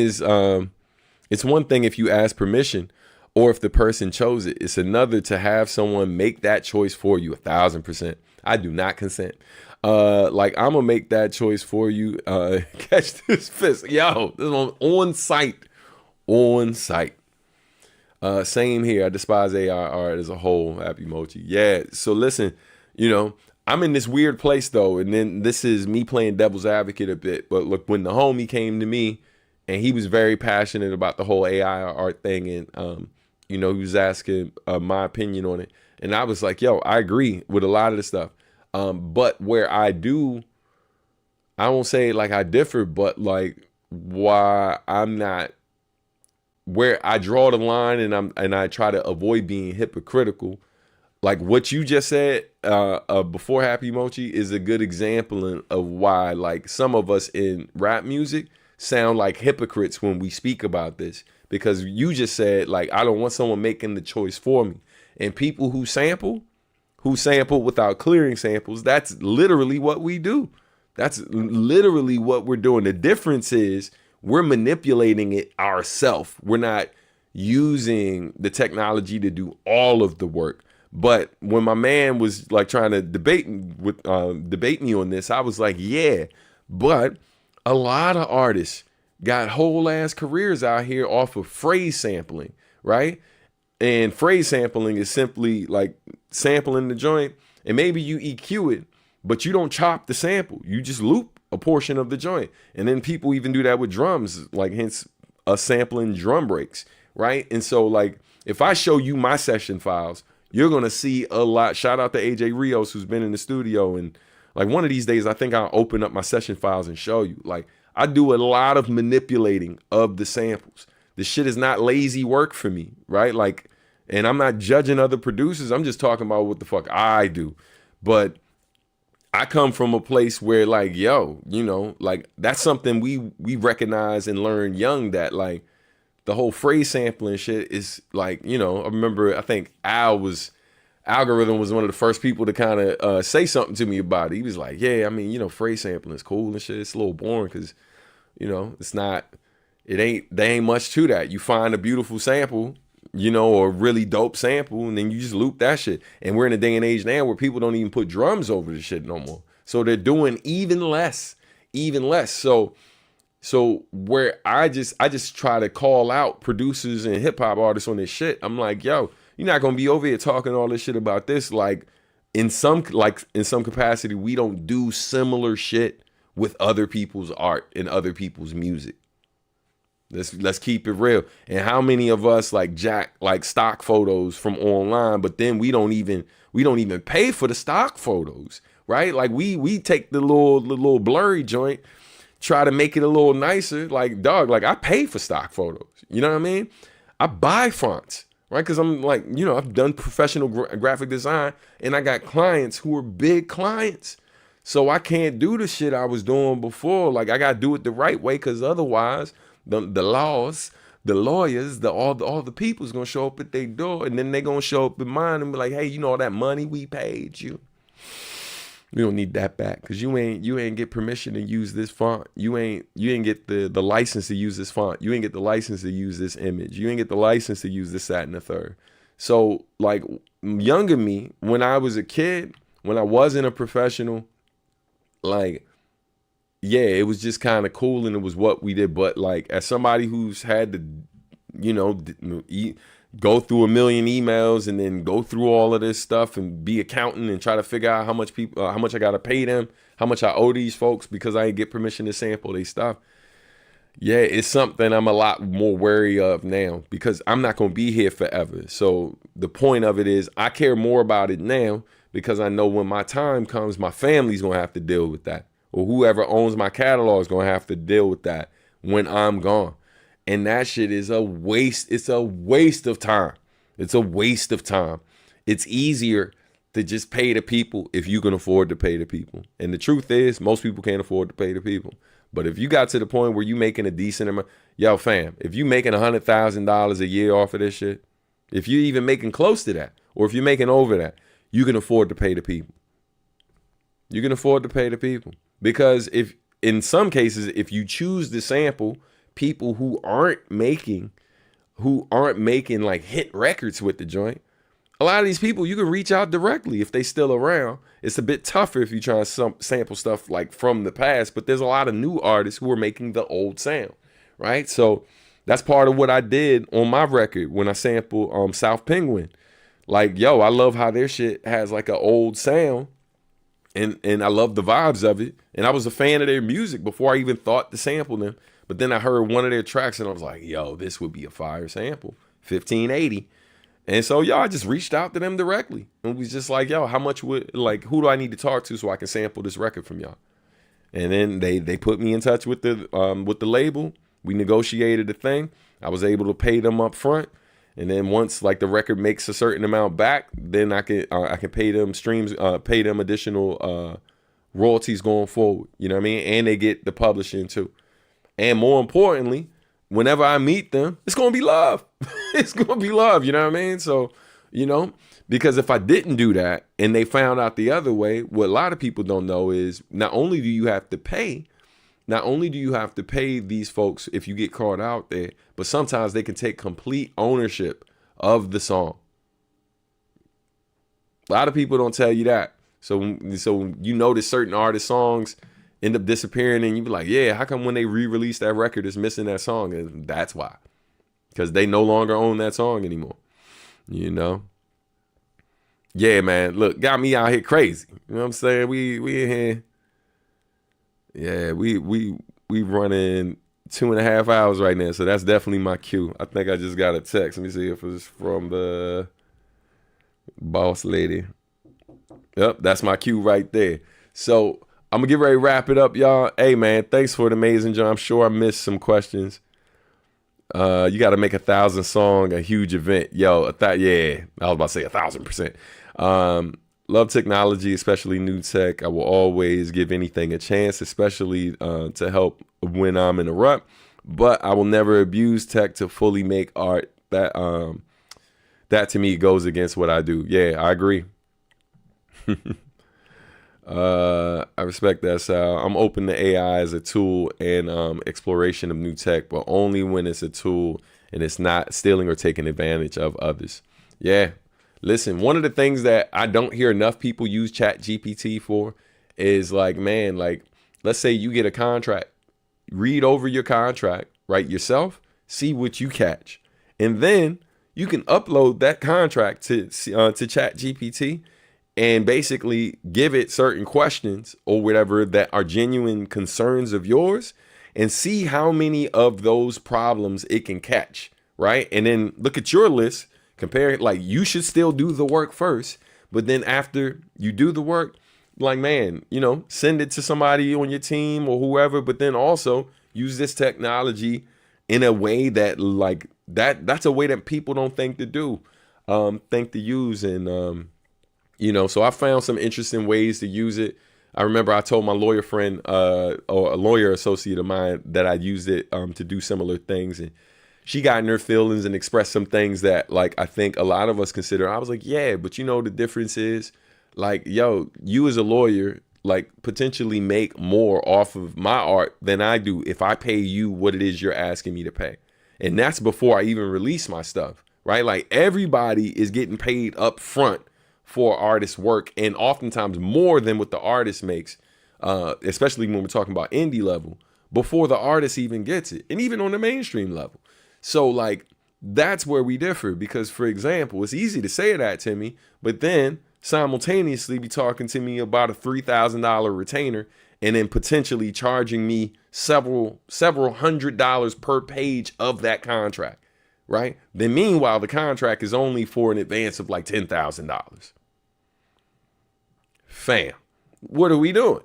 if you ask permission or if the person chose it. It's another to have someone make that choice for you 1,000%. I do not consent. Like, I'm gonna make that choice for you. Catch this fist. Yo, this one on site. Same here. I despise AI art as a whole. Happy Mochi. Yeah. So listen, I'm in this weird place though. And then this is me playing devil's advocate a bit. But look, when the homie came to me and he was very passionate about the whole AI art thing. And, he was asking my opinion on it. And I was like, yo, I agree with a lot of the stuff. But where I won't say like I differ, but like why I'm not, where I draw the line and I try to avoid being hypocritical. Like what you just said before, Happy Mochi, is a good example of why like some of us in rap music sound like hypocrites when we speak about this, because you just said like, I don't want someone making the choice for me. And people who sample without clearing samples, that's literally what we do. That's literally what we're doing. The difference is we're manipulating it ourselves. We're not using the technology to do all of the work. But when my man was like trying to debate me on this, I was like, yeah, but a lot of artists got whole ass careers out here off of phrase sampling, right? And phrase sampling is simply like sampling the joint, and maybe you EQ it, but you don't chop the sample. You just loop a portion of the joint. And then people even do that with drums, like hence us sampling drum breaks, right? And so like, if I show you my session files, you're going to see a lot. Shout out to AJ Rios, who's been in the studio. And like one of these days, I think I'll open up my session files and show you. Like I do a lot of manipulating of the samples. This shit is not lazy work for me, right? Like, and I'm not judging other producers. I'm just talking about what the fuck I do. But I come from a place where like, yo, like that's something we recognize and learn young, that like the whole phrase sampling shit is like, I remember, I think Algorithm was one of the first people to kind of say something to me about it. He was like, yeah, I mean, phrase sampling is cool and shit. It's a little boring because, it's not, there ain't much to that. You find a beautiful sample, or a really dope sample, and then you just loop that shit. And we're in a day and age now where people don't even put drums over the shit no more. So they're doing even less. So So where I just try to call out producers and hip hop artists on this shit. I'm like, yo, you're not gonna be over here talking all this shit about this. Like in some capacity, we don't do similar shit with other people's art and other people's music. Let's keep it real. And how many of us like jack like stock photos from online, but then we don't even pay for the stock photos, right? Like we take the little blurry joint, try to make it a little nicer. Like, dog, like I pay for stock photos. You know what I mean? I buy fonts, right? Because I'm like, I've done professional graphic design, and I got clients who are big clients. So I can't do the shit I was doing before. Like I gotta do it the right way, because otherwise the laws, the lawyers, all the people's gonna show up at their door, and then they gonna show up at mine and be like, hey, all that money we paid you, we don't need that back, because you ain't get permission to use this font. You ain't get the license to use this font. You ain't get the license to use this image. You ain't get the license to use this, that, and the third. So like younger me, when I was a kid, when I wasn't a professional, like, yeah, it was just kind of cool and it was what we did. But like, as somebody who's had to, go through a million emails and then go through all of this stuff and be accountant and try to figure out how much I got to pay them, how much I owe these folks because I didn't get permission to sample their stuff. Yeah, it's something I'm a lot more wary of now, because I'm not going to be here forever. So the point of it is I care more about it now, because I know when my time comes, my family's going to have to deal with that. Or whoever owns my catalog is going to have to deal with that when I'm gone. And that shit is a waste. It's a waste of time. It's a waste of time. It's easier to just pay the people if you can afford to pay the people. And the truth is, most people can't afford to pay the people. But if you got to the point where you making a decent amount, yo, fam, if you making $100,000 a year off of this shit, if you're even making close to that, or if you're making over that, you can afford to pay the people. You can afford to pay the people. Because if in some cases, if you choose to sample people who aren't making like hit records with the joint, a lot of these people you can reach out directly if they still around. It's a bit tougher if you try to sample stuff like from the past, but there's a lot of new artists who are making the old sound, right? So that's part of what I did on my record when I sampled South Penguin. Like, yo, I love how their shit has like an old sound. And I love the vibes of it. And I was a fan of their music before I even thought to sample them. But then I heard one of their tracks and I was like, yo, this would be a fire sample. 1580. And so, yo, I just reached out to them directly. And was just like, yo, who do I need to talk to so I can sample this record from y'all? And then they put me in touch with the label. We negotiated the thing. I was able to pay them up front. And then once like the record makes a certain amount back, then I can pay them pay them additional royalties going forward. You know what I mean? And they get the publishing too. And more importantly, whenever I meet them, it's gonna be love. It's gonna be love. You know what I mean? So, because if I didn't do that and they found out the other way, what a lot of people don't know is not only do you have to pay these folks if you get caught out there, but sometimes they can take complete ownership of the song. A lot of people don't tell you that. So you notice certain artist songs end up disappearing and you be like, yeah, how come when they re-release that record it's missing that song? And that's why. Because they no longer own that song anymore. Yeah, man. Look, got me out here crazy. You know what I'm saying? We in here. Yeah, we running 2.5 hours right now, so that's definitely my cue. I think I just got a text. Let me see if it's from the boss lady. Yep, that's my cue right there. So I'm gonna get ready to wrap it up, y'all. Hey, man, thanks for the amazing job. I'm sure I missed some questions. You got to make 1,000 song a huge event, yo. Yeah, I was about to say 1,000%. Love technology, especially new tech. I will always give anything a chance, especially to help when I'm in a rut. But I will never abuse tech to fully make art. That to me goes against what I do. Yeah, I agree. I respect that, Sal. I'm open to AI as a tool and exploration of new tech, but only when it's a tool and it's not stealing or taking advantage of others. Yeah. Listen, one of the things that I don't hear enough people use Chat GPT for is like, man, like, let's say you get a contract read over your contract, right, yourself, see what you catch. And then you can upload that contract to ChatGPT and basically give it certain questions or whatever that are genuine concerns of yours and see how many of those problems it can catch, right? And then look at your list, compare it. Like, you should still do the work first, but then after you do the work, like, man, you know, send it to somebody on your team or whoever, but then also use this technology in a way that, like, that's a way that people don't think to use. And, you know, so I found some interesting ways to use it. I remember I told my lawyer friend, or a lawyer associate of mine, that I used it to do similar things. And she got in her feelings and expressed some things that, like, I think a lot of us consider. I was like, yeah, but you know, the difference is, like, yo, you as a lawyer, like, potentially make more off of my art than I do if I pay you what it is you're asking me to pay. And that's before I even release my stuff, right? Like, everybody is getting paid up front for artist's work, and oftentimes more than what the artist makes, especially when we're talking about indie level, before the artist even gets it, and even on the mainstream level. So, like, that's where we differ, because, for example, it's easy to say that to me, but then simultaneously be talking to me about a $3,000 retainer and then potentially charging me several $100s per page of that contract, right? Then meanwhile, the contract is only for an advance of like $10,000. Fam, what are we doing?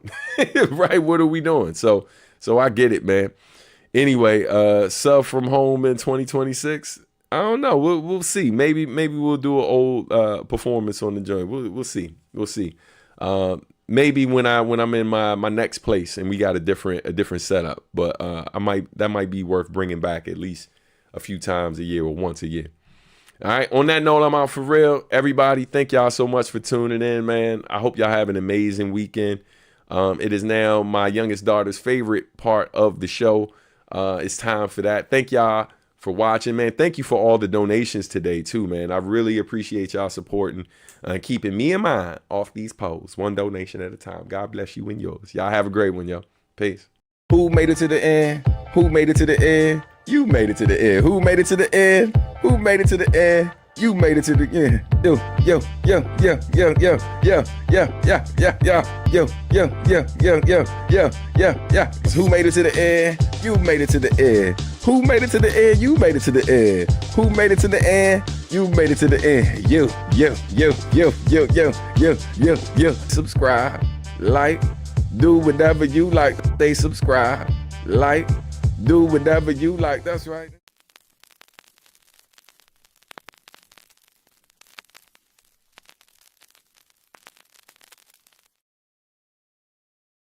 Right? What are we doing? So I get it, man. Anyway, sub from home in 2026. I don't know. We'll see. Maybe we'll do an old performance on the joint. We'll see. Maybe when I'm in my next place and we got a different setup. But that might be worth bringing back at least a few times a year or once a year. All right. On that note, I'm out for real. Everybody, thank y'all so much for tuning in, man. I hope y'all have an amazing weekend. It is now my youngest daughter's favorite part of the show. It's time for that. Thank y'all for watching, man. Thank you for all the donations today too, man. I really appreciate y'all supporting and keeping me and mine off these poles, one donation at a time. God bless you and yours. Y'all have a great one, yo. Peace. Who made it to the end? Who made it to the end? You made it to the end. Who made it to the end? Who made it to the end? You made it to the end. Yo, yo, yo, yo, yo, yo, yo, yo, yo, yo, yo, yo, yo, yo, yo, yo, yo, yo, yo. Who made it to the end? You made it to the end. Who made it to the end? You made it to the end. Who made it to the end? You made it to the end. Yo, yo, yo, yo, yo, yo, yo, yo, yo. Subscribe, like, do whatever you like. Stay subscribed, like, do whatever you like. That's right.